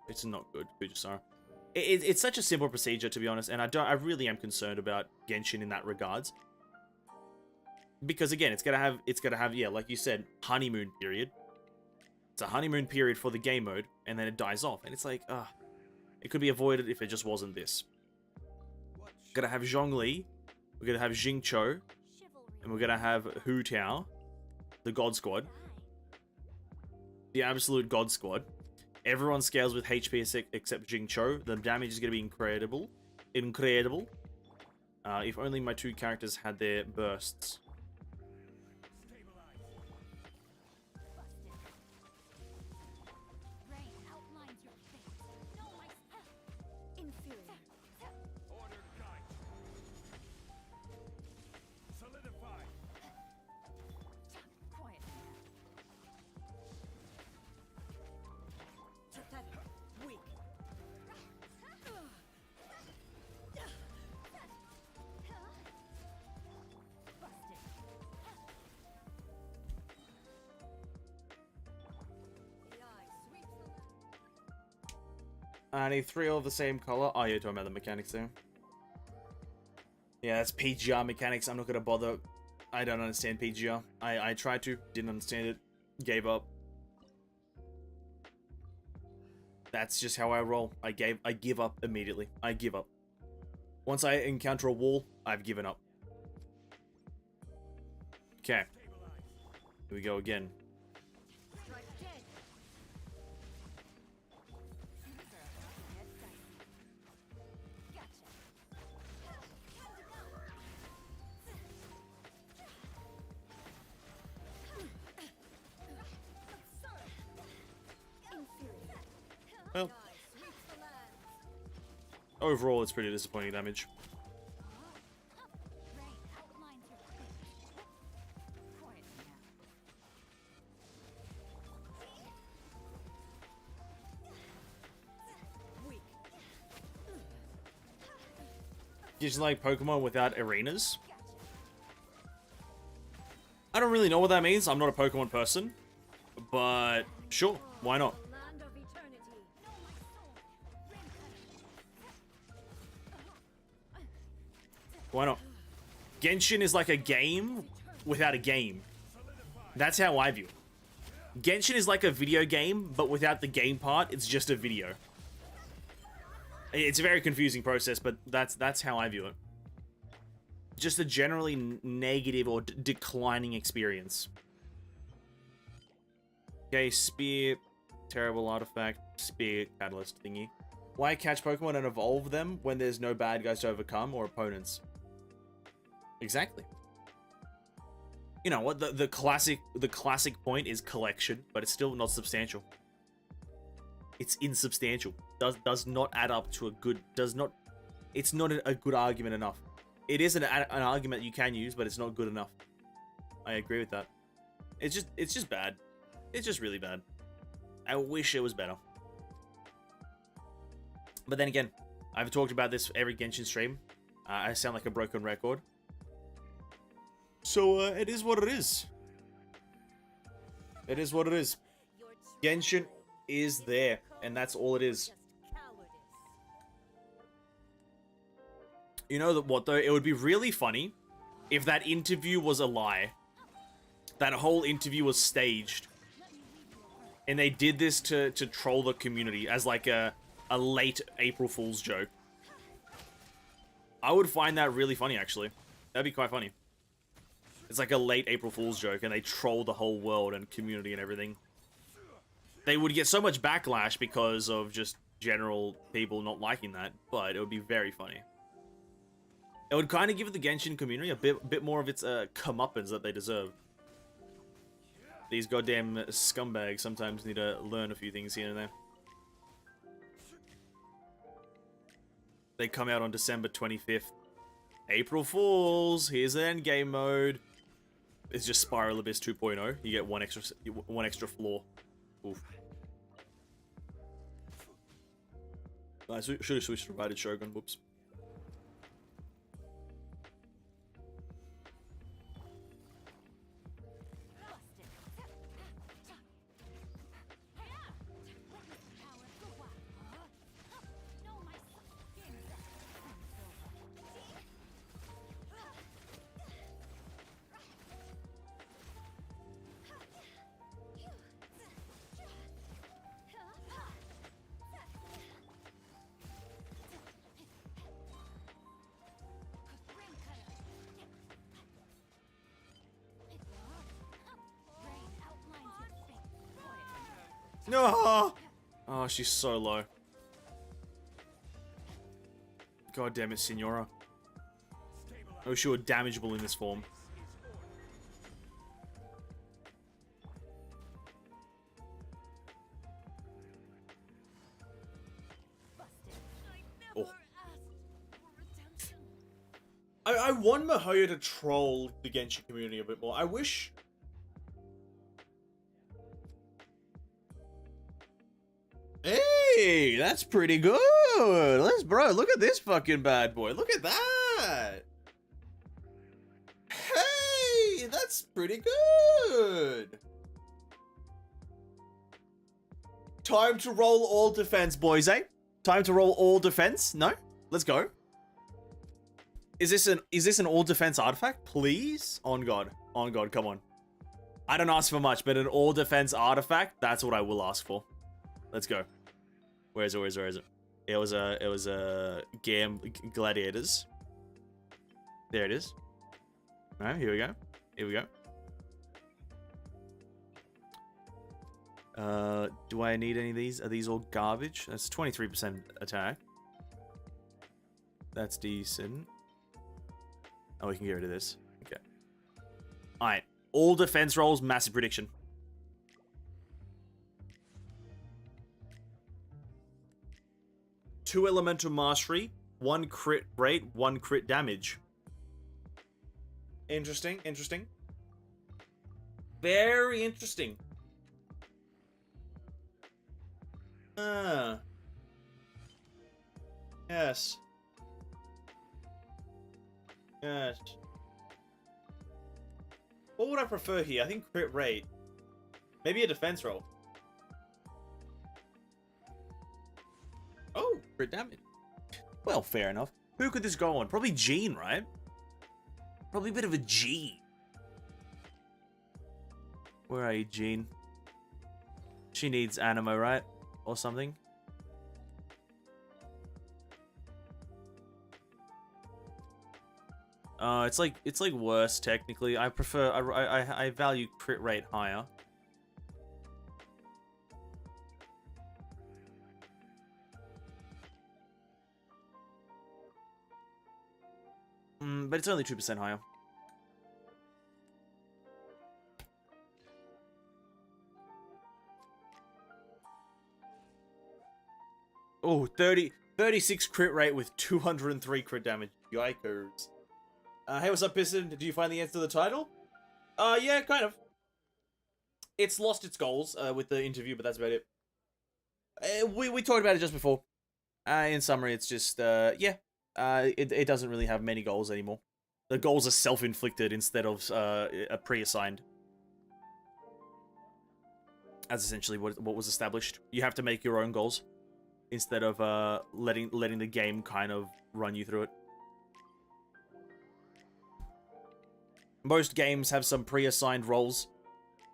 it's not good, Kujo Sara. It's such a simple procedure, to be honest, and I really am concerned about Genshin in that regards. Because again, it's gonna have, yeah, like you said, honeymoon period. It's a honeymoon period for the game mode, and then it dies off. And it's like, it could be avoided if it just wasn't this. We're gonna have Zhongli, we're gonna have Jingqiu, And we're gonna have Hu Tao, the God Squad. The absolute God Squad. Everyone scales with HP except Jing Cho. The damage is gonna be incredible. Incredible. If only my two characters had their bursts. I need 3 of the same color. Oh, you're talking about the mechanics there. Yeah, that's PGR mechanics. I'm not gonna bother. I don't understand PGR. I tried to, didn't understand it, gave up. That's just how I roll. I give up immediately. I give up. Once I encounter a wall, I've given up. Okay. Here we go again. Well, overall, it's pretty disappointing damage. Just like Pokemon without arenas. I don't really know what that means. I'm not a Pokemon person, but sure, why not? Why not? Genshin is like a game without a game. That's how I view it. Genshin is like a video game, but without the game part, it's just a video. It's a very confusing process, but that's how I view it. Just a generally negative or declining experience. Okay, spear, terrible artifact, spear, catalyst thingy. Why catch Pokemon and evolve them when there's no bad guys to overcome or opponents? Exactly. You know what, the classic point is collection, but it's still not substantial. It's insubstantial. Does not add up to a good, it's not a good argument enough. It is an argument you can use, but it's not good enough. I agree with that. It's just bad. It's just really bad. I wish it was better. But then again, I've talked about this for every Genshin stream. I sound like a broken record. So, it is what it is. It is what it is. Genshin is there, and that's all it is. You know what, though? It would be really funny if that interview was a lie. That whole interview was staged. And they did this to troll the community as like a late April Fool's joke. I would find that really funny, actually. That'd be quite funny. It's like a late April Fool's joke, and they troll the whole world and community and everything. They would get so much backlash because of just general people not liking that, but it would be very funny. It would kind of give the Genshin community a bit more of its comeuppance that they deserve. These goddamn scumbags sometimes need to learn a few things here and there. They come out on December 25th. April Fools! Here's the endgame mode. It's just Spiral Abyss 2.0. You get one extra floor. Oof. I should have switched to Rated Shogun. Whoops. No! Oh, she's so low. God damn it, Signora. I wish you were damageable in this form. Oh. I want Mihoyo to troll the Genshin community a bit more. I wish... Hey, that's pretty good. Bro, look at this fucking bad boy. Look at that. Hey, that's pretty good. Time to roll all defense, boys, eh? Time to roll all defense? No? Let's go. Is this an all defense artifact? Please? On God, come on. I don't ask for much, but an all defense artifact, that's what I will ask for. Let's go. Where is it? It was a game gladiators. There it is. All right, here we go. Do I need any of these? Are these all garbage? That's 23% attack. That's decent. Oh, we can get rid of this. Okay. All right. All defense rolls, massive prediction. Two elemental mastery, 1 crit rate, 1 crit damage. Interesting. Very interesting. Yes. What would I prefer here? I think crit rate. Maybe a defense roll. Oh, crit damage. Well, fair enough. Who could this go on? Probably Jean, right? Probably a bit of a Jean. Where are you, Jean? She needs animo, right? Or something. It's like worse technically. I prefer I value crit rate higher. But it's only 2% higher. Oh, 36 crit rate with 203 crit damage. Yikers. Hey, what's up, Piston? Did you find the answer to the title? Yeah, kind of. It's lost its goals with the interview, but that's about it. We talked about it just before. In summary, it's just, yeah. It doesn't really have many goals anymore. The goals are self-inflicted instead of pre-assigned. That's essentially what was established. You have to make your own goals instead of letting the game kind of run you through it. Most games have some pre-assigned roles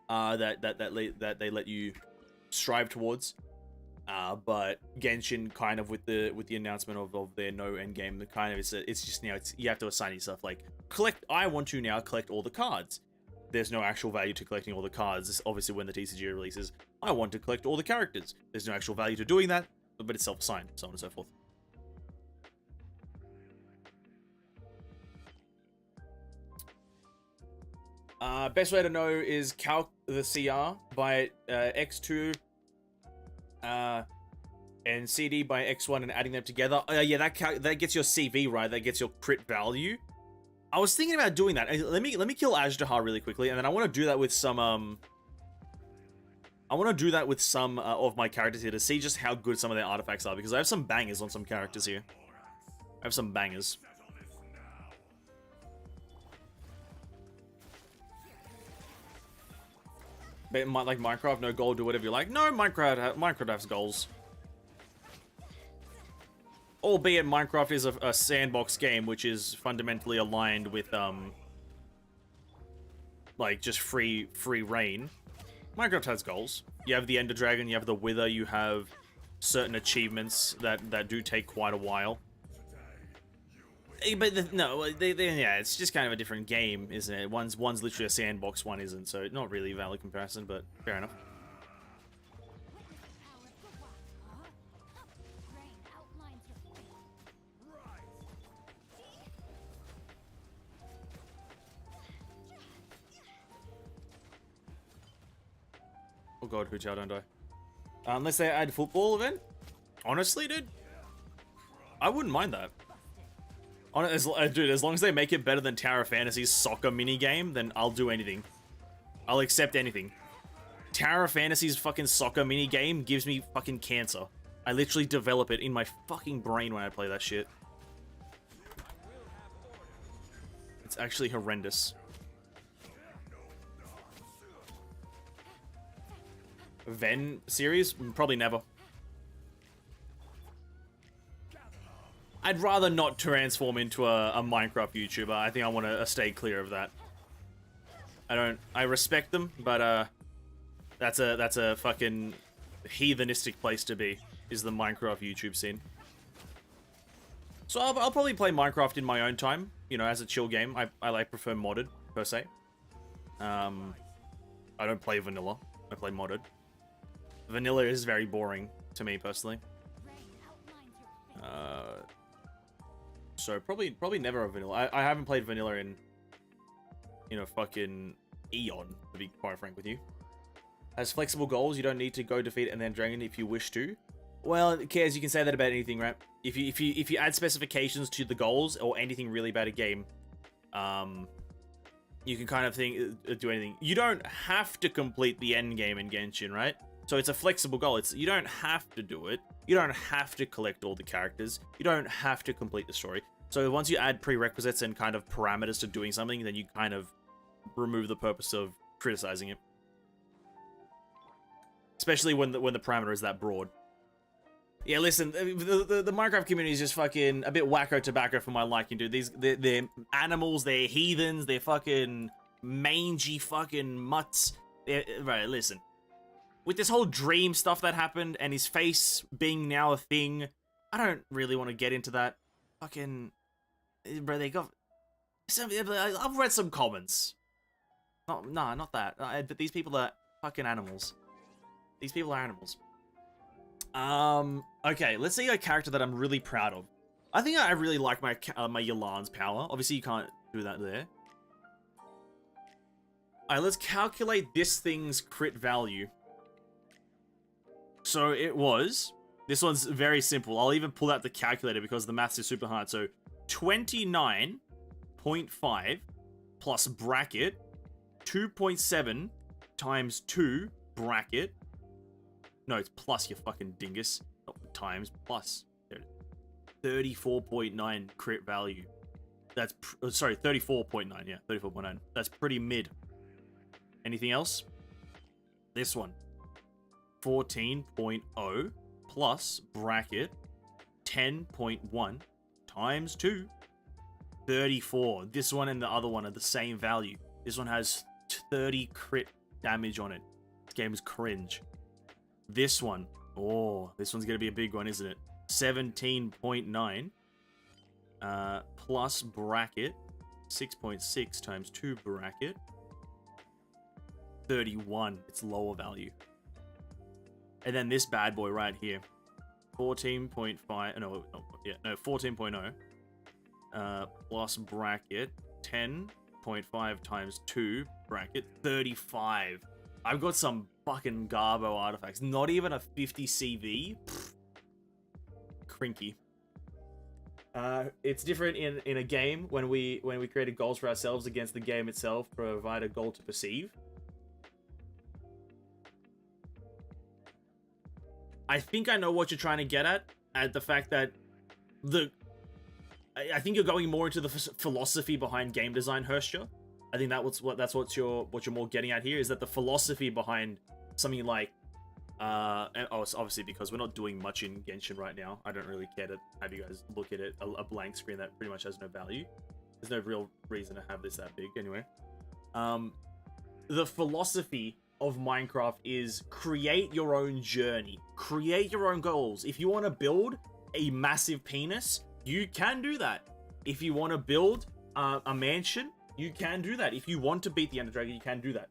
that they let you strive towards. But Genshin kind of with the announcement of their no end game, the kind of it's just now you have to assign yourself like I want to now collect all the cards. There's no actual value to collecting all the cards. This obviously when the TCG releases, I want to collect all the characters. There's no actual value to doing that, but it's self-assigned, so on and so forth. Best way to know is calc the CR by X2 and CD by X1 and adding them together. Yeah, that gets your CV, right? That gets your crit value. I was thinking about doing that. Let me kill Ajdahar really quickly, and then I want to do that with some of my characters here to see just how good some of their artifacts are, because I have some bangers on some characters here. I have some bangers. But like Minecraft, no goal, do whatever you like. No, Minecraft has goals. Albeit Minecraft is a sandbox game, which is fundamentally aligned with like just free reign. Minecraft has goals. You have the Ender Dragon, you have the Wither, you have certain achievements that do take quite a while. But yeah, it's just kind of a different game, isn't it? One's literally a sandbox, one isn't, so not really a valid comparison, but fair enough. Oh god, Hu Chao, don't die. Unless they add football event? Honestly, dude, I wouldn't mind that. Dude, as long as they make it better than Tower of Fantasy's soccer minigame, then I'll do anything. I'll accept anything. Tower of Fantasy's fucking soccer minigame gives me fucking cancer. I literally develop it in my fucking brain when I play that shit. It's actually horrendous. Ven series? Probably never. I'd rather not transform into a Minecraft YouTuber. I think I want to stay clear of that. I respect them, but that's a fucking heathenistic place to be, is the Minecraft YouTube scene. So I'll probably play Minecraft in my own time, you know, as a chill game. I like prefer modded, per se. I don't play vanilla. I play modded. Vanilla is very boring to me, personally. So probably never a vanilla. I haven't played vanilla in, you know, fucking eon, to be quite frank with you. Has flexible goals. You don't need to go defeat and then dragon if you wish to. Well, Kaz, you can say that about anything, right? If you add specifications to the goals or anything really about a game, you can kind of do anything. You don't have to complete the end game in Genshin, right? So it's a flexible goal. You don't have to do it. You don't have to collect all the characters. You don't have to complete the story. So once you add prerequisites and kind of parameters to doing something, then you kind of remove the purpose of criticizing it. Especially when the parameter is that broad. Yeah, listen, the Minecraft community is just fucking a bit wacko tobacco for my liking, dude. They're animals, they're heathens, they're fucking mangy fucking mutts. Right, listen. With this whole dream stuff that happened and his face being now a thing, I don't really want to get into that. Fucking, bro, they got I've read some comments. Not that. But these people are fucking animals. These people are animals. Okay, let's see a character that I'm really proud of. I think I really like my Yelan's power. Obviously, you can't do that there. Alright, let's calculate this thing's crit value. So it was... This one's very simple. I'll even pull out the calculator because the maths is super hard. So 29.5 plus bracket 2.7 times 2 bracket. No, it's plus, you fucking dingus. Not times, plus. 34.9 crit value. That's... sorry, 34.9. Yeah, 34.9. That's pretty mid. Anything else? This one. 14.0 plus bracket 10.1 times 2. 34. This one and the other one are the same value. This one has 30 crit damage on it. This game is cringe. This one. Oh, this one's going to be a big one, isn't it? 17.9 plus bracket 6.6 times 2 bracket 31. It's lower value. And then this bad boy right here. 14.5. No, 14.0 plus bracket 10.5 times 2 bracket 35. I've got some fucking garbo artifacts. Not even a 50 CV. Pfft. Crinky. It's different in a game when we created goals for ourselves against the game itself, provide a goal to perceive. I think I know what you're trying to get at the fact that I think you're going more into the philosophy behind game design, Herstia. I think that's what you're more getting at here, is that the philosophy behind something like it's obviously because we're not doing much in Genshin right now. I don't really care to have you guys look at it, a blank screen that pretty much has no value. There's no real reason to have this that big anyway. The philosophy of Minecraft is create your own journey, create your own goals. If you want to build a massive penis, you can do that. If you want to build a mansion, you can do that. If you want to beat the Ender Dragon, you can do that.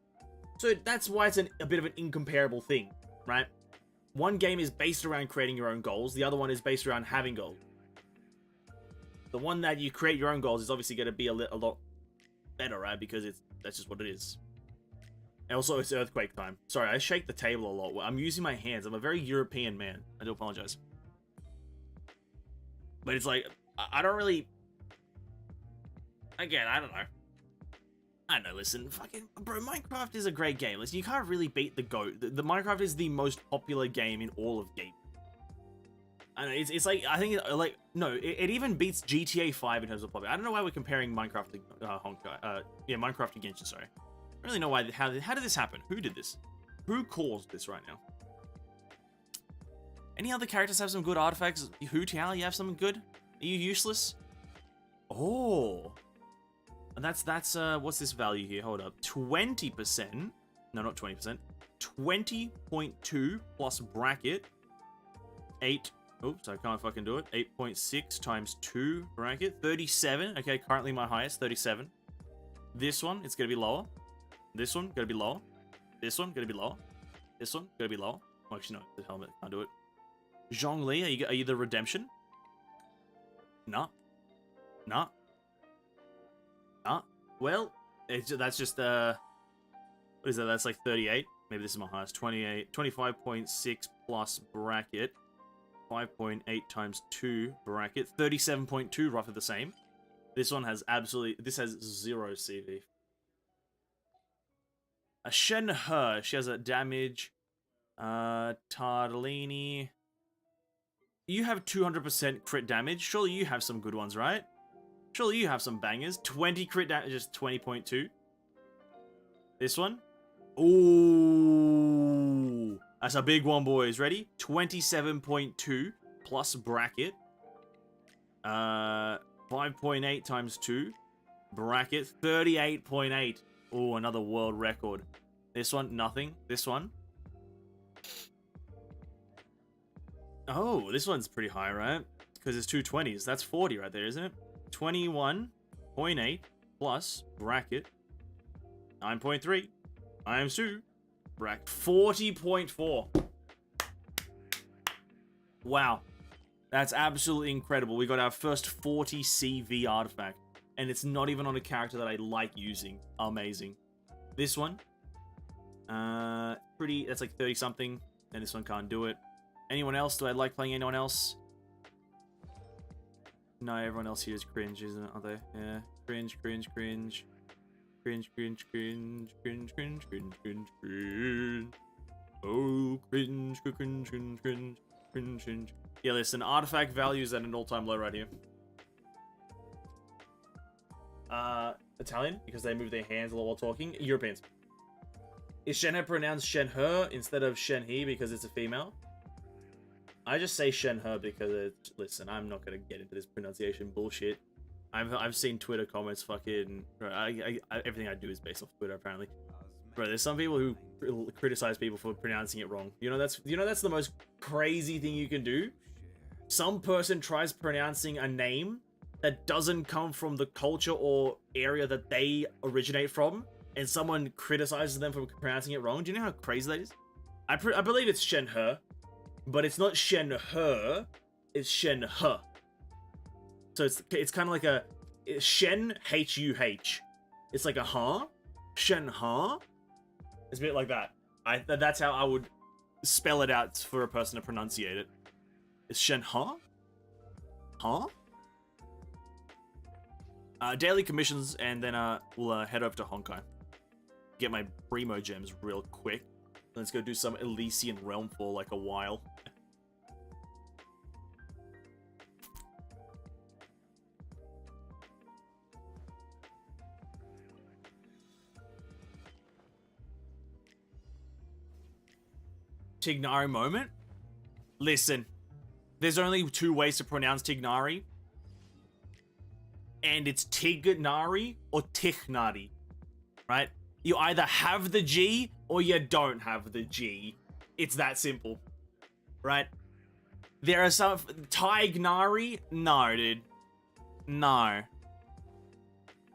So that's why it's a bit of an incomparable thing, right? One game is based around creating your own goals. The other one is based around having goals. The one that you create your own goals is obviously going to be a lot better, right? Because that's just what it is. And also, it's earthquake time. Sorry, I shake the table a lot. I'm using my hands. I'm a very European man. I do apologize. But it's like, I don't really... Again, I don't know. I don't know, listen, fucking... Bro, Minecraft is a great game. Listen, you can't really beat the GOAT. The Minecraft is the most popular game in all of gaming. I know, it's like, I think, like, no, it even beats GTA 5 in terms of popularity. I don't know why we're comparing Minecraft to Honkai. Yeah, Minecraft to Genshin, sorry. I don't really know why, how did this happen? Who did this? Who caused this right now? Any other characters have some good artifacts? Hu Tiao, you have something good? Are you useless? Oh. And that's what's this value here? Hold up. 20%. No, not 20%. 20.2 plus bracket. 8. Oops, I can't fucking do it. 8.6 times 2 bracket. 37. Okay, currently my highest. 37. This one, it's going to be lower. This one, going to be lower. This one, going to be lower. This one, going to be lower. Oh, actually, no. The helmet. Can't do it. Zhongli, are you the redemption? Nah. Nah. Nah. Well, that's just, what is that? That's like 38. Maybe this is my highest. 28. 25.6 plus bracket. 5.8 times 2 bracket. 37.2, roughly the same. This one has absolutely... This has 0 CV. A Shen He. She has a damage. Tardellini. You have 200% crit damage. Surely you have some good ones, right? Surely you have some bangers. 20 crit damage, just 20.2. This one. Ooh. That's a big one, boys. Ready? 27.2 plus bracket. 5.8 times 2. Bracket. 38.8. Ooh, another world record. This one, nothing. This one. Oh, this one's pretty high, right? Because it's 220s. That's 40 right there, isn't it? 21.8 plus bracket 9.3 times 2 bracket 40.4. Wow. That's absolutely incredible. We got our first 40 CV artifact. And it's not even on a character that I like using. Amazing. This one. That's like 30 something. And this one can't do it. Anyone else? Do I like playing anyone else? No, everyone else here is cringe, isn't it? Are they? Yeah. Cringe, cringe, cringe. Cringe, cringe, cringe, cringe, cringe, cringe, cringe, cringe. Oh, cringe, cringe, cringe, cringe, cringe, cringe. Yeah, listen, artifact values at an all-time low right here. Italian, because they move their hands a lot while talking. Europeans. Is Shenhe pronounced Shenhe instead of Shenhe because it's a female? I just say Shenhe because it's... Listen, I'm not going to get into this pronunciation bullshit. I've seen Twitter comments fucking... everything I do is based off Twitter, apparently. Bro, there's some people who criticize people for pronouncing it wrong. You know that's the most crazy thing you can do? Some person tries pronouncing a name that doesn't come from the culture or area that they originate from, and someone criticizes them for pronouncing it wrong. Do you know how crazy that is? I believe it's Shenhe, but it's not Shenhe, it's Shenhe. So it's kind of like a Shen H-U-H. It's like a huh? Shenhe? It's a bit like that. That's how I would spell it out for a person to pronunciate it. It's Shenhe? Huh? Daily commissions, and then we'll head over to Honkai. Get my Primo gems real quick. Let's go do some Elysian Realm for like a while. Tignari moment? Listen, there's only 2 ways to pronounce Tignari. And it's Tignari or Tichnari, right? You either have the G or you don't have the G. It's that simple, right? There are some... Tignari? No, dude. No.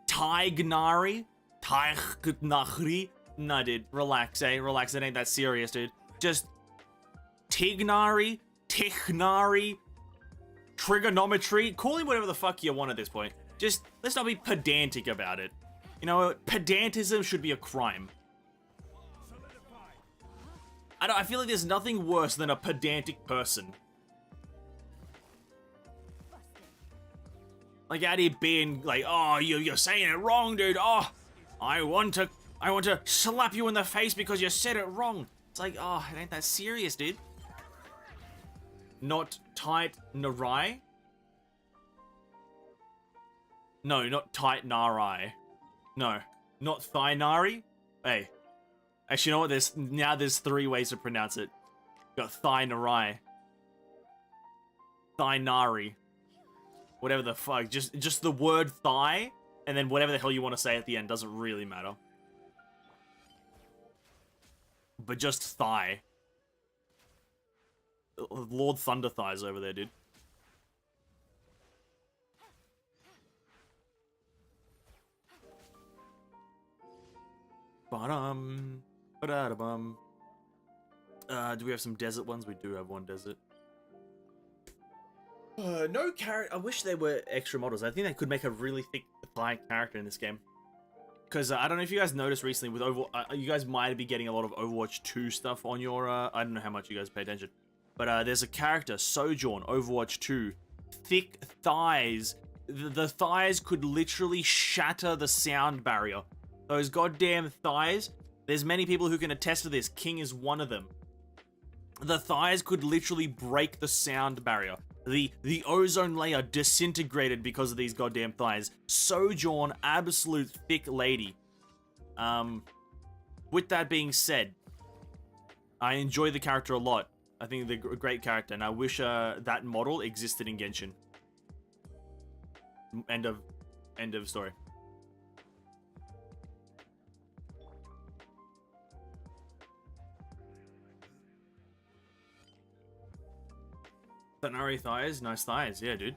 Tignari? Tignari? No, dude. Relax, eh? Relax. It ain't that serious, dude. Just... Tignari? Tichnari? Trigonometry? Call him whatever the fuck you want at this point. Just, let's not be pedantic about it. You know, pedantism should be a crime. I feel like there's nothing worse than a pedantic person. Like out here being like, oh, you're saying it wrong, dude. Oh, I want to slap you in the face because you said it wrong. It's like, oh, it ain't that serious, dude. Not tight narai. No, not tight narai. No, not thigh nari. Hey, actually, you know what? There's 3 ways to pronounce it. You got thigh narai, thigh nari, whatever the fuck. Just the word thigh, and then whatever the hell you want to say at the end doesn't really matter. But just thigh. Lord Thunder Thighs over there, dude. Ba-dum. Ba-da-da-bum. Do we have some desert ones? We do have one desert. No character. I wish they were extra models. I think they could make a really thick thigh character in this game. Because I don't know if you guys noticed recently with you guys might be getting a lot of Overwatch 2 stuff on your, I don't know how much you guys pay attention. But there's a character, Sojourn, Overwatch 2. Thick thighs. The thighs could literally shatter the sound barrier. Those goddamn thighs. There's many people who can attest to this. King is one of them. The thighs could literally break the sound barrier. The ozone layer disintegrated because of these goddamn thighs. Sojourn, absolute thick lady. With that being said, I enjoy the character a lot. I think they're a great character, and I wish that model existed in Genshin. End of story. Nari thighs, nice thighs, yeah, dude.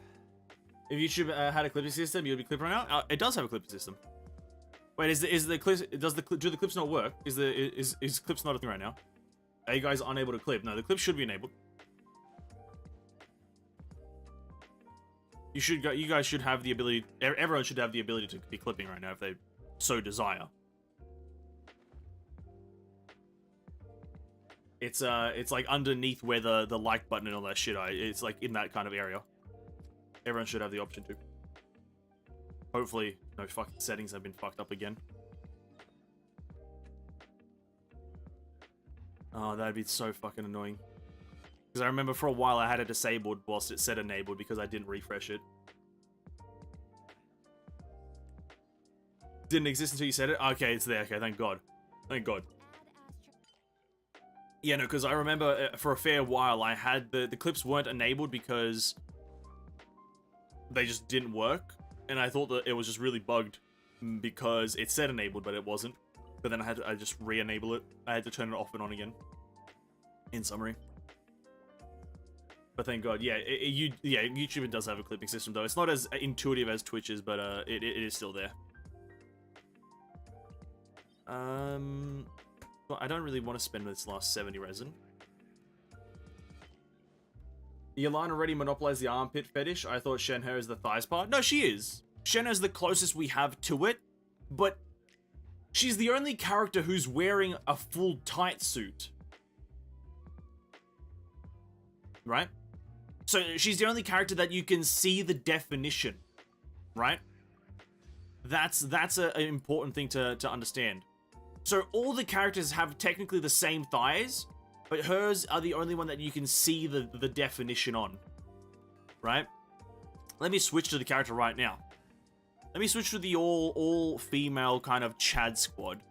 If YouTube had a clipping system, you'd be clipping right now. It does have a clipping system. Wait, do the clips not work? Is clips not a thing right now? Are you guys unable to clip? No, the clips should be enabled. You guys should have the ability. Everyone should have the ability to be clipping right now if they so desire. It's like underneath where the like button and all that shit are. It's like in that kind of area. Everyone should have the option to. Hopefully, no fucking settings have been fucked up again. Oh, that'd be so fucking annoying. Because I remember for a while I had it disabled whilst it said enabled because I didn't refresh it. Didn't exist until you said it? Okay, it's there. Okay, thank God. Thank God. Yeah, no, because I remember for a fair while I had the clips weren't enabled because they just didn't work. And I thought that it was just really bugged because it said enabled, but it wasn't. But then I just re-enable it. I had to turn it off and on again. In summary. But thank God, yeah, YouTube does have a clipping system though. It's not as intuitive as Twitch's, but it is still there. Well, I don't really want to spend this last 70 resin. Yelan already monopolized the armpit fetish. I thought Shenhe is the thighs part. No, she is. Shenhe's the closest we have to it, but she's the only character who's wearing a full tight suit. Right? So she's the only character that you can see the definition. Right? That's an important thing to understand. So all the characters have technically the same thighs, but hers are the only one that you can see the definition on. Right? Let me switch to the character right now. Let me switch to the all female kind of Chad squad.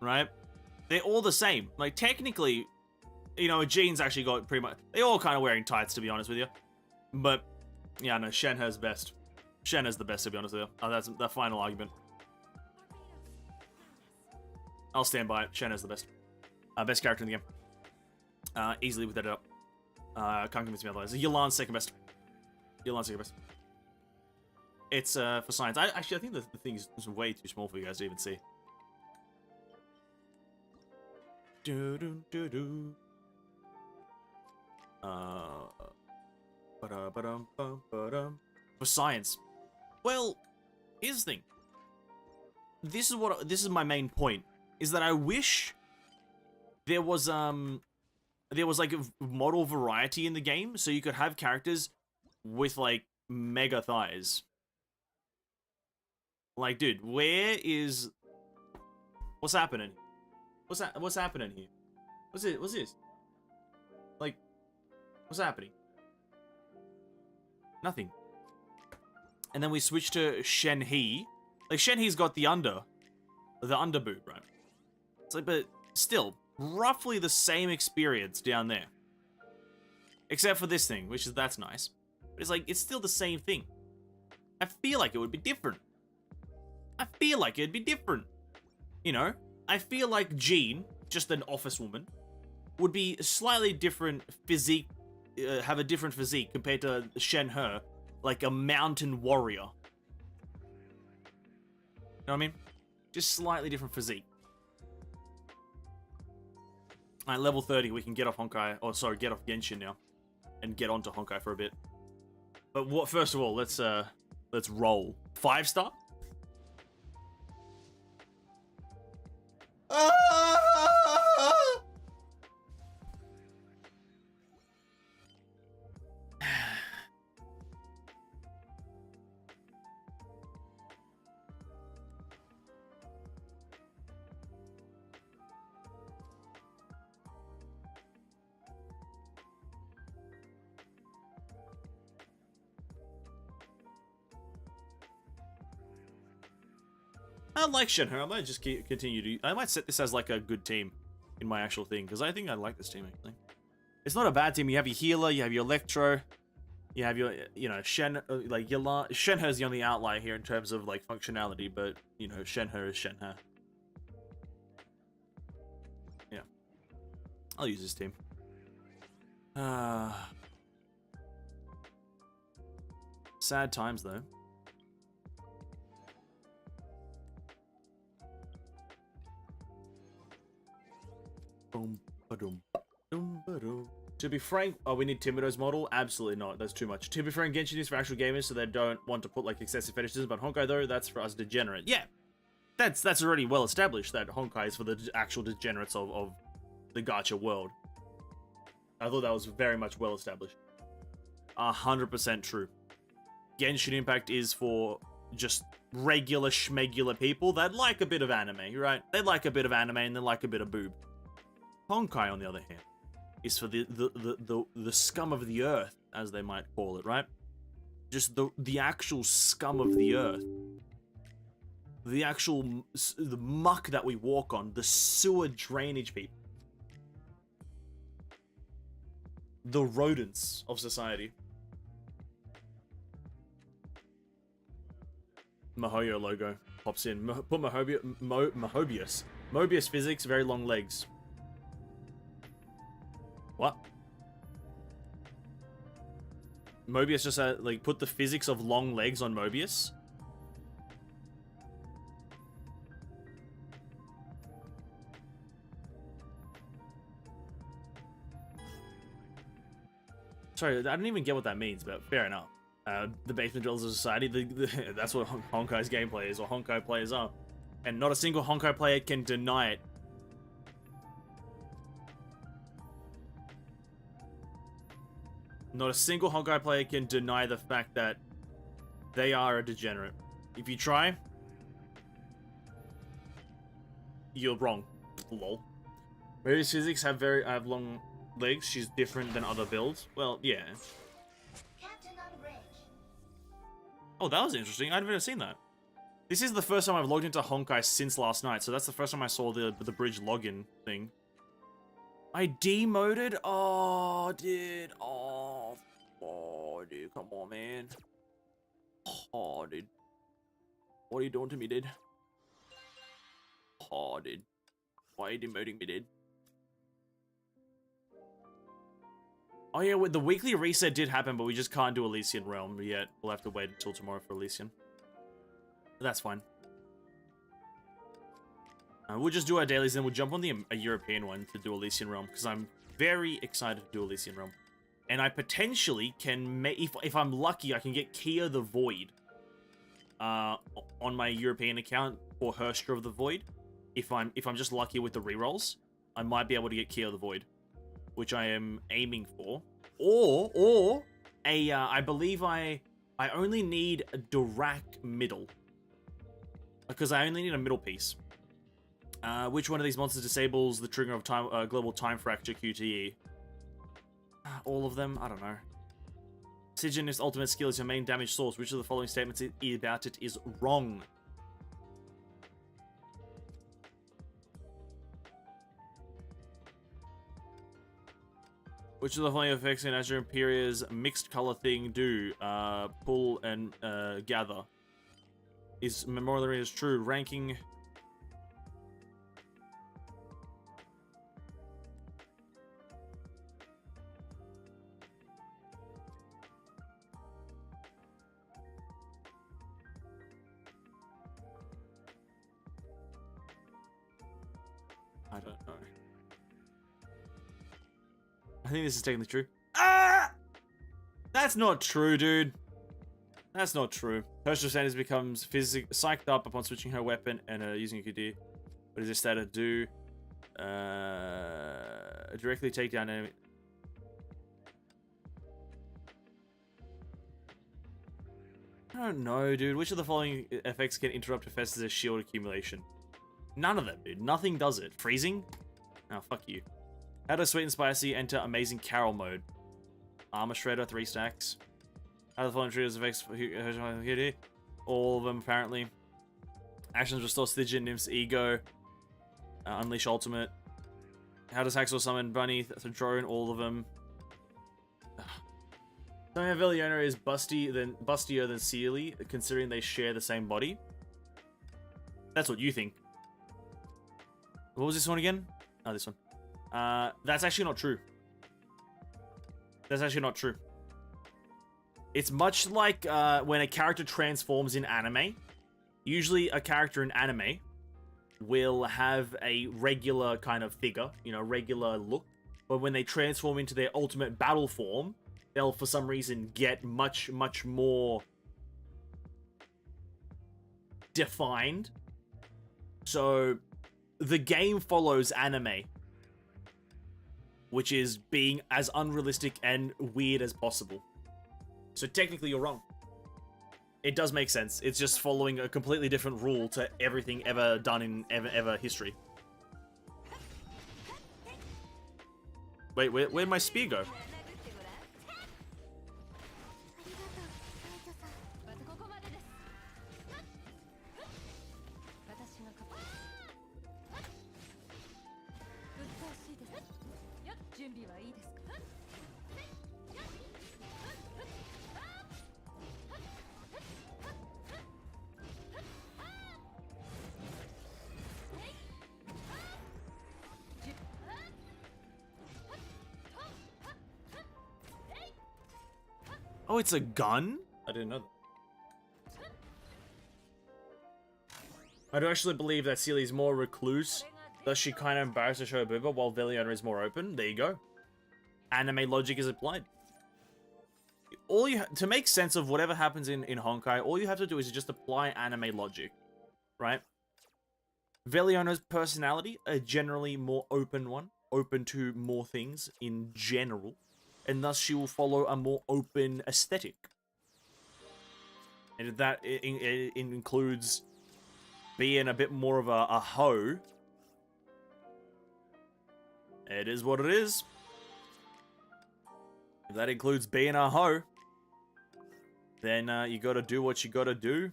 Right? They're all the same. Like technically, you know, Jean's actually got pretty much, they're all kind of wearing tights to be honest with you. But yeah, no, Shenhe's best. Shenhe's the best to be honest with you. Oh, that's the final argument. I'll stand by it. Shenhe's the best. Best character in the game. Easily without a doubt. Can't convince me otherwise. Yelan's second best. Yelan's second best. It's for science. I think the thing is way too small for you guys to even see. Do do do do. For science. Well, here's the thing. this is my main point, is that I wish there was like a model variety in the game, so you could have characters with like mega thighs. Like, dude, what's happening? What's happening here? What's this? Like, what's happening? Nothing. And then we switch to Shen He. Like, Shen He's got the under boob, right? It's like, but still, roughly the same experience down there. Except for this thing, that's nice. But it's like, it's still the same thing. I feel like it would be different. You know? I feel like Jean, just an office woman, would be a slightly different physique, have a different physique compared to Shen He, like a mountain warrior. You know what I mean? Just slightly different physique. Alright, level 30, we can get off Honkai, get off Genshin now. And get onto Honkai for a bit. But first of all, let's roll. 5-star? I like Shenhe. I might just continue to... I might set this as like a good team in my actual thing, because I think I like this team, actually. It's not a bad team. You have your healer, you have your Electro, you have your, you know, Shenhe is the only outlier here in terms of, like, functionality, but, you know, Shenhe is Shenhe. Yeah. I'll use this team. Sad times, though. To be frank, we need Timido's model? Absolutely not. That's too much. To be frank, Genshin is for actual gamers, so they don't want to put like excessive fetishism. But Honkai, though, that's for us degenerate. Yeah, that's already well established that Honkai is for the actual degenerates of the gacha world. I thought that was very much well established. 100% true. Genshin Impact is for just regular schmegular people that like a bit of anime, right? They like a bit of anime and they like a bit of boob. Honkai, on the other hand, is for the scum of the earth, as they might call it, right? Just the actual scum of the earth. The muck that we walk on, the sewer drainage people. The rodents of society. Mahoyo logo pops in. Put Mobius. Mobius physics, very long legs. What? Mobius just like put the physics of long legs on Mobius? Sorry, I don't even get what that means, but fair enough. The Basement Dwellers of Society, that's what Honkai's gameplay is, or Honkai players are. And not a single Honkai player can deny it. Not a single Honkai player can deny the fact that they are a degenerate. If you try, you're wrong. Lol. Mobius physics have long legs. She's different than other builds. Well, yeah. Oh, that was interesting. I'd never seen that. This is the first time I've logged into Honkai since last night, so that's the first time I saw the bridge login thing. I demoted? Oh, dude. Oh, dude. Come on, man. Oh, dude. What are you doing to me, dude? Oh, dude. Why are you demoting me, dude? Oh, yeah, the weekly reset did happen, but we just can't do Elysian Realm yet. We'll have to wait until tomorrow for Elysian. But that's fine. We'll just do our dailies, then we'll jump on a European one to do Elysian Realm, because I'm very excited to do Elysian Realm. And I potentially can, if I'm lucky, I can get Kia the Void on my European account for Herstra of the Void. If I'm just lucky with the rerolls, I might be able to get Key of the Void, which I am aiming for. Or I believe I only need a Dirac middle, because I only need a middle piece. Which one of these monsters disables the trigger of time global time fracture QTE? All of them? I don't know. Sigenif's ultimate skill is your main damage source. Which of the following statements about it is wrong? Which of the following effects in Azure Imperia's mixed color thing do? Pull and gather. Is Memorial Arena true? Ranking. I don't know. I think this is technically true. Ah! That's not true, dude. That's not true. Herschel Sanders becomes psyched up upon switching her weapon and using a QD. What does this stat do? Directly take down enemy. I don't know, dude. Which of the following effects can interrupt Hephaestus' shield accumulation? None of them, dude. Nothing does it. Freezing? Oh, fuck you. How does Sweet and Spicy enter Amazing Carol mode? Armor Shredder, 3 stacks. How do the following triggers effects? All of them, apparently. Actions restore Stygian Nymph's ego. Unleash Ultimate. How does Haxor summon Bunny? Drone, all of them. Somehow Veliona is bustier than Sealy, considering they share the same body. That's what you think. What was this one again? Oh, this one. That's actually not true. That's actually not true. It's much like when a character transforms in anime. Usually a character in anime will have a regular kind of figure, you know, regular look. But when they transform into their ultimate battle form, they'll for some reason get much, much more defined. So the game follows anime, which is being as unrealistic and weird as possible. So technically you're wrong. It does make sense. It's just following a completely different rule to everything ever done in ever history. Wait, where'd my spear go? Oh, it's a gun? I didn't know that. I do actually believe that Sealy's more recluse, thus she kind of embarrassed to show her booba, while Veliona is more open. There you go. Anime logic is applied. To make sense of whatever happens in Honkai, all you have to do is just apply anime logic, right? Veliona's personality, a generally more open one, open to more things in general, and thus she will follow a more open aesthetic. And that it includes being a bit more of a hoe. It is what it is. If that includes being a hoe, then you gotta do what you gotta do.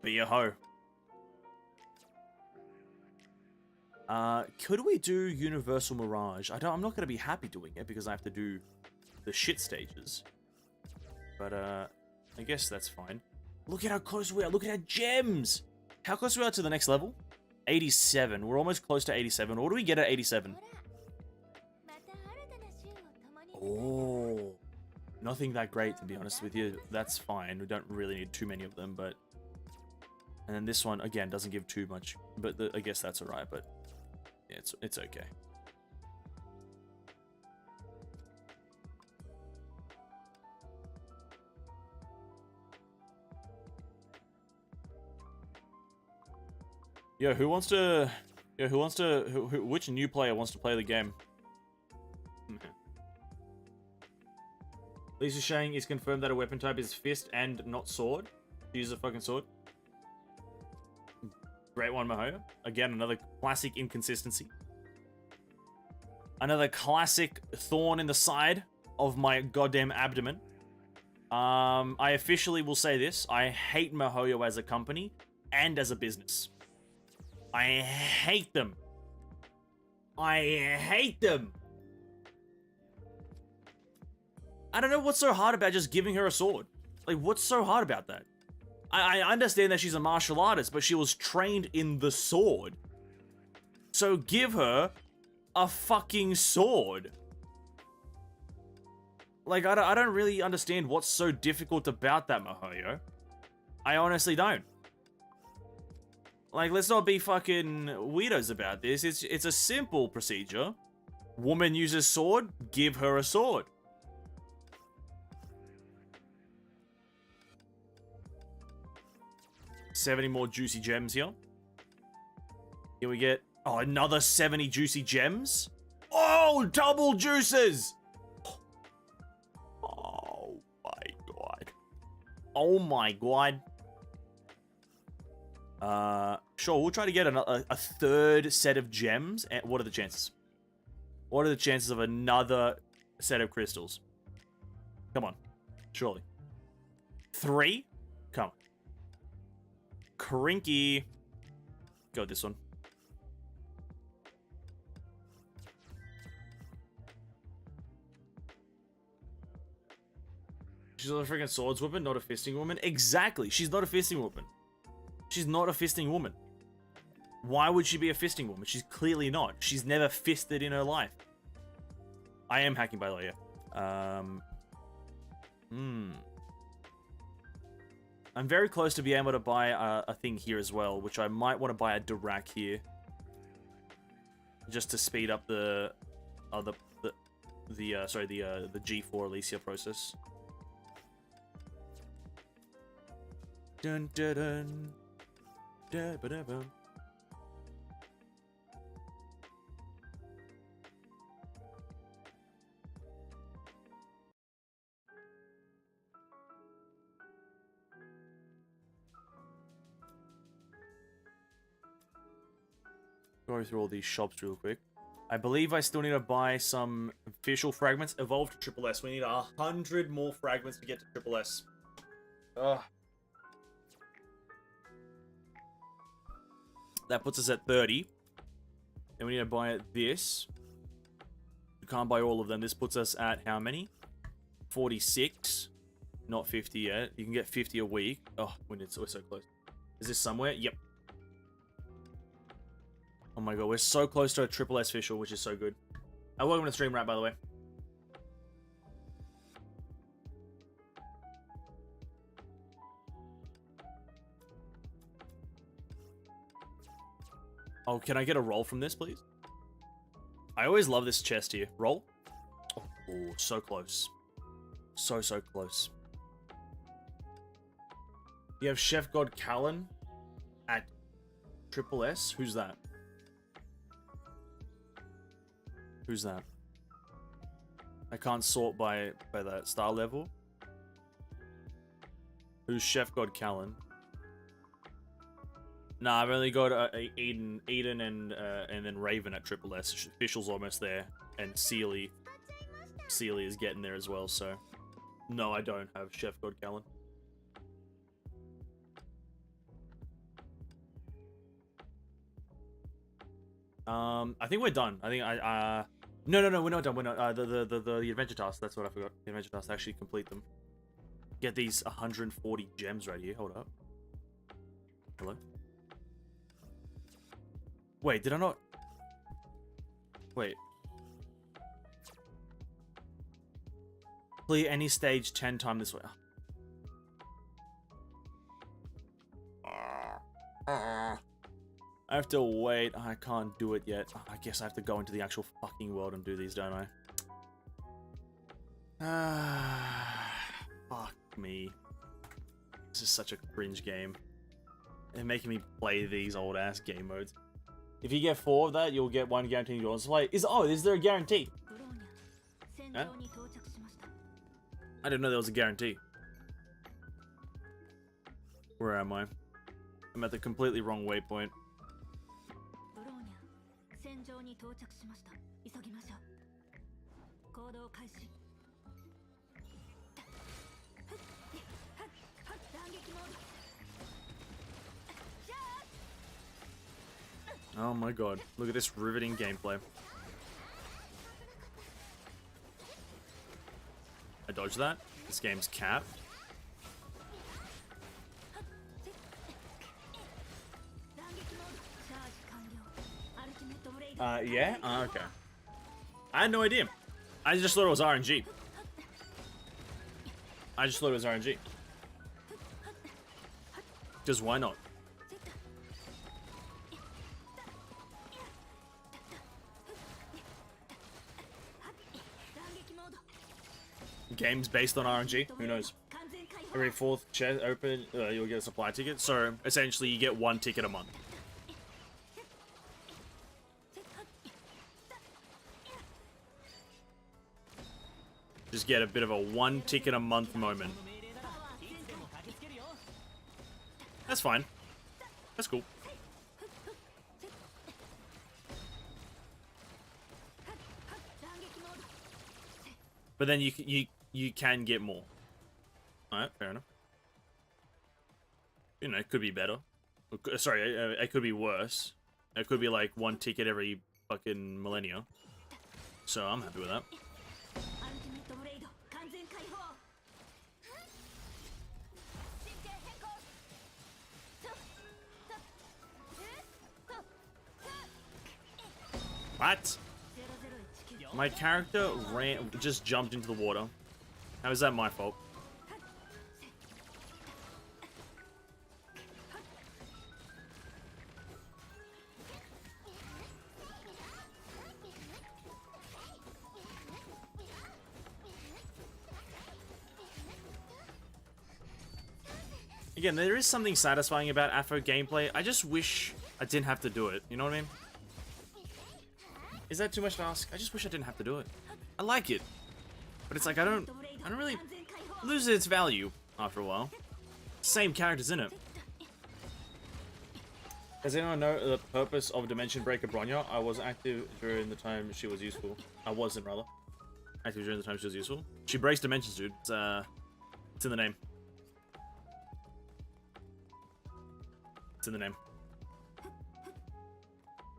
Be a hoe. Could we do Universal Mirage? I'm not gonna be happy doing it because I have to do the shit stages. But I guess that's fine. Look at how close we are. Look at our gems. How close we are to the next level? 87. We're almost close to 87. What do we get at 87? Oh, nothing that great, to be honest with you. That's fine. We don't really need too many of them, but... And then this one, again, doesn't give too much. But I guess that's alright, but... Yeah, it's okay. Yo, which new player wants to play the game? Lisa Shang is confirmed that a weapon type is fist and not sword. She uses a fucking sword. Great one, Mahoya. Again, another classic inconsistency. Another classic thorn in the side of my goddamn abdomen. I officially will say this. I hate Mahoyo as a company and as a business. I hate them. I hate them. I don't know what's so hard about just giving her a sword. Like, what's so hard about that? I understand that she's a martial artist, but she was trained in the sword. So give her a fucking sword. Like, I don't really understand what's so difficult about that, Mahoyo. I honestly don't. Like, let's not be fucking weirdos about this. It's a simple procedure. Woman uses sword, give her a sword. $70 more juicy gems here. Here we get, oh, another 70 juicy gems. Oh, double juices. Oh my god. Oh my god. Sure, we'll try to get a third set of gems. And what are the chances? What are the chances of another set of crystals? Come on. Surely. 3? Come on. Crinky. Go with this one. She's not a freaking swordswoman, not a fisting woman. Exactly. She's not a fisting woman. She's not a fisting woman. Why would she be a fisting woman? She's clearly not. She's never fisted in her life. I am hacking, by the way, yeah. I'm very close to being able to buy a thing here as well, which I might want to buy a Dirac here. Just to speed up the G4 Alicia process. Dun dun dun. Da ba da ba. Go through all these shops real quick. I believe I still need to buy some official fragments. Evolve to Triple S. We need 100 more fragments to get to Triple S. Ugh. That puts us at 30. Then we need to buy this. You can't buy all of them. This puts us at how many? 46. Not 50 yet. You can get 50 a week. Oh, we're so close. Is this somewhere? Yep. Oh my god, we're so close to a Triple S official, which is so good. Welcome to Stream Wrap, by the way. Oh, can I get a roll from this, please? I always love this chest here. Roll. Oh, so close. So close. You have Chef God Callan at Triple S. Who's that? Who's that? I can't sort by that star level. Who's Chef God Callan? Nah, I've only got Eden and then Raven at Triple S. Official's almost there, and Sealy is getting there as well. So, no, I don't have Chef God Callan. I think we're done. I think no, we're not done. We're not. The adventure task. That's what I forgot. The adventure task. Actually complete them. Get these 140 gems right here. Hold up. Hello. Wait, did I not? Wait. Clear any stage 10 times this way. I have to wait. I can't do it yet. I guess I have to go into the actual fucking world and do these, don't I? Fuck me. This is such a cringe game. They're making me play these old ass game modes. If you get 4 of that, you'll get 1 guaranteed yours. Like, is there a guarantee? Huh? I didn't know there was a guarantee. Where am I? I'm at the completely wrong waypoint. Oh my god, look at this riveting gameplay. I dodged that. This game's capped. Yeah? Okay. I had no idea. I just thought it was RNG. I just thought it was RNG. Because why not? Games based on RNG? Who knows? Every 4th chest open, you'll get a supply ticket. So, essentially, you get 1 ticket a month. Just get a bit of a 1 ticket a month moment. That's fine. That's cool. But then you can get more. Alright, fair enough. You know, it could be better. Sorry, it could be worse. It could be like 1 ticket every fucking millennia. So I'm happy with that. What? My character just jumped into the water. How is that my fault? Again, there is something satisfying about Afro gameplay. I just wish I didn't have to do it. You know what I mean? Is that too much to ask? I just wish I didn't have to do it. I like it. But it's like, I don't really lose its value after a while. Same characters in it. Does anyone know the purpose of Dimension Breaker Bronya? I was active during the time she was useful. I wasn't, rather. Active during the time she was useful. She breaks dimensions, dude. It's in the name. It's in the name.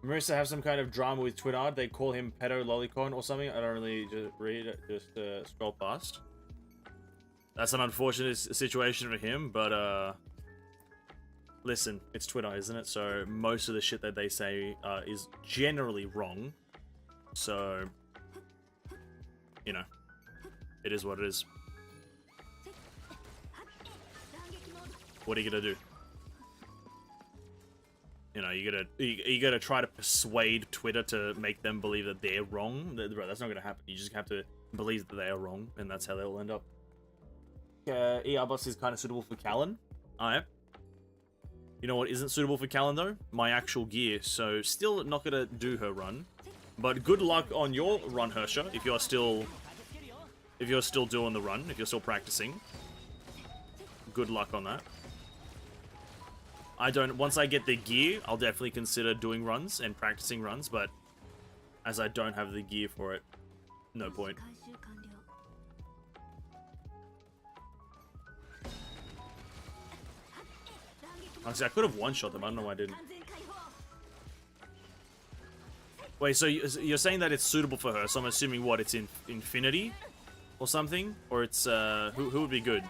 Marissa have some kind of drama with Twitter. They call him pedo lolicon or something. I don't really just read it, just scroll past. That's an unfortunate situation for him, but listen, it's Twitter, isn't it? So most of the shit that they say is generally wrong. So, you know, it is what it is. What are you gonna do? You know, you gotta try to persuade Twitter to make them believe that they're wrong. Bro, that's not gonna happen. You just have to believe that they are wrong, and that's how they'll end up. ER Boss is kind of suitable for Callan. Alright. You know what isn't suitable for Callan though? My actual gear. So still not gonna do her run. But good luck on your run, Hersha, if you're still doing the run, if you're still practicing. Good luck on that. Once I get the gear, I'll definitely consider doing runs and practicing runs, but as I don't have the gear for it, no point. Honestly, I could have one-shot them, I don't know why I didn't. Wait, so you're saying that it's suitable for her, so I'm assuming what, it's in Infinity? Or something? Or it's, who would be good?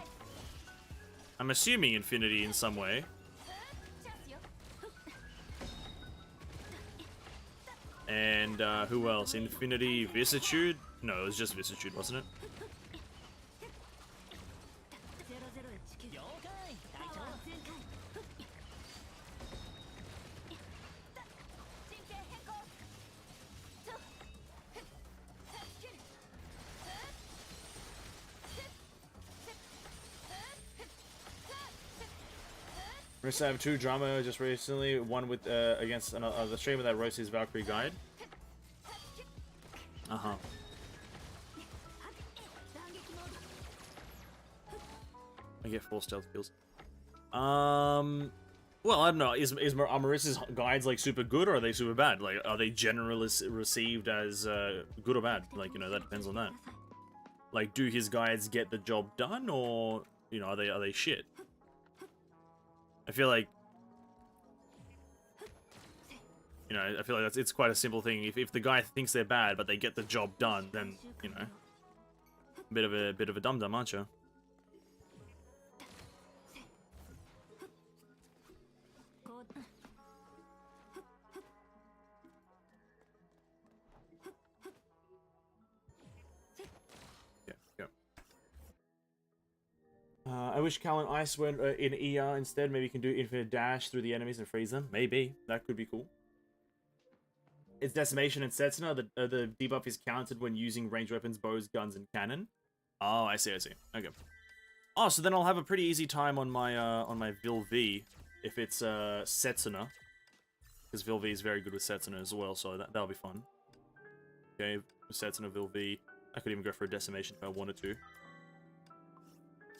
I'm assuming Infinity in some way. And who else? Infinity Vicissitude? No, it was just Vicissitude, wasn't it? Marissa have 2 drama just recently. One with against another streamer that roasts his Valkyrie guide. Uh-huh. I get 4 stealth kills. Well, I don't know. Are Marissa's guides like super good or are they super bad? Like, are they generally received as good or bad? Like, you know, that depends on that. Like, do his guides get the job done, or you know, are they shit? I feel like, you know, I feel like it's quite a simple thing. If the guy thinks they're bad but they get the job done, then you know, bit of a dum dum, aren't you? I wish Cal and Ice went in ER instead. Maybe you can do infinite dash through the enemies and freeze them. Maybe. That could be cool. It's Decimation and Setsuna. The debuff is counted when using ranged weapons, bows, guns, and cannon. Oh, I see. Okay. Oh, so then I'll have a pretty easy time on my Vil V if it's Setsuna. Because Vil V is very good with Setsuna as well, so that'll be fun. Okay, Setsuna, Vil V. I could even go for a Decimation if I wanted to.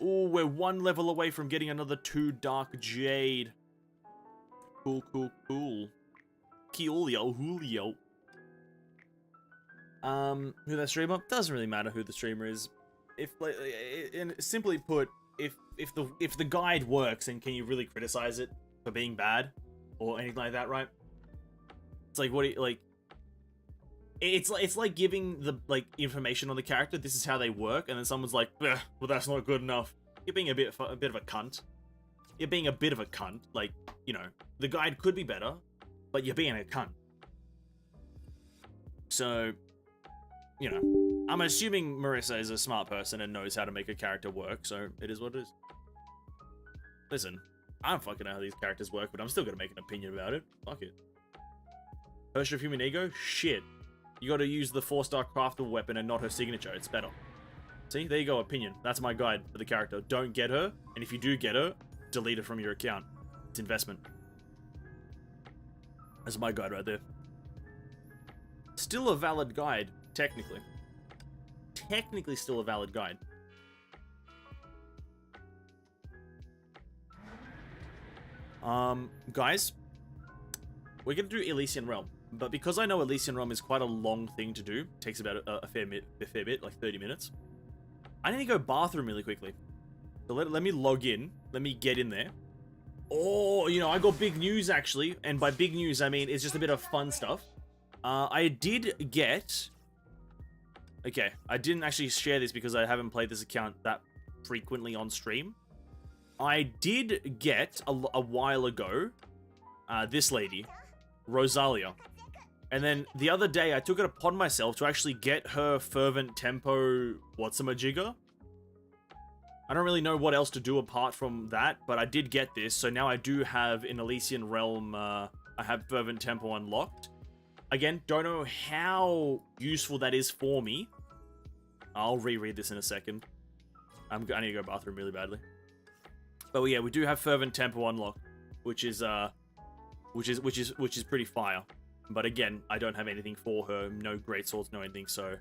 Oh, we're 1 level away from getting another 2 Dark Jade. Cool. Julio. Who that streamer? Doesn't really matter who the streamer is. If, like, simply put, if the guide works, and can you really criticize it for being bad or anything like that, right? It's like, what do you like? It's like giving the information on the character. This is how they work, and then someone's like, well, that's not good enough. You're being a bit of a cunt. You're being a bit of a cunt. Like, you know, the guide could be better, but you're being a cunt. So, you know, I'm assuming Marissa is a smart person and knows how to make a character work. So it is what it is. Listen, I don't fucking know how these characters work, but I'm still gonna make an opinion about it. Fuck it. Potion of Human Ego? Shit. You gotta use the 4-star craftable weapon and not her signature. It's better. See? There you go, opinion. That's my guide for the character. Don't get her, and if you do get her, delete her from your account. It's investment. That's my guide right there. Still a valid guide, technically. Technically still a valid guide. Guys, we're gonna do Elysian Realm. But because I know Elysian Realm is quite a long thing to do, takes about a fair bit, like 30 minutes, I need to go bathroom really quickly. So let me log in. Let me get in there. Oh, you know, I got big news, actually. And by big news, I mean, it's just a bit of fun stuff. I did get... Okay, I didn't actually share this because I haven't played this account that frequently on stream. I did get, a while ago, this lady, Rosalia. And then the other day, I took it upon myself to actually get her Fervent Tempo whatsamajigger. I don't really know what else to do apart from that, but I did get this. So now I do have, in Elysian Realm, I have Fervent Tempo unlocked. Again, don't know how useful that is for me. I'll reread this in a second. I need to go to the bathroom really badly. But yeah, we do have Fervent Tempo unlocked, which is pretty fire. But again, I don't have anything for her. No great swords, no anything. So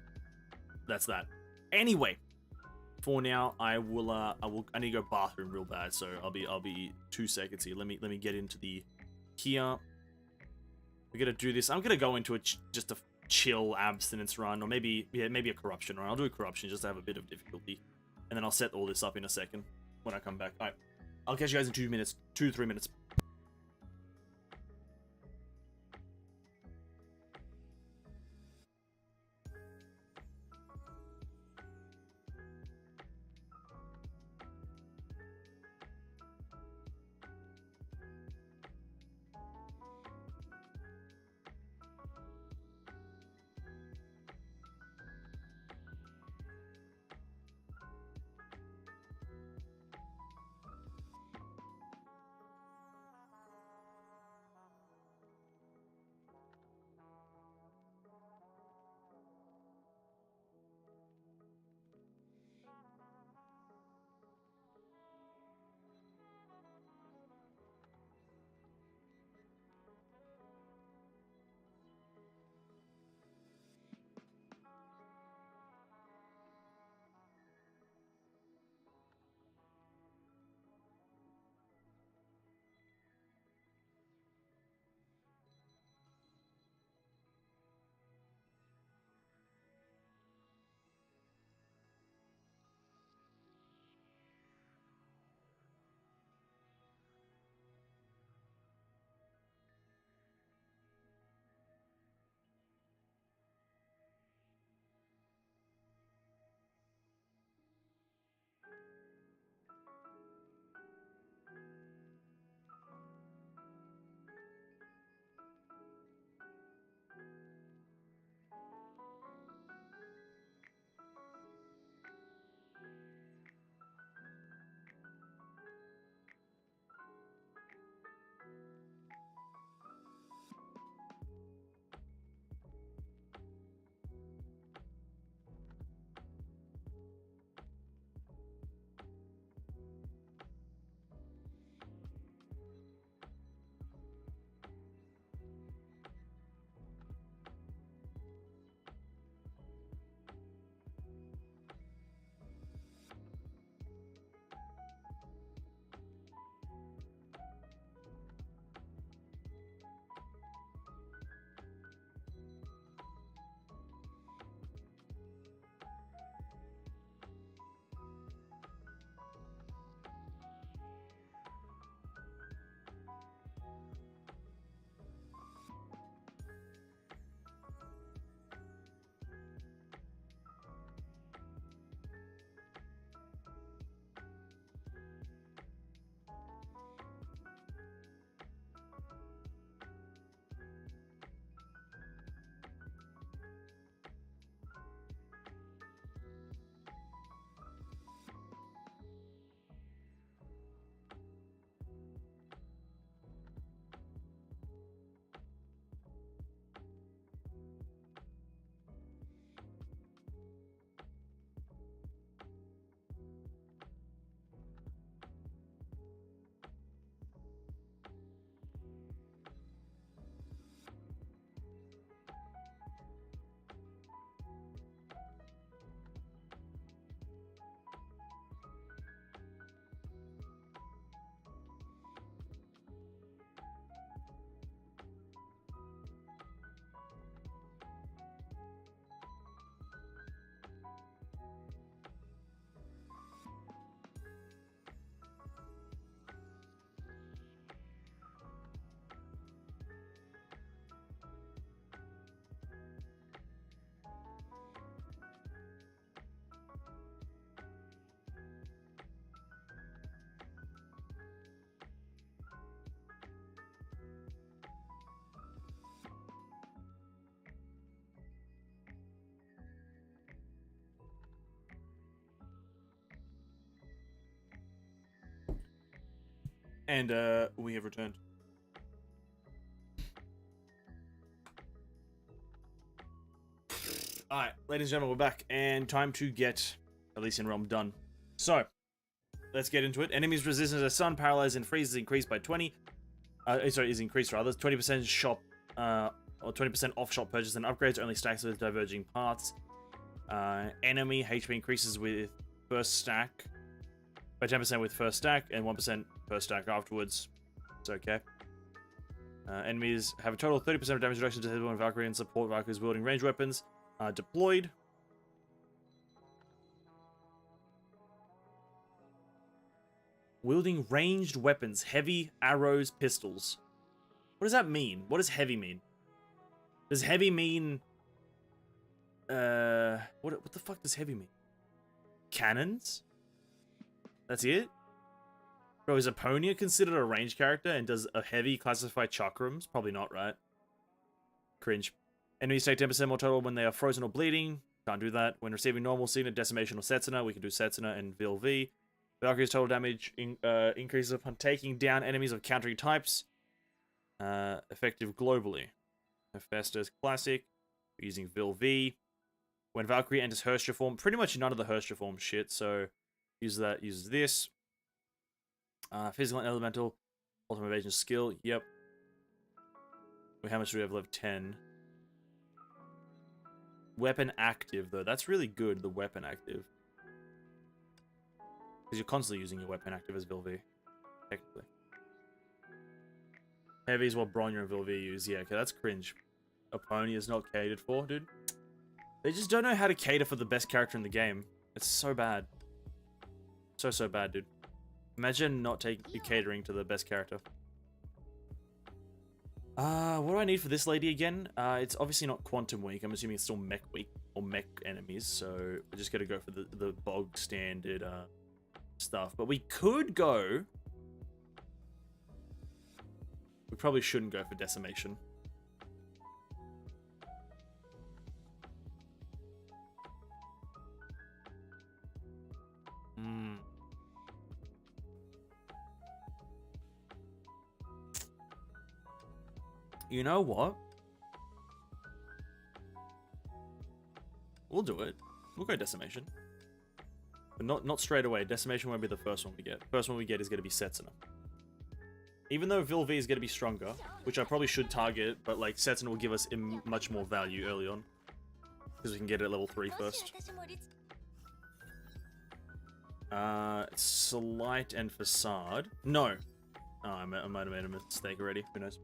that's that. Anyway, for now, I need to go bathroom real bad. So I'll be 2 seconds here. Let me get into the here. We're gonna do this. I'm gonna go into just a chill abstinence run, or maybe a corruption run. I'll do a corruption just to have a bit of difficulty, and then I'll set all this up in a second when I come back. All right, I'll catch you guys in 2 minutes, 2-3 minutes. And we have returned. Alright, ladies and gentlemen, we're back, and time to get Elysian Realm done. So, let's get into it. Enemies' resistance to sun, paralyze, and freeze is increased by 20. Is increased rather. 20% shop, or 20% off shop purchase and upgrades, only stacks with diverging paths. Enemy HP increases with first stack by 10% with first stack, and 1% per stack afterwards. It's okay. Enemies have a total of 30% of damage reduction to hit when Valkyrie and support Valkyries wielding ranged weapons. Deployed. Wielding ranged weapons, heavy, arrows, pistols. What does that mean? What does heavy mean? Does heavy mean... what the fuck does heavy mean? Cannons? That's it? Bro, is Aponia considered a ranged character, and does a heavy classify chakrams? Probably not, right? Cringe. Enemies take 10% more total when they are frozen or bleeding. Can't do that. When receiving normal, Cyno, Decimation, or Setsuna, we can do Setsuna and VLV. Valkyrie's total damage increases upon taking down enemies of countering types. Effective globally. Hephaestus Classic. Using VLV. When Valkyrie enters Herstra form, pretty much none of the Herstra form shit, so use that, use this. Physical and elemental. Ultimate evasion skill, yep. Wait, how much do we have left? 10. Weapon active, though. That's really good, the weapon active. Because you're constantly using your weapon active as VLV. Technically. Heavy is what Bronya and VLV use. Yeah, okay, that's cringe. Aponia is not catered for, dude. They just don't know how to cater for the best character in the game. It's so bad. So bad, dude. Imagine not catering to the best character. What do I need for this lady again? It's obviously not Quantum Weak. I'm assuming it's still Mech Weak, or Mech enemies, so I just gotta go for the bog standard stuff. But we could go... We probably shouldn't go for Decimation. You know what? We'll do it. We'll go Decimation. But not straight away. Decimation won't be the first one we get. First one we get is going to be Setsuna. Even though VLV is going to be stronger, which I probably should target, but like Setsuna will give us much more value early on. Because we can get it at level 3 first. Slight and Facade. No. Oh, I might have made a mistake already. Who knows?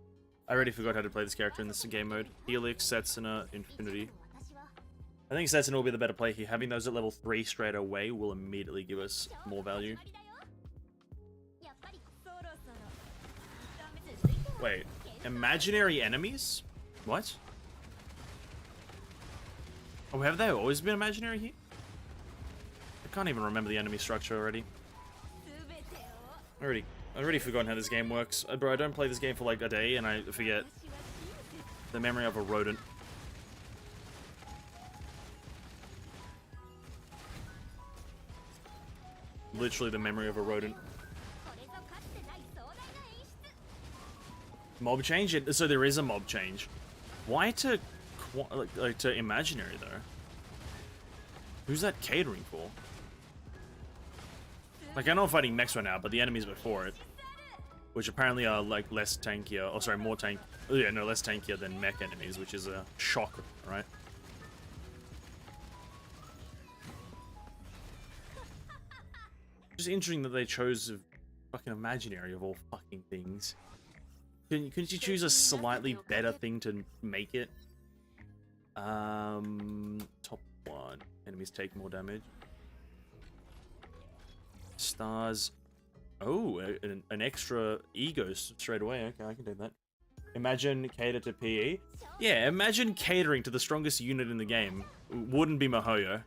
I already forgot how to play this character in this game mode. Helix, Setsuna, Infinity. I think Setsuna will be the better play here. Having those at level 3 straight away will immediately give us more value. Wait, imaginary enemies? What? Oh, have they always been imaginary here? I can't even remember the enemy structure already. I've already forgotten how this game works. Bro, I don't play this game for like a day and I forget. The memory of a rodent. Literally the memory of a rodent. Mob change? So there is a mob change. Why to imaginary though? Who's that catering for? Like I know I'm fighting mechs right now, but the enemies before it, which apparently are like less tankier. Oh, sorry, more tank. Oh, yeah, no, less tankier than mech enemies, which is a shocker, right? Just interesting that they chose a fucking imaginary of all fucking things. Couldn't you choose a slightly better thing to make it? Top 1. Enemies take more damage. Stars. Oh, an extra ego straight away. Okay, I can do that. Imagine cater to PE. Yeah, imagine catering to the strongest unit in the game. Wouldn't be Mihoyo.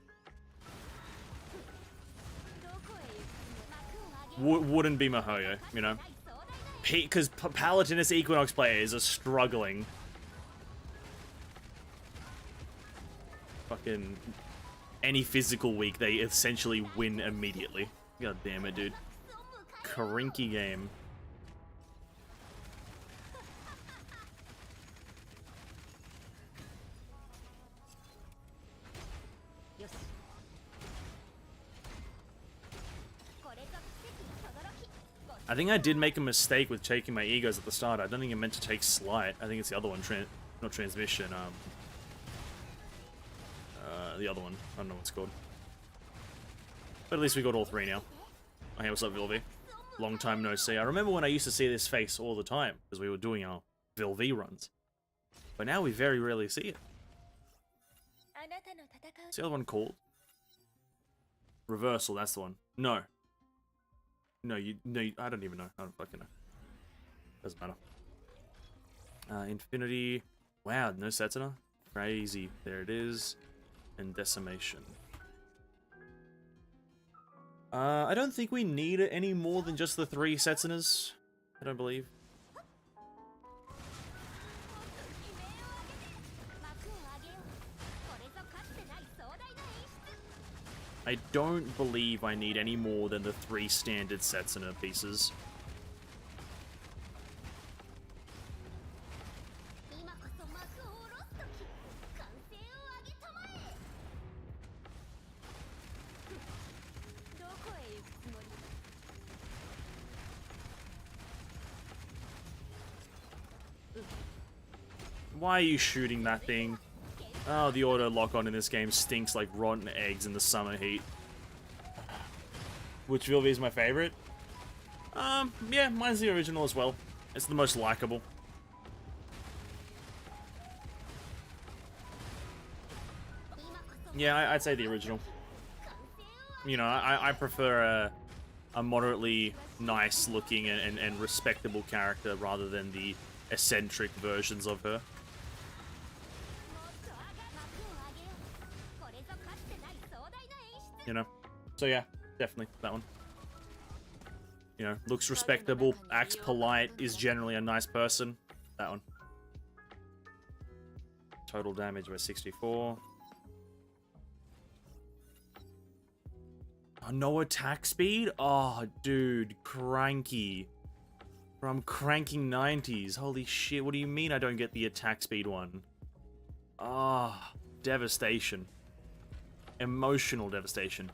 Wouldn't be Mihoyo, you know? Because Palatinus Equinox players are struggling. Fucking any physical week, they essentially win immediately. God damn it, dude. Karinky game. I think I did make a mistake with taking my egos at the start. I don't think I meant to take sleight. I think it's the other one, not transmission. The other one. I don't know what it's called. But at least we got all three now. Oh, hey, what's up, Vilvi? Long time no see. I remember when I used to see this face all the time because we were doing our Vilvi runs. But now we very rarely see it. What's the other one called? Reversal, that's the one. No. No, I don't even know. I don't fucking know. Doesn't matter. Infinity. Wow, no Setsuna. Crazy. There it is. And Decimation. I don't think we need it any more than just the 3 Setsunas. I don't believe. I don't believe I need any more than the 3 standard Setsuna pieces. Why are you shooting that thing? Oh, the auto lock-on in this game stinks like rotten eggs in the summer heat. Which Vilvi is my favorite? Yeah, mine's the original as well. It's the most likable. Yeah, I'd say the original. You know, I prefer a moderately nice-looking and respectable character rather than the eccentric versions of her. You know? So yeah, definitely that one. You know, looks respectable, acts polite, is generally a nice person. That one. Total damage by 64. Oh, no attack speed? Oh, dude, cranky. From cranking 90s. Holy shit, what do you mean I don't get the attack speed one? Ah, devastation. Emotional devastation.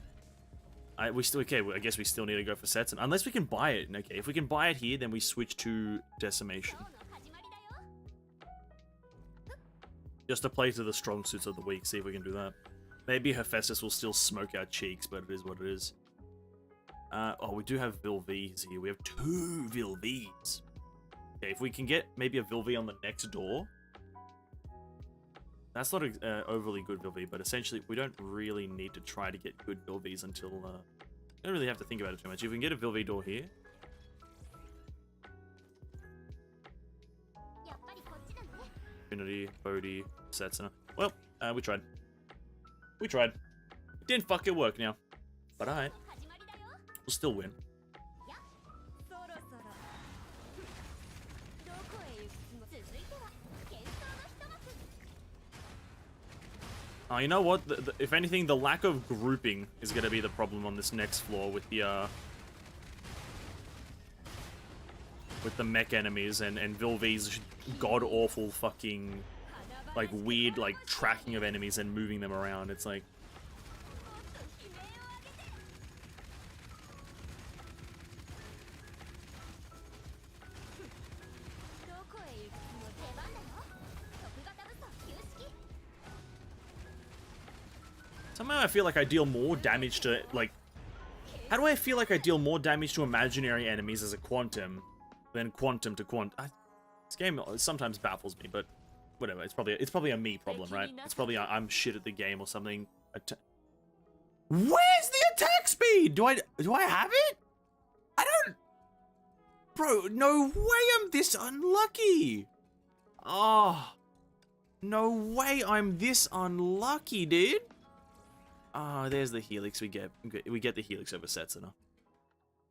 I guess we still need to go for sets, unless we can buy it. Okay, if we can buy it here, then we switch to Decimation. Just to play to the strong suits of the week, see if we can do that. Maybe Hephaestus will still smoke our cheeks, but it is what it is. Oh, we do have Vilvis here. We have 2 Vilvis. Okay, if we can get maybe a Vilvi on the next door. That's not an overly good Vilvi, but essentially we don't really need to try to get good Vilvis until... we don't really have to think about it too much. If we can get a Vilvi door here... Infinity, Bodhi, Setsuna. Well, we tried. We tried. It didn't fucking work now. But alright. We'll still win. Oh, you know what? If anything, the lack of grouping is going to be the problem on this next floor with the mech enemies and Vilvi's god-awful fucking, like, weird, like, tracking of enemies and moving them around. It's like... Somehow I feel like I deal more damage to, like... How do I feel like I deal more damage to imaginary enemies as a Quantum than Quantum to Quantum? This game sometimes baffles me, but whatever. It's probably a me problem, right? It's probably I'm shit at the game or something. Where's the attack speed? Do I have it? I don't... Bro, no way I'm this unlucky. Oh, no way I'm this unlucky, dude. Oh, there's the Helix we get. We get the Helix over Setsuna.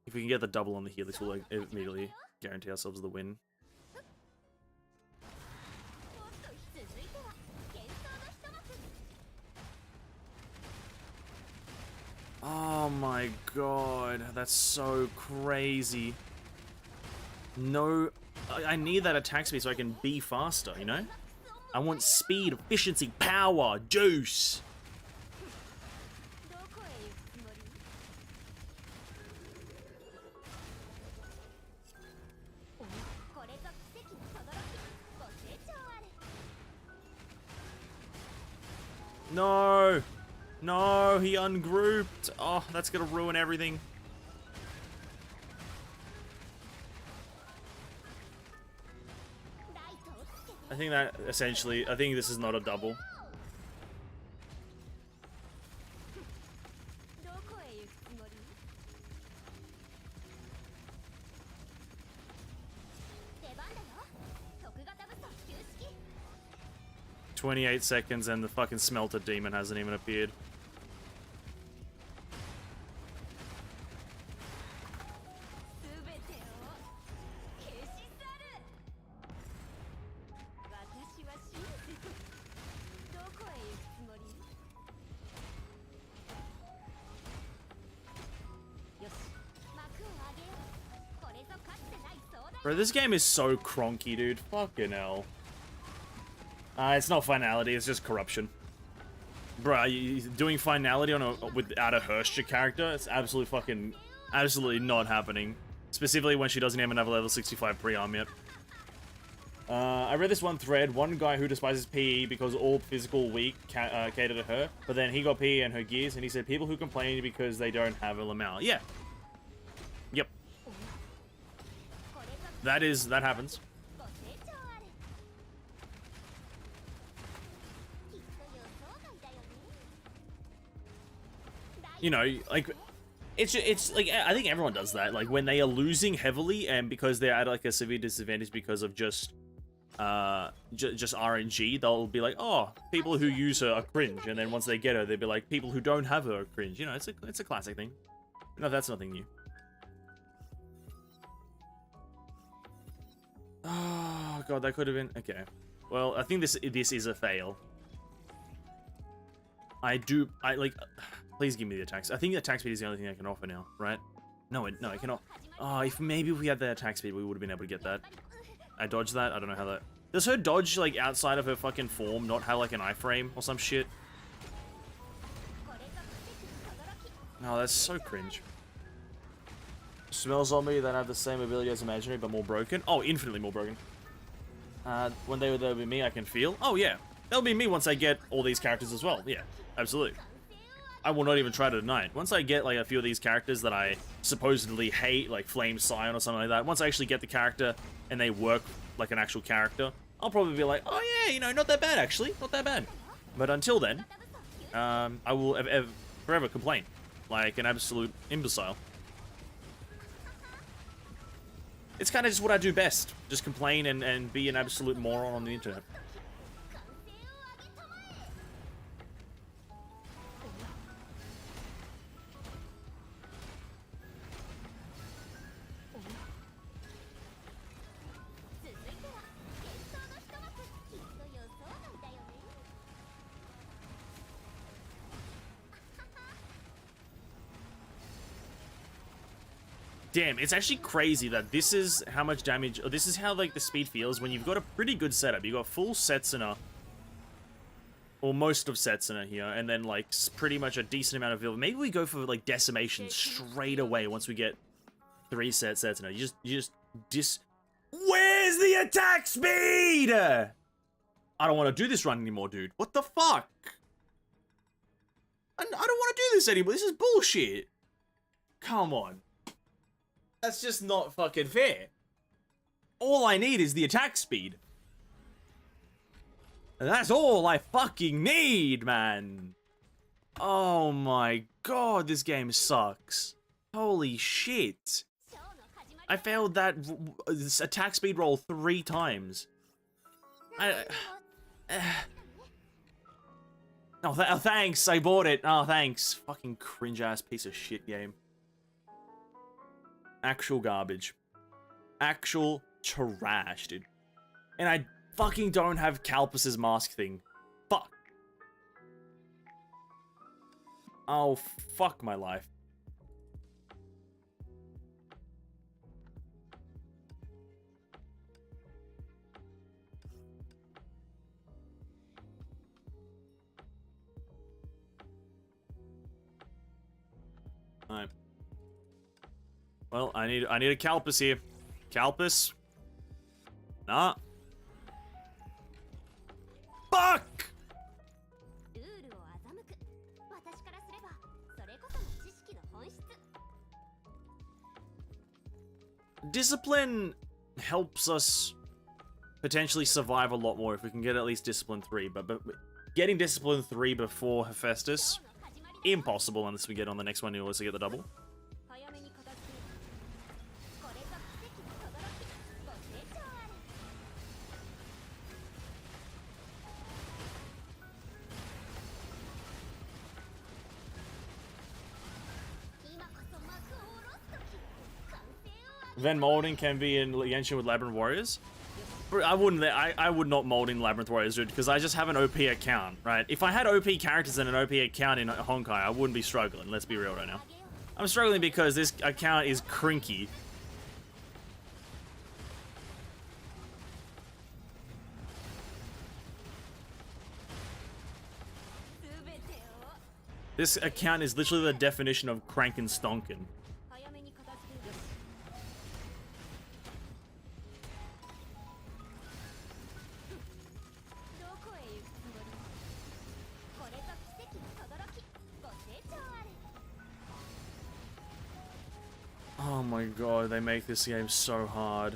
If we can get the double on the Helix, we'll immediately guarantee ourselves the win. Oh my god, that's so crazy. No, I need that attack speed so I can be faster, you know? I want speed, efficiency, power, juice. No! No, he ungrouped. Oh, that's gonna ruin everything. I think that essentially, I think this is not a double. Tsubi. 28 seconds and the fucking smelter demon hasn't even appeared. Bro, this game is so cronky, dude. Fucking hell. It's not finality, it's just corruption. Bruh, doing finality on without a Herscher character, it's absolutely not happening. Specifically when she doesn't even have a level 65 pre-arm yet. I read this one thread, one guy who despises PE because all physical weak cater to her, but then he got PE and her gears, and he said people who complain because they don't have a Lamau. Yeah. Yep. That happens. You know, like, it's like, I think everyone does that. Like, when they are losing heavily and because they're at, like, a severe disadvantage because of just RNG, they'll be like, oh, people who use her are cringe. And then once they get her, they'll be like, people who don't have her are cringe. You know, it's a classic thing. No, that's nothing new. Oh, God, that could have been... Okay. Well, I think this is a fail. Please give me the attacks. I think the attack speed is the only thing I can offer now, right? No, I cannot. Oh, if we had the attack speed, we would have been able to get that. I dodged that. I don't know how that... Does her dodge, like, outside of her fucking form not have, like, an iframe or some shit? No, that's so cringe. Smells on me that have the same ability as imaginary, but more broken. Oh, infinitely more broken. When they'll be me, I can feel. Oh, yeah. That'll be me once I get all these characters as well. Yeah, absolutely. I will not even try to deny it. Once I get, like, a few of these characters that I supposedly hate, like Flame Scion or something like that, once I actually get the character and they work like an actual character, I'll probably be like, oh yeah, you know, not that bad actually, not that bad. But until then, I will forever complain like an absolute imbecile. It's kind of just what I do best, just complain and be an absolute moron on the internet. Damn, it's actually crazy that this is how much damage, or this is how, like, the speed feels when you've got a pretty good setup. You've got full Setsuna, or most of Setsuna here, and then, like, pretty much a decent amount of Vilva. Maybe we go for, like, Decimation straight away once we get 3 sets Setsuna. You just Where's the attack speed? I don't want to do this run anymore, dude. What the fuck? I don't want to do this anymore. This is bullshit. Come on. That's just not fucking fair. All I need is the attack speed. And that's all I fucking need, man. Oh my god, this game sucks. Holy shit. I failed that attack speed roll 3 times. Oh, thanks, I bought it. Oh, thanks. Fucking cringe-ass piece of shit game. Actual garbage. Actual trash, dude. And I fucking don't have Calpus's mask thing. Fuck. Oh, fuck my life. Alright. Well, I need a Calpus here. Calpus? Nah. Discipline helps us potentially survive a lot more if we can get at least Discipline 3, but getting Discipline 3 before Hephaestus, impossible unless we get on the next one in order to get the double. 早めに片付けこれぞ奇跡の轟ご清聴あれ Then molding can be in Genshin with Labyrinth Warriors. I wouldn't. I would not mold in Labyrinth Warriors, dude, because I just have an OP account, right? If I had OP characters and an OP account in Honkai, I wouldn't be struggling. Let's be real right now. I'm struggling because this account is crinky. This account is literally the definition of crank and stonkin'. 早めに片付けですどこへ行くつもりこれぞ奇跡の轟ご清聴あれ Oh my god, they make this game so hard.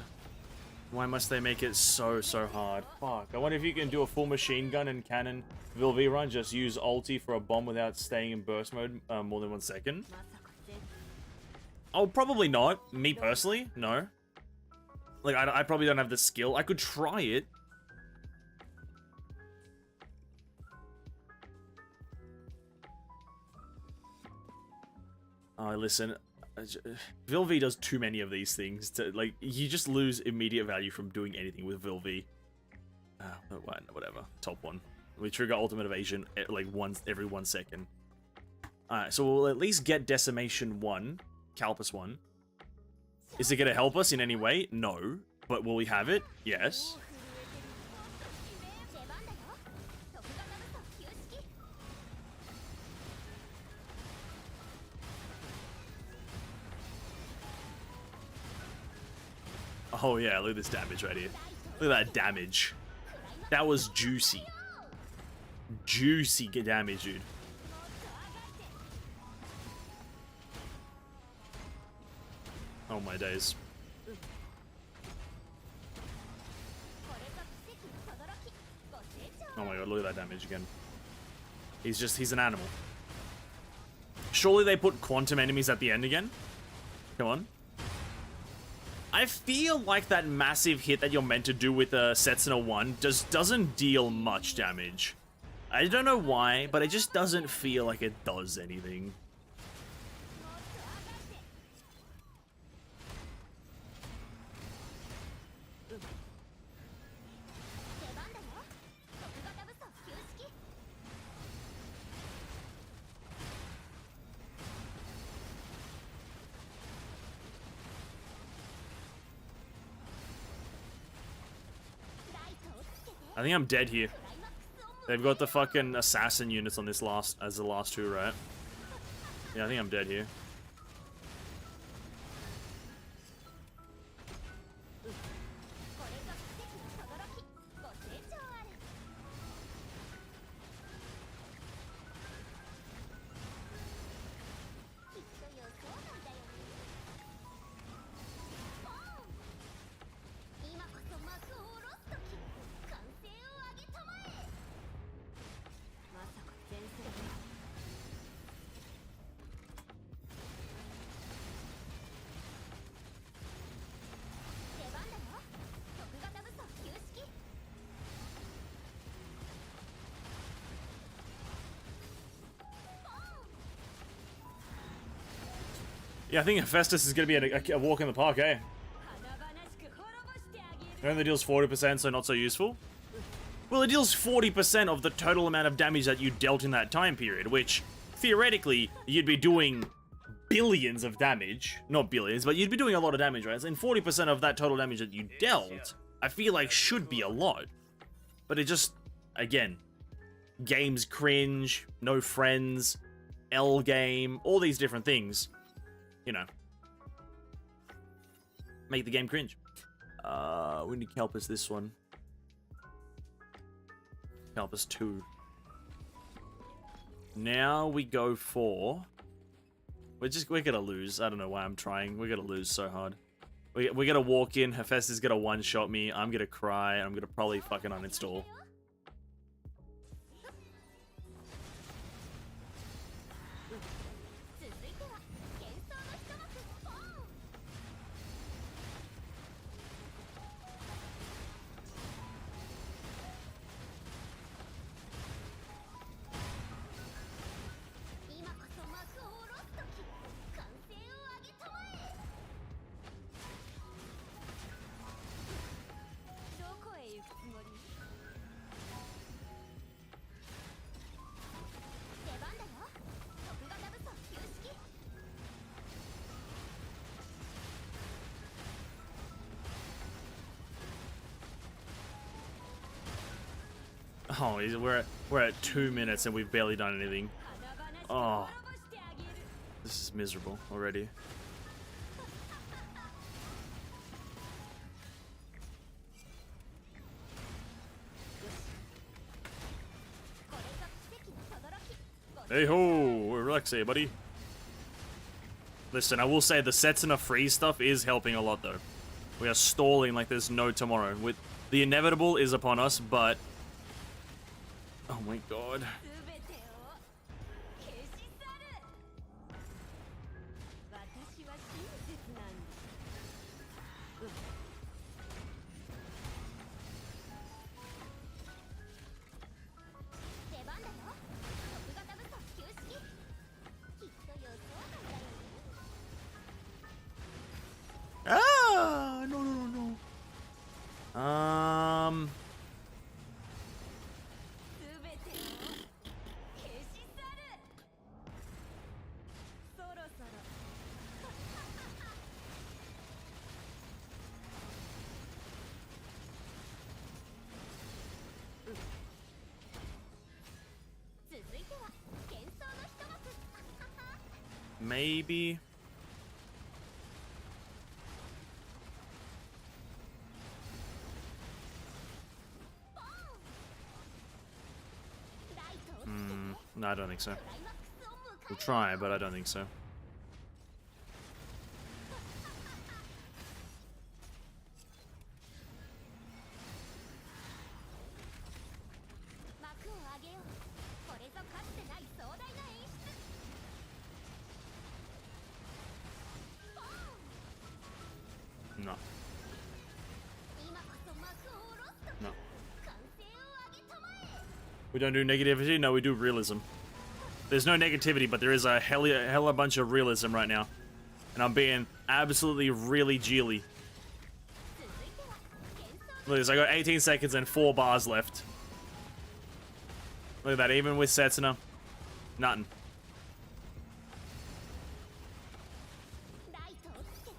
Why must they make it so hard? Fuck. I wonder if you can do a full machine gun and cannon Vilv run, just use ulti for a bomb without staying in burst mode more than 1 second. まさか全 Oh, probably not. Me personally, no. Like, I probably don't have the skill. I could try it. Listen. Vilv does too many of these things to, like, you just lose immediate value from doing anything with Vilv. Whatever. Top one. We trigger ultimate evasion like every 1 second. Alright, so we'll at least get Decimation 1, Calpus 1. Is it gonna help us in any way? No. But will we have it? Yes. 出番だよ徳型武装旧式 Oh yeah, look at this damage right here. Look at that damage. That was juicy. Juicy damage, dude. Oh my days. これぞ奇跡の轟ご清聴 Oh my god, look at that damage again. He's an animal. Surely they put quantum enemies at the end again? Come on. I feel like that massive hit that you're meant to do with a Setsuna 1 doesn't deal much damage. I don't know why, but it just doesn't feel like it does anything. 出番だよ徳型武装旧式 I think I'm dead here. They've got the fucking assassin units on this as the last two, right? Yeah, I think I'm dead here. これぞ奇跡の轟ご清聴あれ きっと予想外だよねポン今こそ幕を下ろす時歓声を上げたまえまさか前世だよ 出番だよ徳型武装旧式 Yeah, I think Hephaestus is gonna be a walk in the park, eh? 華々しく滅ぼしてあげる It only deals 40%, so not so useful. Well, it deals 40% of the total amount of damage that you dealt in that time period, which, theoretically, you'd be doing billions of damage. Not billions, but you'd be doing a lot of damage, right? And 40% of that total damage that you dealt, I feel like should be a lot. But it just, again, games cringe, no friends, L game, all these different things, you know, make the game cringe. We need Calpus this one. Calpus 2. Now we go for... We're gonna lose. I don't know why I'm trying. We're gonna lose so hard. We're gonna walk in, Hephaestus gonna one-shot me, I'm gonna cry, and I'm gonna probably fucking uninstall. 続いては幻想の一幕ポン 今こそ幕を下ろす時歓声を上げたまえどこへ行くつもり出番だよ徳型武装旧式 Oh, we're at 2 minutes and we've barely done anything. 華々しく Oh, 滅ぼしてあげる this is miserable already. これぞ奇跡の轟き Hey ho, relax here, buddy. Listen, I will say the Setsuna freeze stuff is helping a lot though. We are stalling like there's no tomorrow. With the inevitable is upon us, but oh my god. 全てを消し去る私は親切なんだ出番だよ徳型武装旧式きっと予想外だよね Ah, no, no, no, no. 全てを消し去るそろそろ 続いては幻想の一幕 maybe. ライトをつけて No, I don't think so. クライマックスを迎え We'll try, but I don't think so. 幕を上げようこれぞかつてない壮大な演出ポン No, 今こそ幕を下ろすと no. 歓声を上げたまえ We don't do negativity. No, we do realism. There's no negativity, but there is a hella bunch of realism right now, and I'm being absolutely really geely. 続いては幻想 Look at this. I got 18 seconds and 4 bars left. Look at that. Even with Setsuna, nothing. ライトをつけて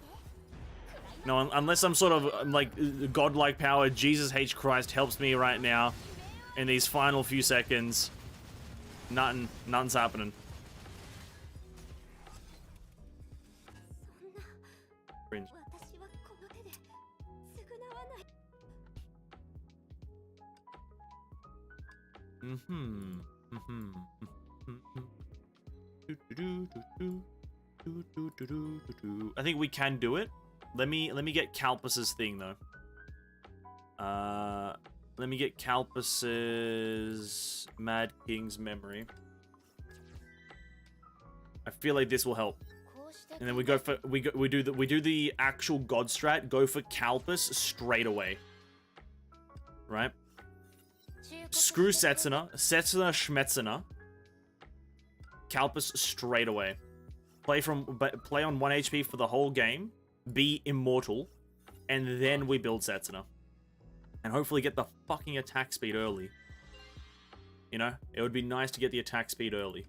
クライマック No, unless I'm sort of like godlike power, Jesus H Christ helps me right now in these final few seconds. Nothing's happening. そんな Cringe. 私はこの手で償わない I think we can do it. Let me get Calpus's thing though. Let me get Calpus's Mad King's memory. I feel like this will help. こうして And then we go for we do the actual god strat. Go for Calpus straight away. Right? 忠告 Screw して Setsuna. Setsuna Schmetzuna. Calpus straight away. Play on 1 HP for the whole game. Be immortal. And then we build Setsuna. And hopefully get the fucking attack speed early. You know? It would be nice to get the attack speed early.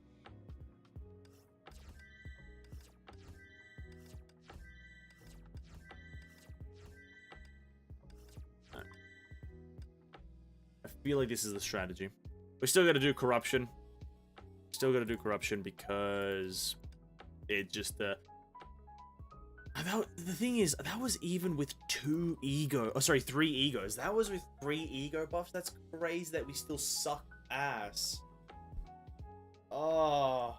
I feel like this is the strategy. We still gotta do corruption. Still gotta do corruption because it just the thing is that was even with 3 egos. That was with 3 ego buffs. That's crazy that we still suck ass. Oh,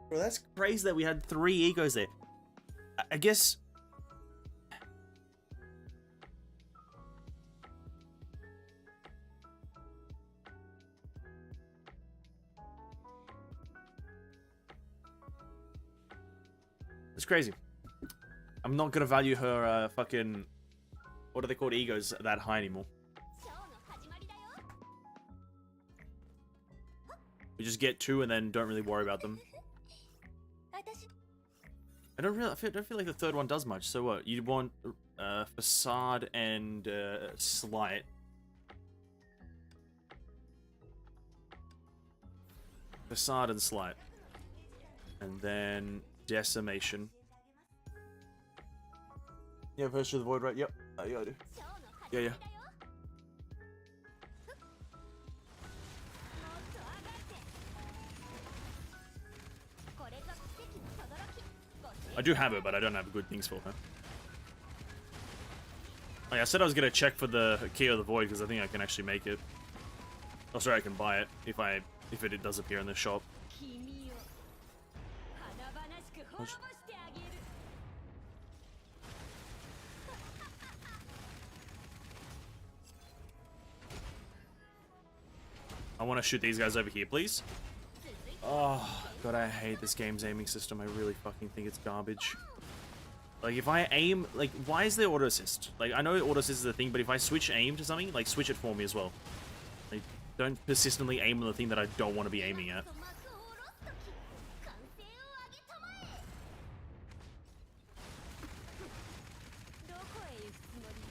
bro, that's crazy that we had 3 egos there. I guess It's crazy. I'm not gonna value her fucking, what are they called, egos that high anymore. ショーの始まりだよ We just get two and then don't really worry about them. 私 don't feel like the third one does much. So what? You want facade and sleight. Facade and sleight. And then decimation. Yeah, First to the Void, right? Yep. Yeah, I do. ショーの始ま Yeah, り yeah. だよもっと上がってこれぞ奇跡の轟きご清 I do have it, but I don't have good things for her. Oh, yeah, I said I was gonna check for the Key of the Void because I think I can actually make it. Oh, sorry, I can buy it if it does appear in the shop. 君を華々しく滅ぼしてあげる I want to shoot these guys over here, please. Oh, God, I hate this game's aiming system. I really fucking think it's garbage. Like, if I aim... Like, why is there auto assist? Like, I know auto assist is a thing, but if I switch aim to something, like, switch it for me as well. Like, don't persistently aim on the thing that I don't want to be aiming at. 幕を下ろすとき歓声を上げたまえどこへ行くつもり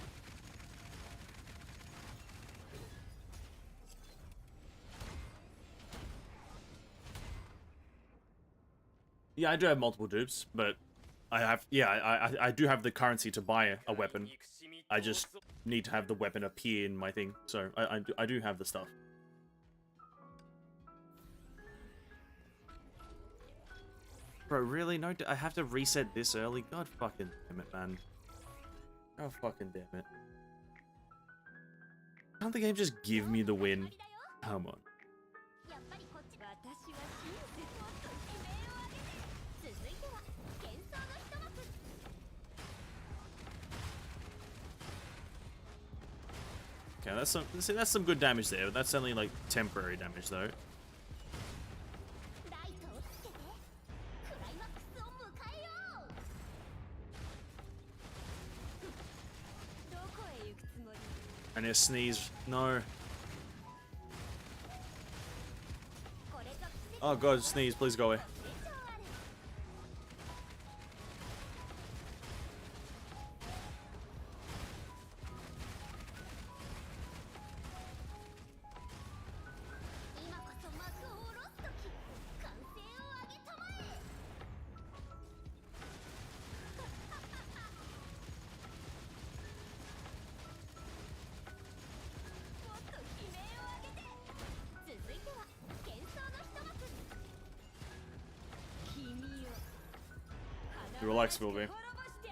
Yeah, I do have multiple dupes, but I have... Yeah, I do have the currency to buy a weapon. I just need to have the weapon appear in my thing. So, I do have the stuff. Bro, really? No, I have to reset this early? God fucking damn it, man. God fucking damn it. Can't the game just give me the win? Come on. やっぱりこっち私は親切もっと悲鳴を上げて続いては幻想の一幕 Okay, that's some good damage there. That's only like temporary damage though. ライトをつけてクライマックスを迎えようどこへ行くつもり I need to sneeze. No. これぞ奇跡 Oh god, sneeze. Please go away. 成長ある 今こそ幕を下ろすとき歓声を上げたまえ もっと悲鳴を上げて続いては幻想の一幕君を Relax, Bilby.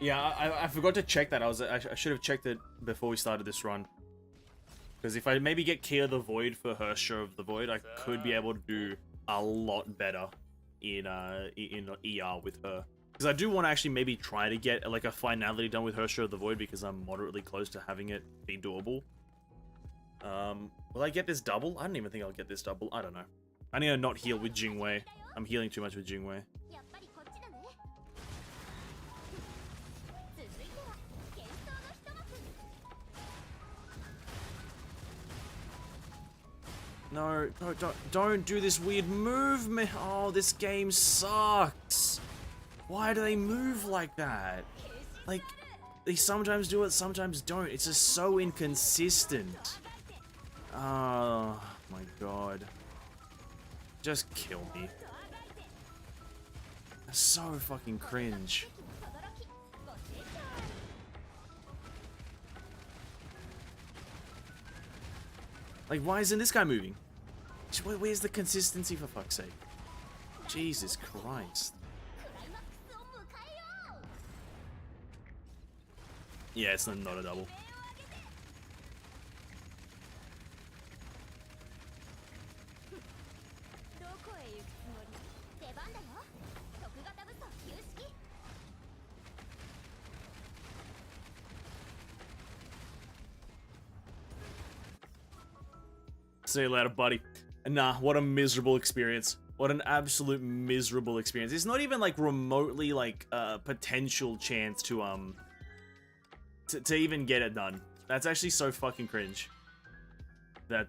Yeah, I forgot to check that. I should have checked it before we started this run. Because if I maybe get Key of the Void for her Show of the Void, I could be able to do a lot better in ER with her. Because I do want to actually maybe try to get like a finality done with her Show of the Void because I'm moderately close to having it be doable. Will I get this double? I don't even think I'll get this double. I don't know. I need to not heal with Jingwei. I'm healing too much with Jingwei. やっぱりこっちだね続いては幻想の一幕 No, don't do this weird movement. Oh, this game sucks. Why do they move like that? Like, they sometimes do it, sometimes don't. It's just so inconsistent. Oh my god. Just kill me. That's so fucking cringe. Like, why isn't this guy moving? Where's the consistency, for fuck's sake? Jesus Christ. クライマックスを迎えよう Yeah, it's not a double. どこへ行くつもり出番だよ特型武装旧式 See you later, buddy. Nah, what a miserable experience. What an absolute miserable experience. It's not even like remotely like a potential chance to even get it done. That's actually so fucking cringe. That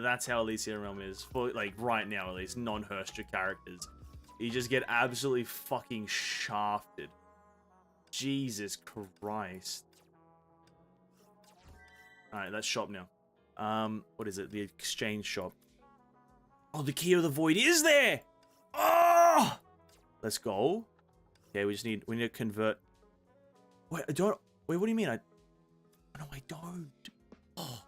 that's how Elysian Realm is for like right now at least, non-Herstra characters. You just get absolutely fucking shafted. Jesus Christ. Alright, that's shop now. What is it? The exchange shop. Oh, the key of the void is there! Oh! Let's go. Okay, we need to convert. Wait, wait, what do you mean? No, I don't. Oh.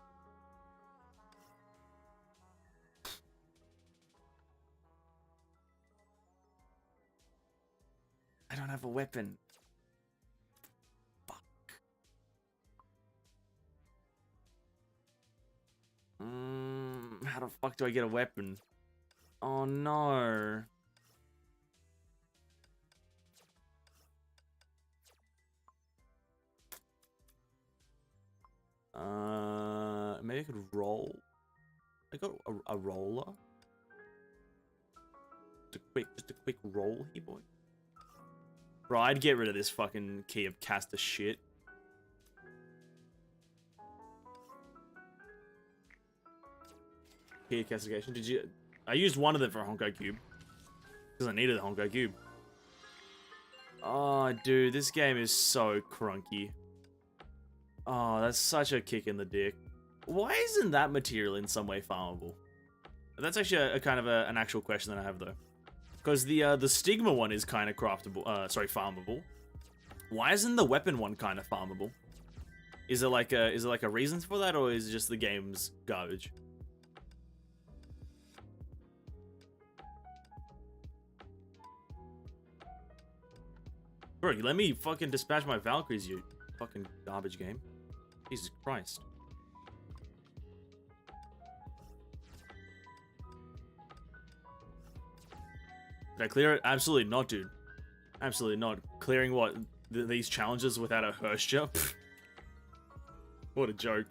I don't have a weapon. Fuck. How the fuck do I get a weapon? Oh no. Maybe I could roll. I got a roller. Just a quick roll here, boy. Bro, I'd get rid of this fucking key of caster shit. Key of castigation. Did you? I used one of them for a Honkai Cube because I needed a Honkai Cube. Oh, dude, this game is so crunky. Oh, that's such a kick in the dick. Why isn't that material in some way farmable? That's actually a kind of an actual question that I have though. Because the stigma one is kind of craftable, sorry, farmable. Why isn't the weapon one kind of farmable? Is it like a reason for that, or is it just the game's garbage? Bro, you let me fucking dispatch my Valkyries, you fucking garbage game. Jesus Christ. Did I clear it? Absolutely not, dude. Absolutely not. Clearing what? These challenges without a Herstra? What a joke.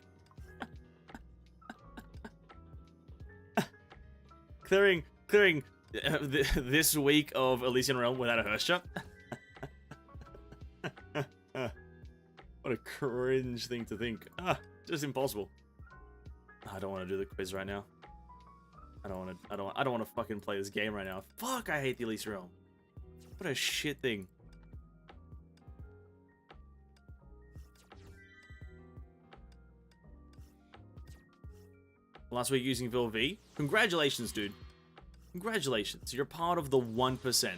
clearing this week of Elysian Realm without a Herstra? What a cringe thing to think. Just impossible. I don't want to do the quiz right now. I don't want to fucking play this game right now. Fuck, I hate the Elysian Realm. What a shit thing. Last week using Vil V. Congratulations, dude. Congratulations. You're part of the 1%.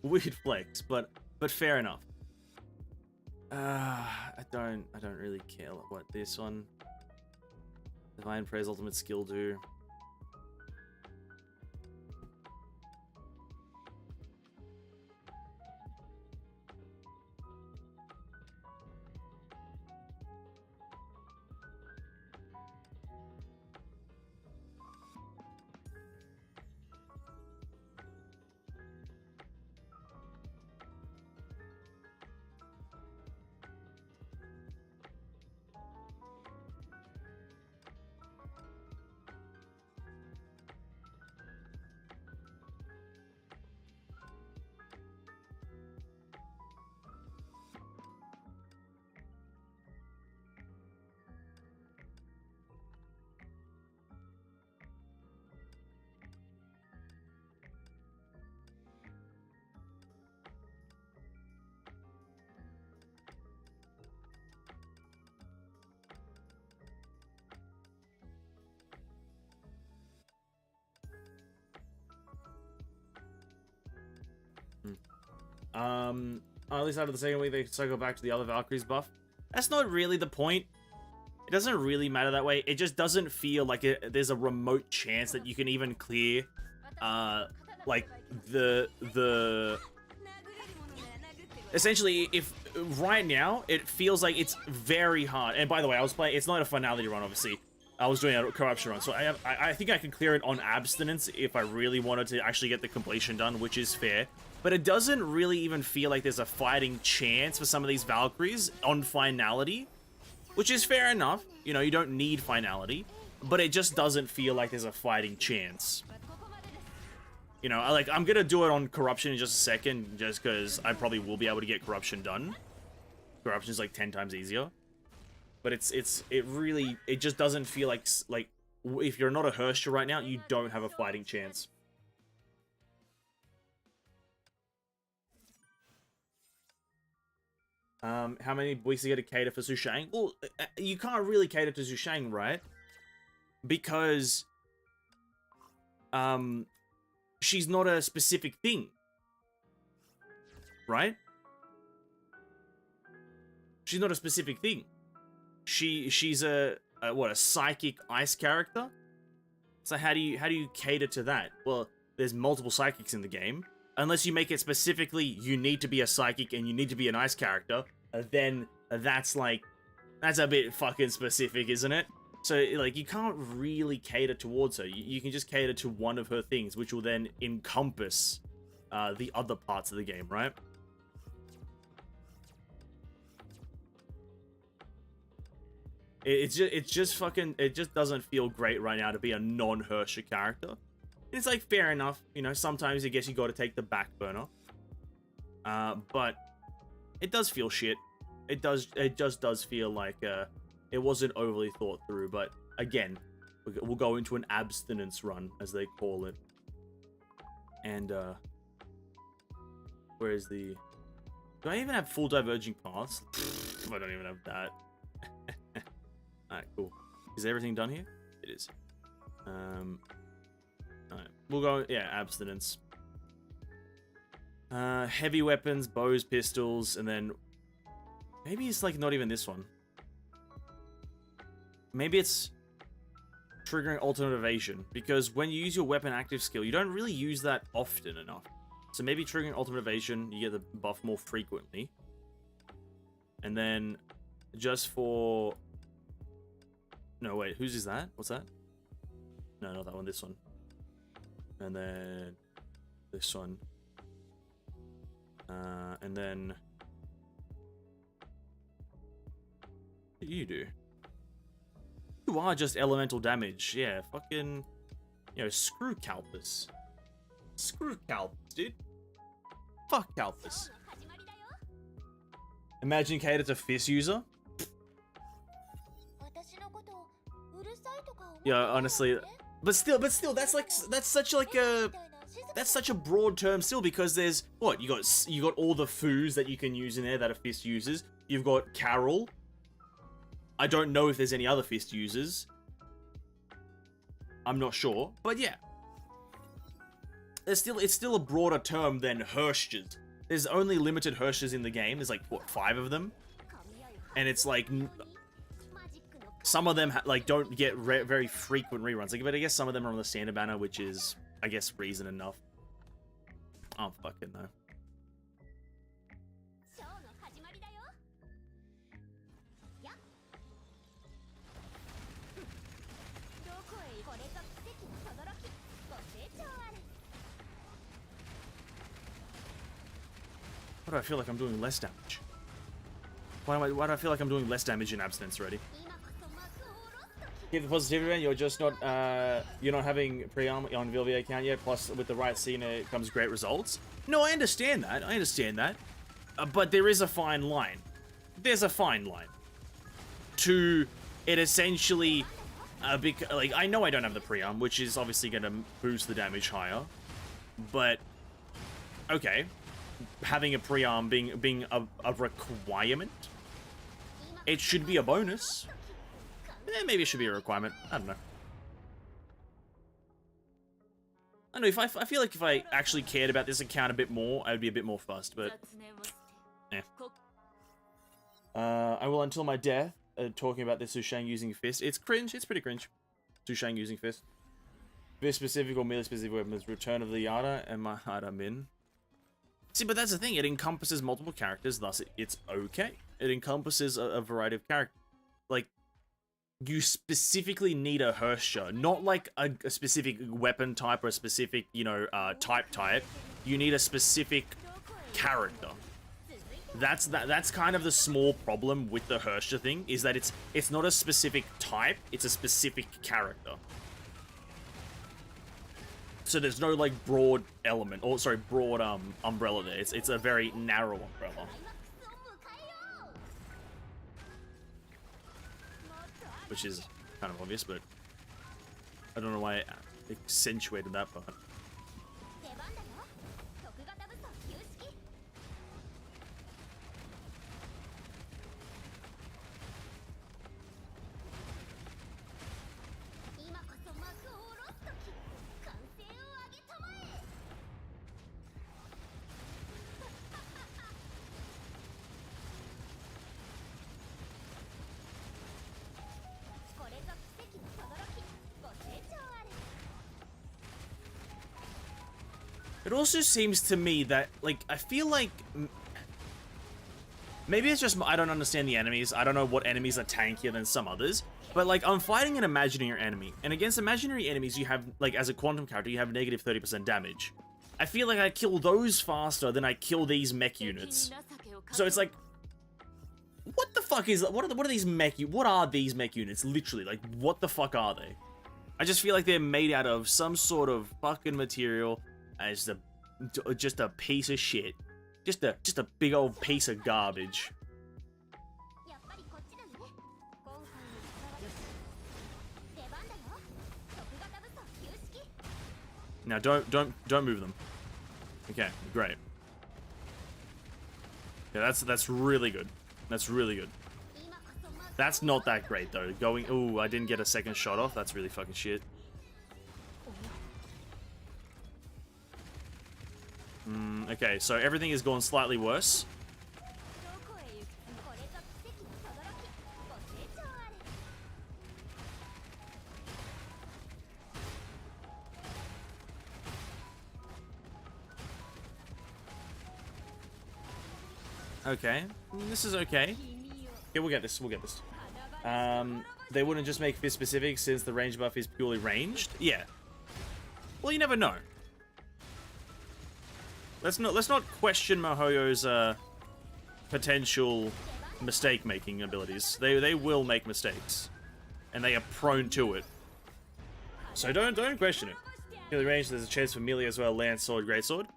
Weird flex, but fair enough. I don't really care what this one. Divine Praise Ultimate Skill do. At least after the second week, they cycle back to the other Valkyries buff. That's not really the point. It doesn't really matter that way. It just doesn't feel like there's a remote chance that you can even clear, like essentially, if right now it feels like it's very hard. And by the way, I was playing. It's not a finality run, obviously. I was doing a corruption run, so I think I can clear it on abstinence if I really wanted to actually get the completion done, which is fair. But it doesn't really even feel like there's a fighting chance for some of these Valkyries on finality, which is fair enough. You know, you don't need finality, but it just doesn't feel like there's a fighting chance. You know, I'm gonna do it on corruption in just a second, just because I probably will be able to get corruption done. Corruption is like 10 times easier. But it just doesn't feel like if you're not a Herscher right now, you don't have a fighting chance. How many weeks to get to cater for Sushang? Well, you can't really cater to Sushang, right? Because she's not a specific thing. Right? She's not a specific thing. She's a psychic ice character? So how do you cater to that? Well, there's multiple psychics in the game. Unless you make it specifically you need to be a psychic and you need to be an ice character, then that's a bit fucking specific, isn't it? So, like, you can't really cater towards her. You can just cater to one of her things, which will then encompass the other parts of the game, right? It just doesn't feel great right now to be a non-Herscher character. It's like, fair enough, you know, sometimes I guess you gotta take the back burner. But it does feel shit. It just does feel like it wasn't overly thought through, but again, we'll go into an abstinence run, as they call it. And where is the... Do I even have full diverging paths? I don't even have that. Alright, cool. Is everything done here? It is. Alright, we'll go, yeah, abstinence. Heavy weapons, bows, pistols, and then... Maybe it's, like, not even this one. Maybe it's triggering alternate evasion, because when you use your weapon active skill, you don't really use that often enough. So maybe triggering ultimate evasion, you get the buff more frequently. And then, just for... No, wait, whose is that? What's that? No, not that one, this one. And then this one. And then... What do you do? You are just elemental damage. Yeah, fucking... You know, screw Calpus. Screw Calpus, dude. Fuck Calpus. Imagine Kate a Fist user. Yeah, honestly, but still, that's such a broad term still, because there's what you got all the foos that you can use in there that a Fist uses. You've got Carol. I don't know if there's any other Fist users. I'm not sure, but yeah, it's still a broader term than Herschers. There's only limited Herschers in the game. There's like what, 5 of them, and it's like. Some of them, like, don't get very frequent reruns. Like, but I guess some of them are on the standard banner, which is, I guess, reason enough. I don't fucking know. Why do I feel like I'm doing less damage? Why do I feel like I'm doing less damage in abstinence already? Keep the positivity, man. You're just not, you're not having pre-arm on VLV account yet, plus with the right Cyno comes great results. No, I understand that. But there is a fine line. There's a fine line. To it essentially, like, I know I don't have the pre-arm, which is obviously going to boost the damage higher. But, okay. Having a pre-arm being a requirement, it should be a bonus. Maybe it should be a requirement. I don't know. I don't know, I feel like if I actually cared about this account a bit more, I would be a bit more fussed, but... Yeah. I will until my death, talking about this Sushang using Fist. It's cringe, it's pretty cringe. Sushang using Fist. Fist specific or melee specific weapons. Return of the Yada and my Hada Min. See, but that's the thing, it encompasses multiple characters, thus it's okay. It encompasses a variety of characters. Like, you specifically need a Herscher, not like a specific weapon type or a specific, you know, type. You need a specific character. That's kind of the small problem with the Herscher thing, is that it's not a specific type, it's a specific character. So there's no like broad element, or sorry, broad umbrella there. It's a very narrow umbrella. クライマックスを迎えよう Which is kind of obvious, but I don't know why I accentuated that part. 出番だよ特型武装旧式今こそ幕を下ろす時歓声を上げたまえこれぞ奇跡の轟きご清聴あれ It also seems to me that, like, I feel like maybe it's just I don't understand the enemies. I don't know what enemies are tankier than some others. But, like, I'm fighting an imaginary enemy. And against imaginary enemies, you have, like, as a quantum character, you have negative 30% damage. I feel like I kill those faster than I kill these mech units. So it's like, what the fuck is that? What are these mech? What are these mech units? Literally, like, what the fuck are they? I just feel like they're made out of some sort of fucking material as just a piece of shit. Just a big old piece of garbage. やっぱりこっちだね今回の出番だよ特型武装旧式 Now don't move them. Okay, great. Yeah, that's really good. That's really good. 今こそ幕を That's not that great though. Going, ooh, I didn't get a second shot off. That's really fucking shit. Okay, so everything has gone slightly worse. どこへ行くこれぞ奇跡の轟きご清聴あれ Okay, this is okay. Yeah, we'll get this. We'll get this. They wouldn't just make this specific since the range buff is purely ranged. Yeah. Well, you never know. Let's not question Mihoyo's potential mistake-making abilities. They will make mistakes, and they are prone to it. So don't question it. Purely ranged, there's a chance for melee as well. Lance, sword, greatsword.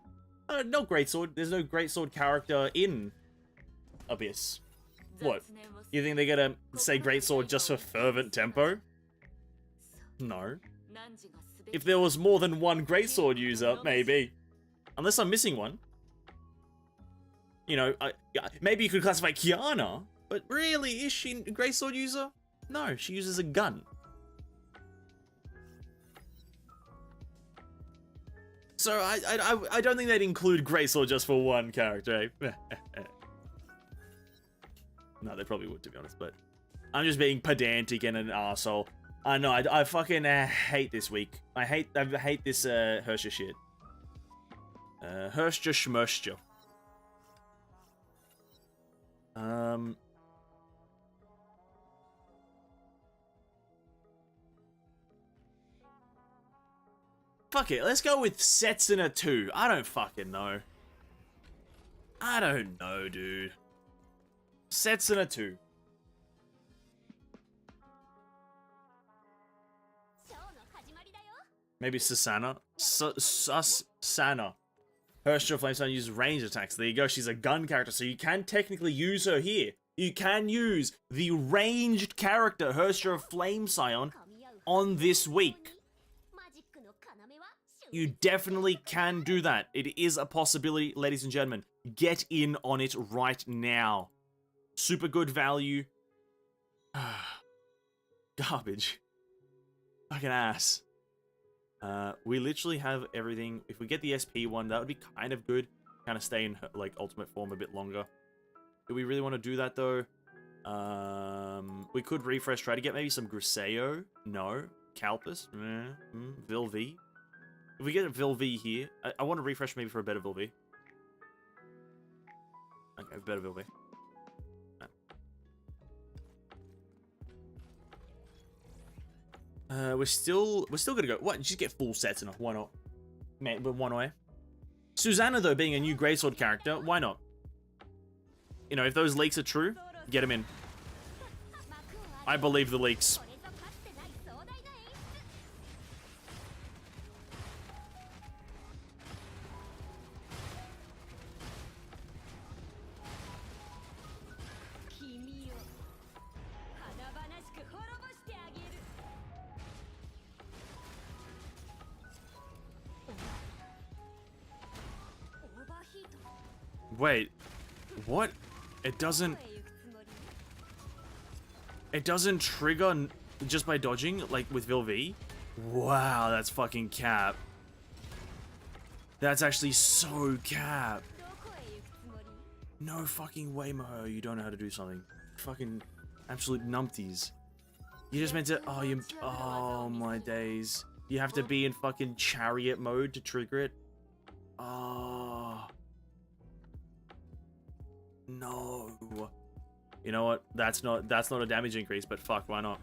No greatsword. There's no greatsword character in Abyss. What? You think they're gonna say greatsword just for fervent tempo? No. If there was more than one greatsword user, maybe. Unless I'm missing one. You know, maybe you could classify Kiana, but really, is she a greatsword user? No, she uses a gun. So I don't think they'd include greatsword just for one character. Eh? No, they probably would, to be honest, but I'm just being pedantic and an arsehole. I know, I fucking hate this week. I hate this Hersha shit. Hersha Schmersha. Fuck it, let's go with Setsuna 2. I don't fucking know. I don't know, dude. Setsuna 2. ショーの始まりだよ Maybe Susanna? Susana. Hersha Flamestone uses range attacks. There you go, she's a gun character, so you can technically use her here. You can use the ranged character, Hersha of Flame Scion, 噛み合う on this week. マジックの要は You definitely can do that. It is a possibility, ladies and gentlemen. Get in on it right now. Super good value. Garbage. Fucking ass. We literally have everything. If we get the SP one, that would be kind of good. Kind of stay in, like, ultimate form a bit longer. Do we really want to do that, though? We could refresh, try to get maybe some Griseo. No. Calpus. Vilvi. If we get a Vilvi here, I want to refresh maybe for a better Vilvi. Okay, better Vilvi. We're still gonna go. What? Just get full sets enough. Why not? Man, but one way. Susanna, though, being a new greatsword character, why not? You know, if those leaks are true, get him in. I believe the leaks. これぞかつてない壮大な演出 Wait, what? It doesn't trigger just by dodging, like with Vilv? Wow, that's fucking cap. That's actually so cap. No fucking way, Moho, you don't know how to do something. Fucking absolute numpties. You just meant to, oh my days. You have to be in fucking chariot mode to trigger it? Oh. No. You know what? That's not a damage increase, but fuck, why not?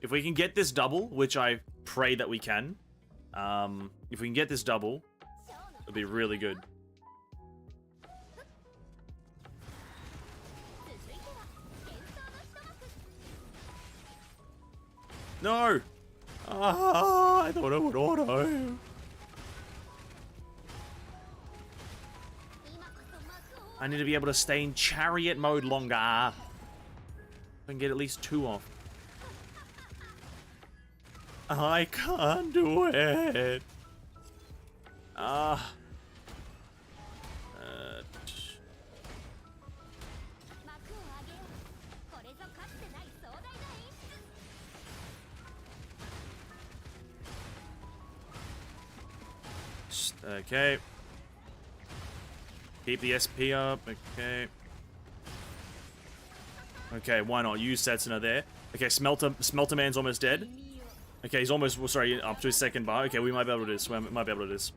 If we can get this double, which I pray that we can, if we can get this double, it'll be really good. No! Ah, I thought it would auto. I need to be able to stay in chariot mode longer. I can get at least 2 off. I can't do it. Okay. Keep the SP up. Okay. Okay, why not? Use Setsuna there. Okay, Smelter Man's almost dead. Okay, he's almost, well, sorry, up to his second bar. Okay, we might be able to do this. We might be able to do this.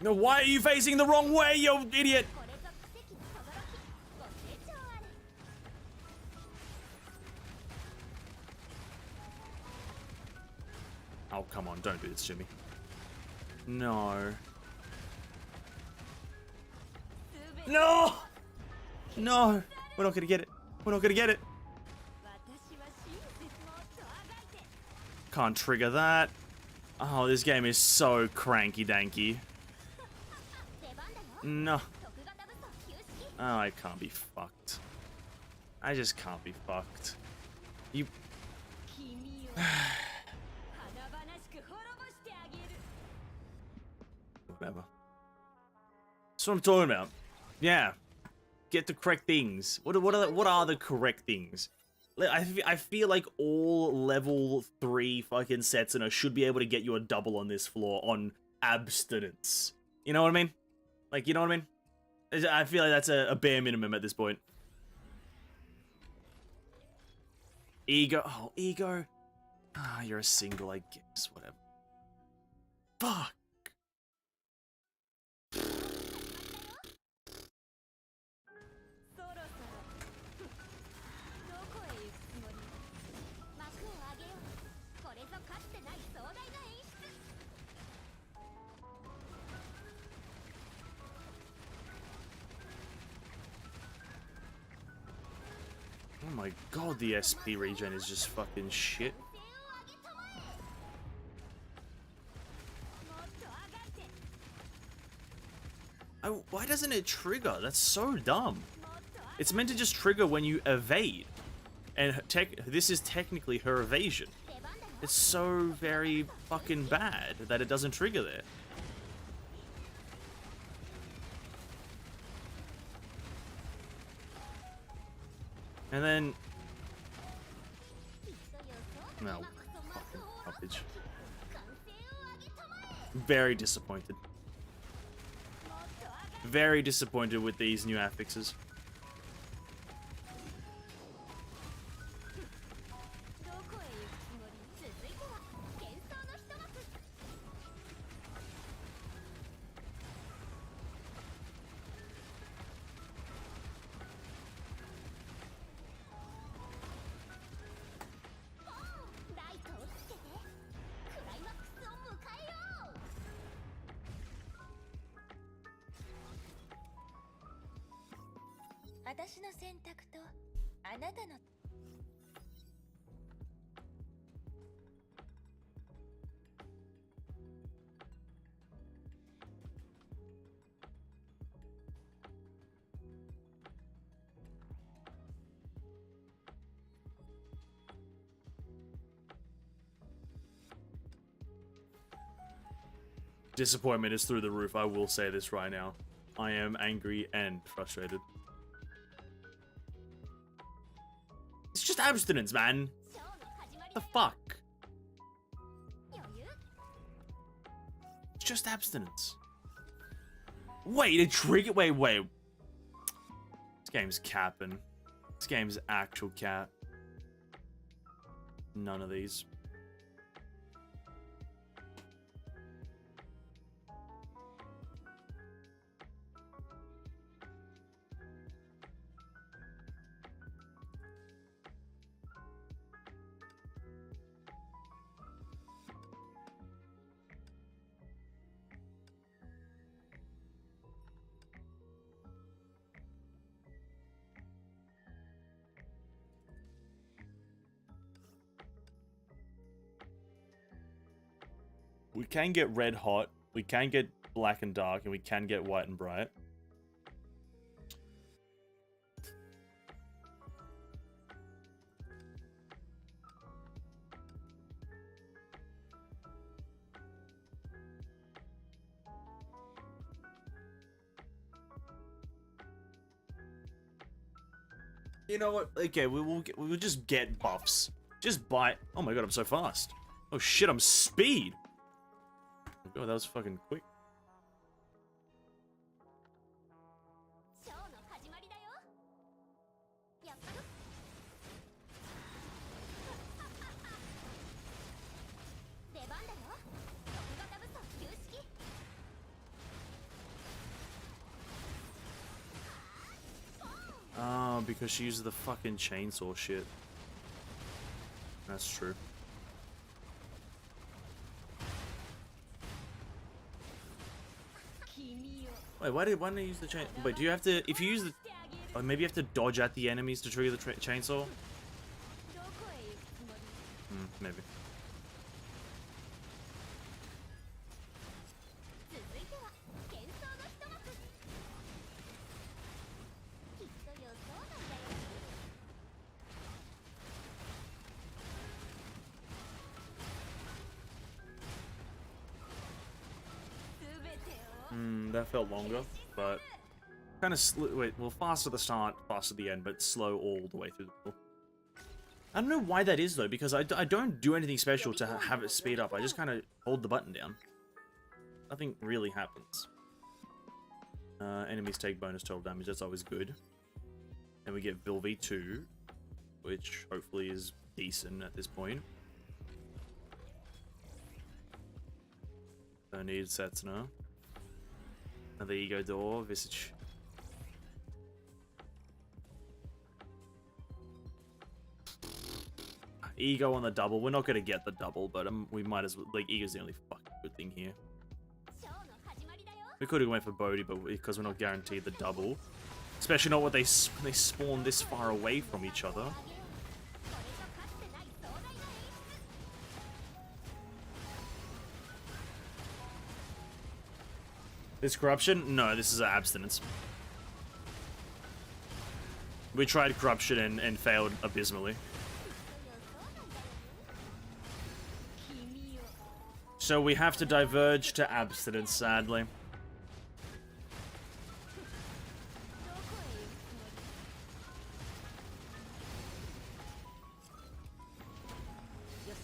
No, why are you facing the wrong way, you idiot? Oh, come on, don't do this to me. No. No! No! We're not gonna get it. We're not gonna get it. Can't trigger that. Oh, this game is so cranky-danky. No. Oh, I can't be fucked. I just can't be fucked. You... Whatever. That's what I'm talking about. Yeah. Get the correct things. What are the correct things? I feel like all level 3 fucking Setsuna should be able to get you a double on this floor on abstinence. You know what I mean? Like, you know what I mean? I feel like that's a bare minimum at this point. Ego. Oh, ego. Ah, you're a single, I guess. Whatever. Fuck. Oh my god, the SP regen is just fucking shit. Why doesn't it trigger? That's so dumb. It's meant to just trigger when you evade. And this is technically her evasion. It's so very fucking bad that it doesn't trigger there. And then... No. Fucking garbage. Very disappointed. Very disappointed with these new affixes. disappointment is through the roof. I will say this right now. I am angry and frustrated. It's just abstinence, man. ショーの始まり The fuck? 余裕 It's just abstinence. Wait, a trigger? Wait. This game's capping. This game's actual cap. None of these. We can get red hot, we can get black and dark, and we can get white and bright. You know what? Okay, we'll just get buffs. Just buy. Oh my god, I'm so fast. Oh shit, I'm speed. Oh, that was fucking quick. ショーの始まりだよやったよ出番だよ特型武装旧式 Oh, because she uses the fucking chainsaw shit. That's true. Wait, why didn't I use the chain? Wait, do you have to? If you use the, oh, maybe you have to dodge at the enemies to trigger the chainsaw. どこへ行くつもり Maybe. 続いては幻想の一幕きっと予想外だよ That felt longer, but kind of wait. Well, fast at the start, fast at the end, but slow all the way through the middle. I don't know why that is though, because I don't do anything special to have it speed up. I just kind of hold the button down. Nothing really happens. Enemies take bonus total damage. That's always good. And we get Bill V2, which hopefully is decent at this point. Don't need Cyno. Another ego door, visage. Ego on the double. We're not gonna get the double, but we might as well. Like, ego's the only fucking good thing here. ショーの始まりだよ We could have went for Bodhi, but because we're not guaranteed the double, especially not when they spawn this far away from each other. これぞかつてない壮大な演出 This corruption? No, this is abstinence. We tried corruption and failed abysmally. きっと予想外だよ君よ So we have to diverge to abstinence, sadly. どこへ行くつもりよし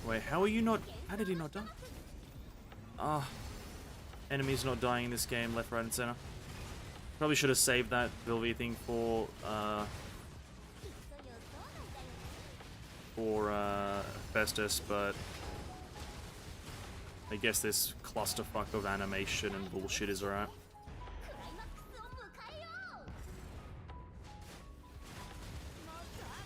Wait, how are you not? How did he not die? Ah, enemies not dying in this game, left, right, and center. Probably should have saved that Vilvi thing for きっと予想外だよ Festus, but I guess this clusterfuck of animation and bullshit is alright. クライマックスを迎えようもっと上がって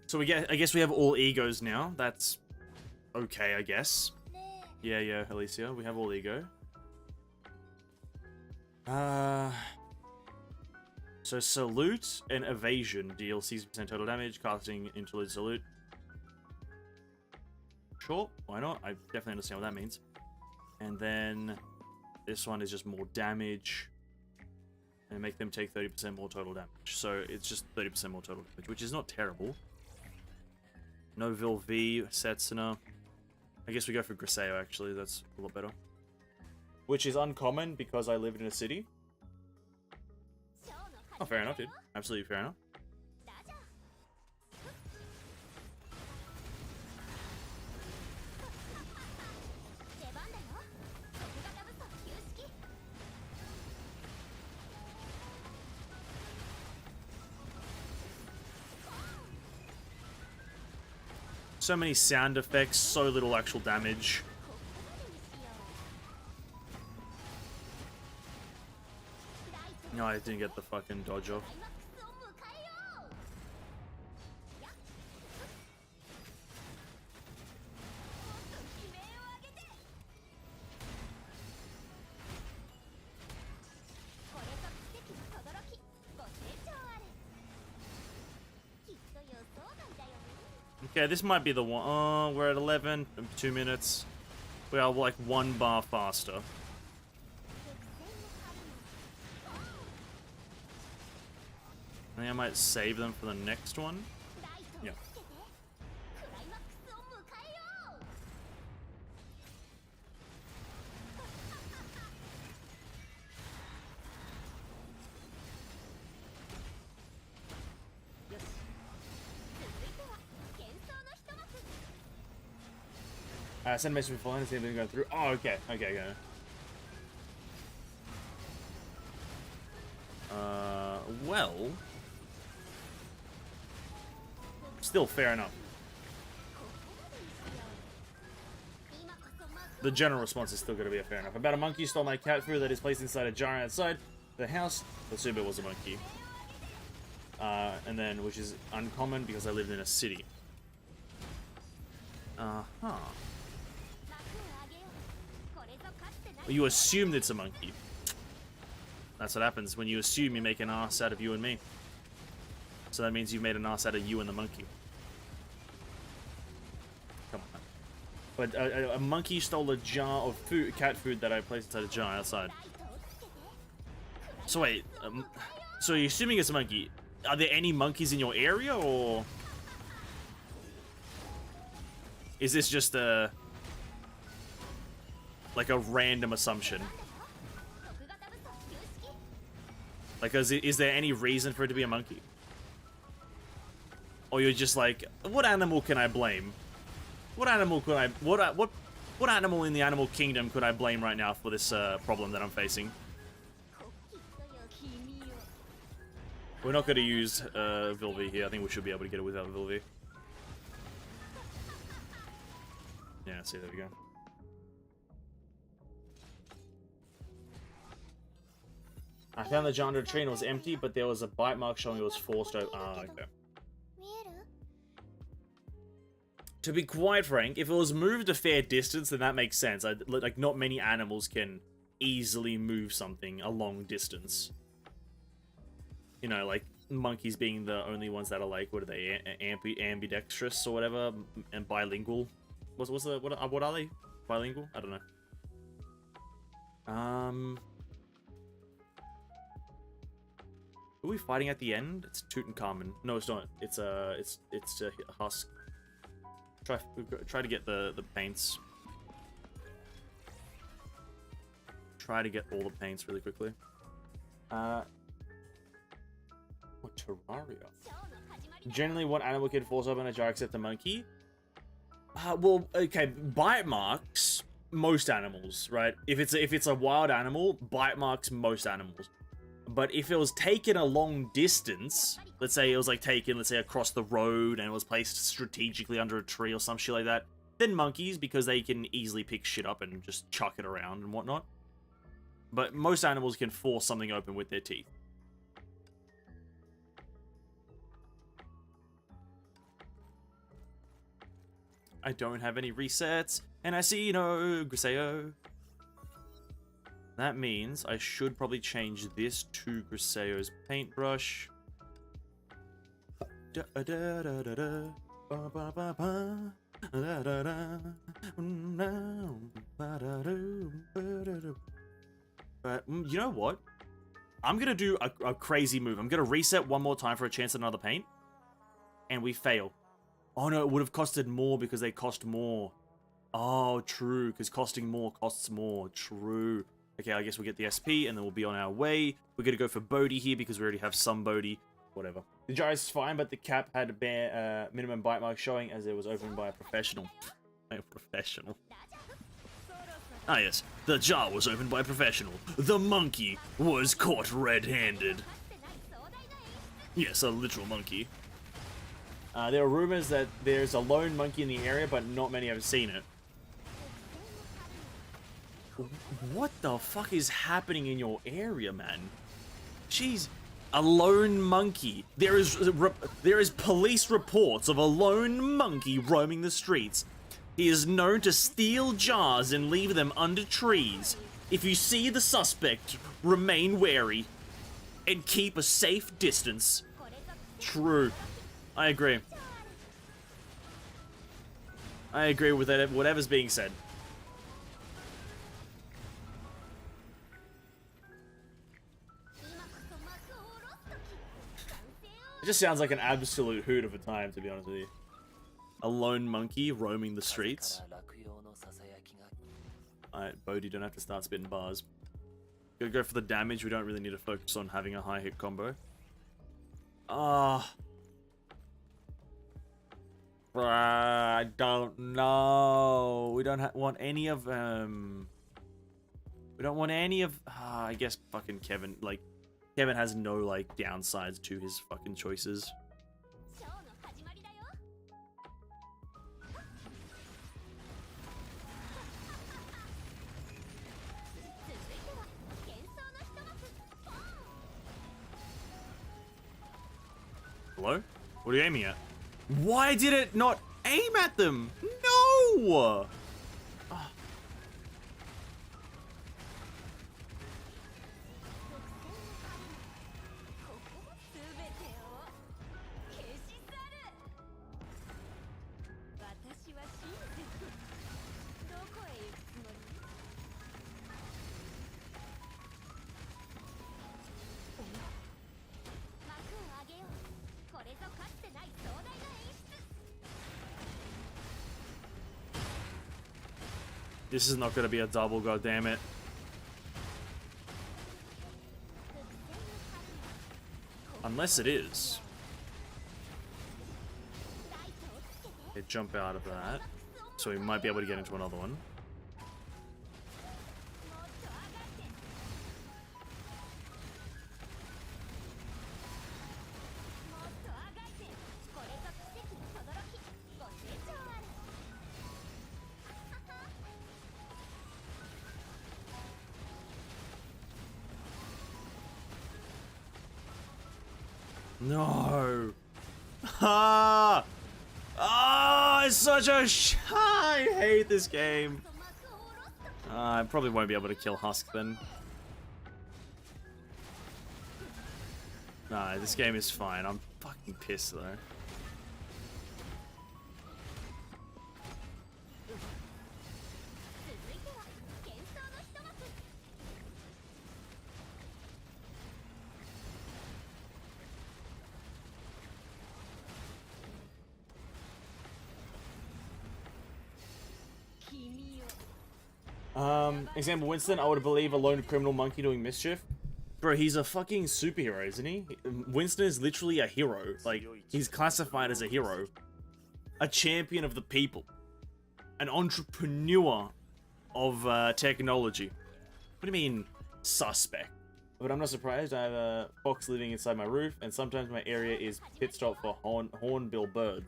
So I guess we have all egos now. That's okay, I guess. ねえ Yeah, Alicia, we have all ego. So salute and evasion deal 60% total damage, casting interlude salute. Sure, why not? I definitely understand what that means. And then this one is just more damage. And make them take 30% more total damage. So it's just 30% more total damage, which is not terrible. No Vilvi, Setsuna. I guess we go for Griseo, actually. That's a lot better. Which is uncommon because I live in a city. Oh, fair enough, dude. Absolutely fair enough. So many sound effects, so little actual damage. No, I didn't get the fucking dodge off. Okay, this might be the one. Oh, we're at 11, 2 minutes. We are like 1 bar faster. I think I might save them for the next one. Yeah. Send a message before and see if they go through. Oh, okay. Okay, go. Well. Still fair enough. The general response is still going to be a fair enough. About a monkey stole my cat food that is placed inside a jar outside the house. Assume it was a monkey. And then, which is uncommon because I lived in a city. Uh-huh. You assumed it's a monkey. That's what happens. When you assume, you make an ass out of you and me. So that means you made an ass out of you and the monkey. Come on. But a monkey stole a jar of food, cat food that I placed inside a jar outside. So wait, so you're assuming it's a monkey. Are there any monkeys in your area, or is this just a like a random assumption? Like, is there any reason for it to be a monkey? Or you're just like, what animal can I blame? What animal could I, what animal in the animal kingdom could I blame right now for this problem that I'm facing? We're not going to use Vilvi here. I think we should be able to get it without Vilvi. Yeah, see, there we go. I found the jar under a tree and it was empty, but there was a bite mark showing it was forced open. Ah, okay. To be quite frank, if it was moved a fair distance, then that makes sense. Like, not many animals can easily move something a long distance. You know, like, monkeys being the only ones that are, like, what are they, ambidextrous or whatever, and bilingual. What are they? Bilingual? I don't know. Who are we fighting at the end? It's Tutankhamun. No, it's not. It's a husk. Try to get the paints. Try to get all the paints really quickly. What, Terraria? Generally, what animal can force open a jar except a monkey? Well, okay, bite marks most animals, right? If it's a wild animal, bite marks most animals. But if it was taken a long distance, let's say it was like taken, let's say across the road and it was placed strategically under a tree or some shit like that, then monkeys, because they can easily pick shit up and just chuck it around and whatnot. But most animals can force something open with their teeth. I don't have any resets, and I see, you know, Griseo. That means I should probably change this to Griseo's paintbrush. But you know what? I'm gonna do a crazy move. I'm gonna reset one more time for a chance at another paint. And we fail. Oh no, it would have costed more because they cost more. Oh, true, because costing more costs more. True. Okay, I guess we'll get the SP and then we'll be on our way. We're gonna go for Bodhi here because we already have some Bodhi. Whatever. The jar is fine, but the cap had a bare minimum bite mark showing as it was opened by a professional. A professional. Ah yes, the jar was opened by a professional. The monkey was caught red-handed. Yes, a literal monkey. There are rumors that there's a lone monkey in the area, but not many have seen it. What the fuck is happening in your area, man? Jeez, a lone monkey. There is police reports of a lone monkey roaming the streets. He is known to steal jars and leave them under trees. If you see the suspect, remain wary and keep a safe distance. True. I agree. I agree with that, whatever's being said. It just sounds like an absolute hoot of a time, to be honest with you. A lone monkey roaming the streets. Alright, Bodhi, don't have to start spitting bars. Gotta go for the damage. We don't really need to focus on having a high hit combo. I don't know. We don't want any of them. We don't want any of... I guess fucking Kevin. Like, Kevin has no, like, downsides to his fucking choices. Hello? What are you aiming at? Why did it not aim at them? No! This is not going to be a double, goddammit. Unless it is. Okay, jump out of that. So we might be able to get into another one. No. It's such a I hate this game. I probably won't be able to kill Husk then. Nah, this game is fine. I'm fucking pissed though. Example, Winston, I would believe a lone criminal monkey doing mischief. Bro, he's a fucking superhero, isn't he? Winston is literally a hero. Like, he's classified as a hero. A champion of the people. An entrepreneur of technology. What do you mean, suspect? But I'm not surprised. I have a fox living inside my roof, and sometimes my area is pit stop for hornbill bird.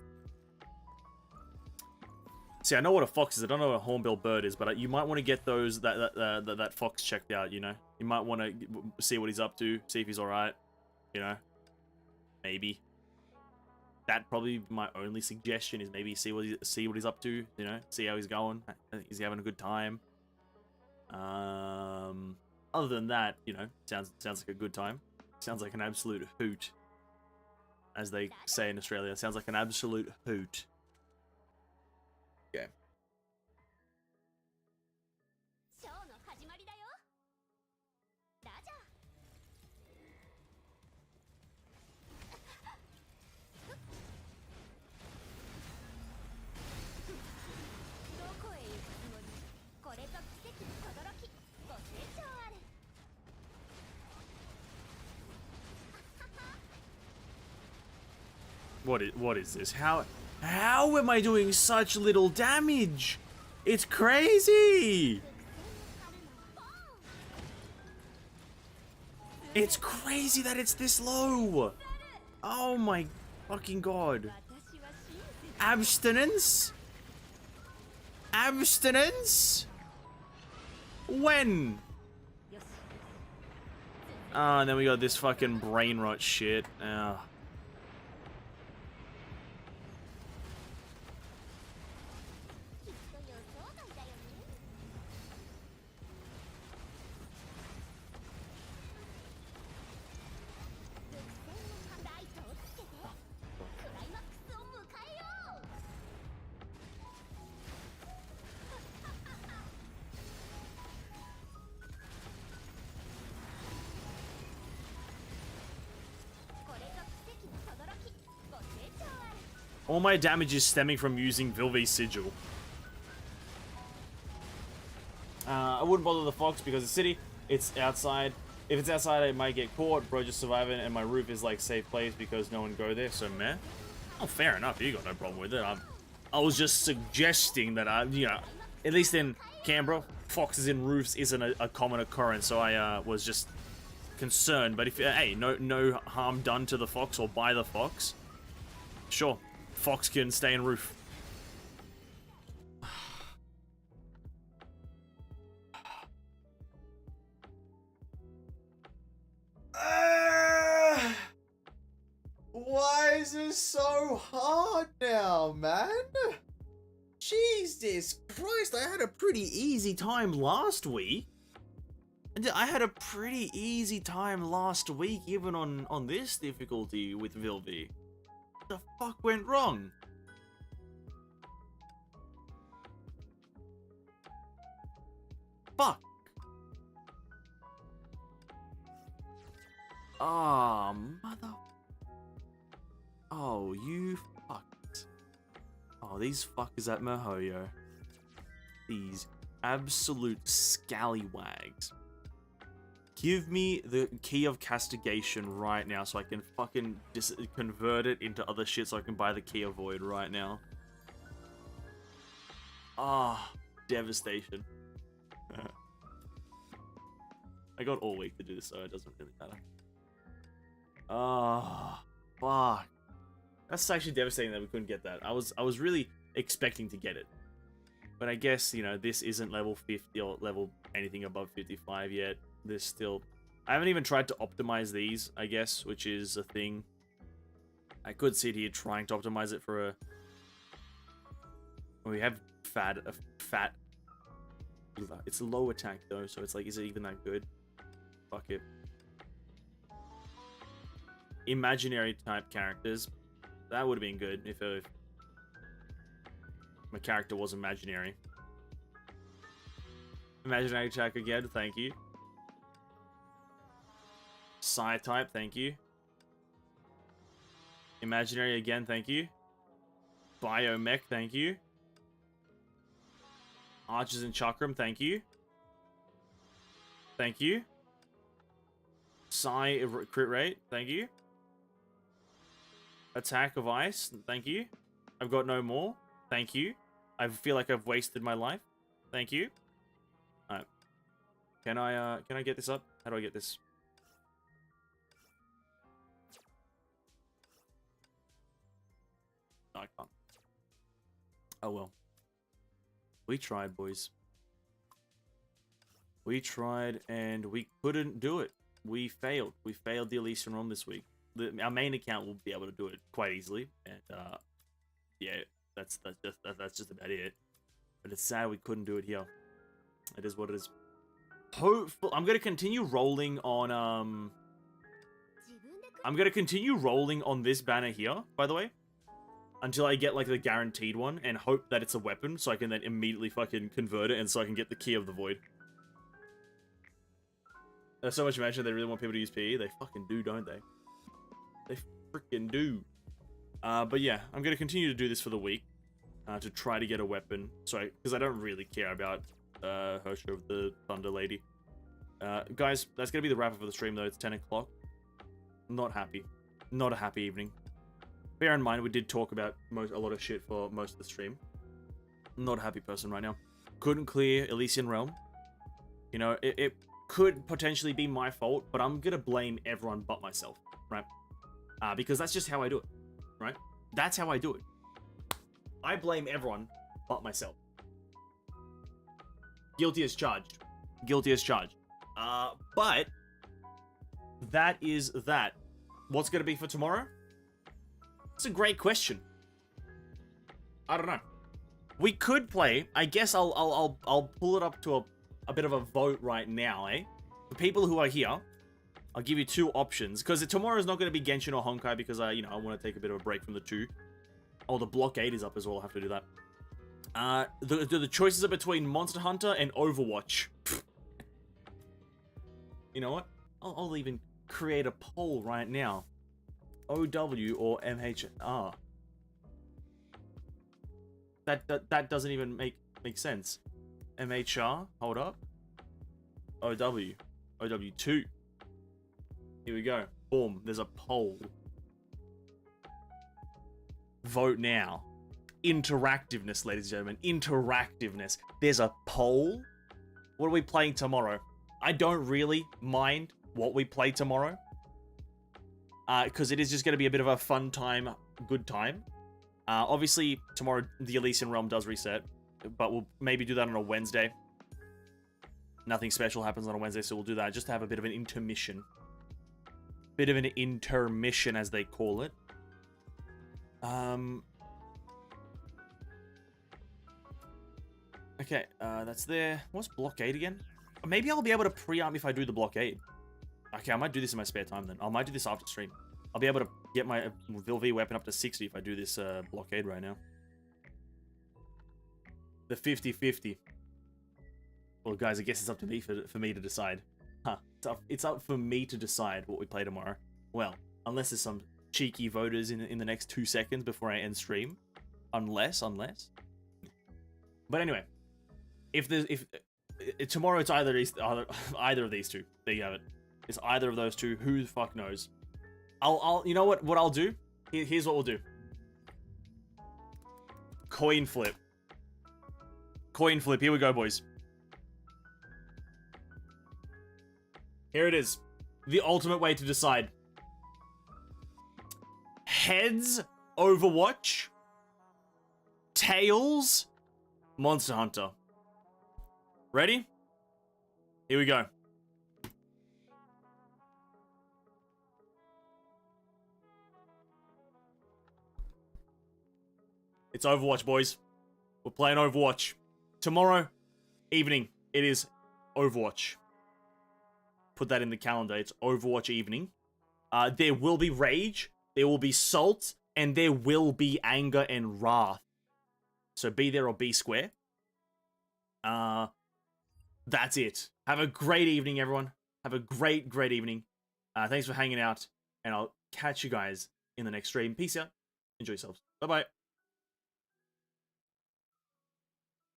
See, I know what a fox is. I don't know what a hornbill bird is, but you might want to get those that fox checked out. You know, you might want to see what he's up to, see if he's all right. You know, maybe. That probably my only suggestion is maybe see what he's up to. You know, see how he's going. Is he having a good time? Other than that, you know, sounds like a good time. Sounds like an absolute hoot, as they say in Australia. Sounds like an absolute hoot. Okay. ショーの始まりだよ。ラジャー。どこへ行くつもり？これぞ奇跡の轟き。ご清聴あれ。 What is this? How am I doing such little damage? It's crazy. It's crazy that it's this low. Oh my fucking god. Abstinence? Abstinence? When? Ah, and then we got this fucking brain rot shit. Ah. All my damage is stemming from using Vilve's Sigil. I wouldn't bother the fox because the city, it's outside. If it's outside, I might get caught. Bro, just surviving, and my roof is like safe place because no one go there. So meh. Oh, fair enough. You got no problem with it. I was just suggesting that at least in Canberra, foxes in roofs isn't a common occurrence. So I was just concerned. But if hey, no harm done to the fox or by the fox, sure. Fox can stay in roof. Why is this so hard now, man? Jesus Christ, I had a pretty easy time last week. I had a pretty easy time last week, even on this difficulty with Vilvi. What the fuck went wrong? Fuck. Ah, mother. Oh, you fucked. Oh, these fuckers at Mihoyo. These absolute scallywags. Give me the key of castigation right now so I can fucking just convert it into other shit so I can buy the key of void right now. Ah, devastation. I got all week to do this, so it doesn't really matter. Ah, fuck. That's actually devastating that we couldn't get that. I was really expecting to get it. But I guess, you know, this isn't level 50 or level anything above 55 yet. There's still... I haven't even tried to optimize these, I guess, which is a thing. I could sit here trying to optimize it for a... We have a fat... It's a low attack, though, so it's like, is it even that good? Fuck it. Imaginary type characters. That would have been good if my character was imaginary. Imaginary attack again, thank you. Psi type, thank you. Imaginary again, thank you. Biomech, thank you. Archers and Chakram, thank you. Thank you. Psi crit rate, thank you. Attack of ice, thank you. I've got no more, thank you. I feel like I've wasted my life, thank you. Alright. Can I get this up? How do I get this? No, I can't. Oh well. We tried, boys. We tried, and we couldn't do it. We failed. We failed the Elysian Realm this week. Our main account will be able to do it quite easily, and yeah, that's just about it. But it's sad we couldn't do it here. It is what it is. Hopeful. I'm gonna continue rolling on I'm gonna continue rolling on this banner here. By the way, until I get like the guaranteed one and hope that it's a weapon so I can then immediately fucking convert it and so I can get the key of the void. There's so much mention they really want people to use PE. They fucking do, don't they? They freaking do. But yeah, I'm going to continue to do this for the week to try to get a weapon. Because I don't really care about Hersher of the Thunder Lady. Guys, that's going to be the wrap up of the stream though. It's 10 o'clock. Not happy. Not a happy evening. Bear in mind, we did talk about a lot of shit for most of the stream. Not a happy person right now. Couldn't clear Elysian Realm. You know, it could potentially be my fault, but I'm gonna blame everyone but myself, right? Because that's just how I do it, right? That's how I do it. I blame everyone but myself. Guilty as charged. Guilty as charged. But that is that. What's gonna be for tomorrow? It's a great question. I don't know. We could play. I guess I'll pull it up to a bit of a vote right now, eh? For people who are here, I'll give you two options because tomorrow is not going to be Genshin or Honkai because I want to take a bit of a break from the two. Oh, the blockade is up as well. I'll have to do that. The choices are between Monster Hunter and Overwatch. You know what? I'll even create a poll right now. OW or MHR. That doesn't even make sense. MHR, hold up. OW. OW2. Here we go. Boom. There's a poll. Vote now. Interactiveness, ladies and gentlemen. Interactiveness. There's a poll. What are we playing tomorrow? I don't really mind what we play tomorrow. Because it is just going to be a bit of a fun time, good time. Obviously, tomorrow the Elysian Realm does reset. But we'll maybe do that on a Wednesday. Nothing special happens on a Wednesday, so we'll do that just to have a bit of an intermission. Bit of an intermission, as they call it. Okay, that's there. What's blockade again? Maybe I'll be able to pre-arm if I do the blockade. Okay, I might do this in my spare time then. I might do this after stream. I'll be able to get my Vilv weapon up to 60 if I do this blockade right now. The 50-50. Well, guys, I guess it's up to me for me to decide. Huh. It's up for me to decide what we play tomorrow. Well, unless there's some cheeky voters in the next 2 seconds before I end stream. Unless. But anyway, if tomorrow it's either of these two. There you have it. It's either of those two. Who the fuck knows? You know what I'll do? Here's what we'll do. Coin flip. Coin flip. Here we go, boys. Here it is. The ultimate way to decide. Heads, Overwatch. Tails, Monster Hunter. Ready? Here we go. It's Overwatch, boys. We're playing Overwatch. Tomorrow evening, it is Overwatch. Put that in the calendar. It's Overwatch evening. There will be rage, there will be salt, and there will be anger and wrath. So be there or be square. That's it. Have a great evening, everyone. Have a great evening. Thanks for hanging out, and I'll catch you guys in the next stream. Peace out. Enjoy yourselves. Bye-bye.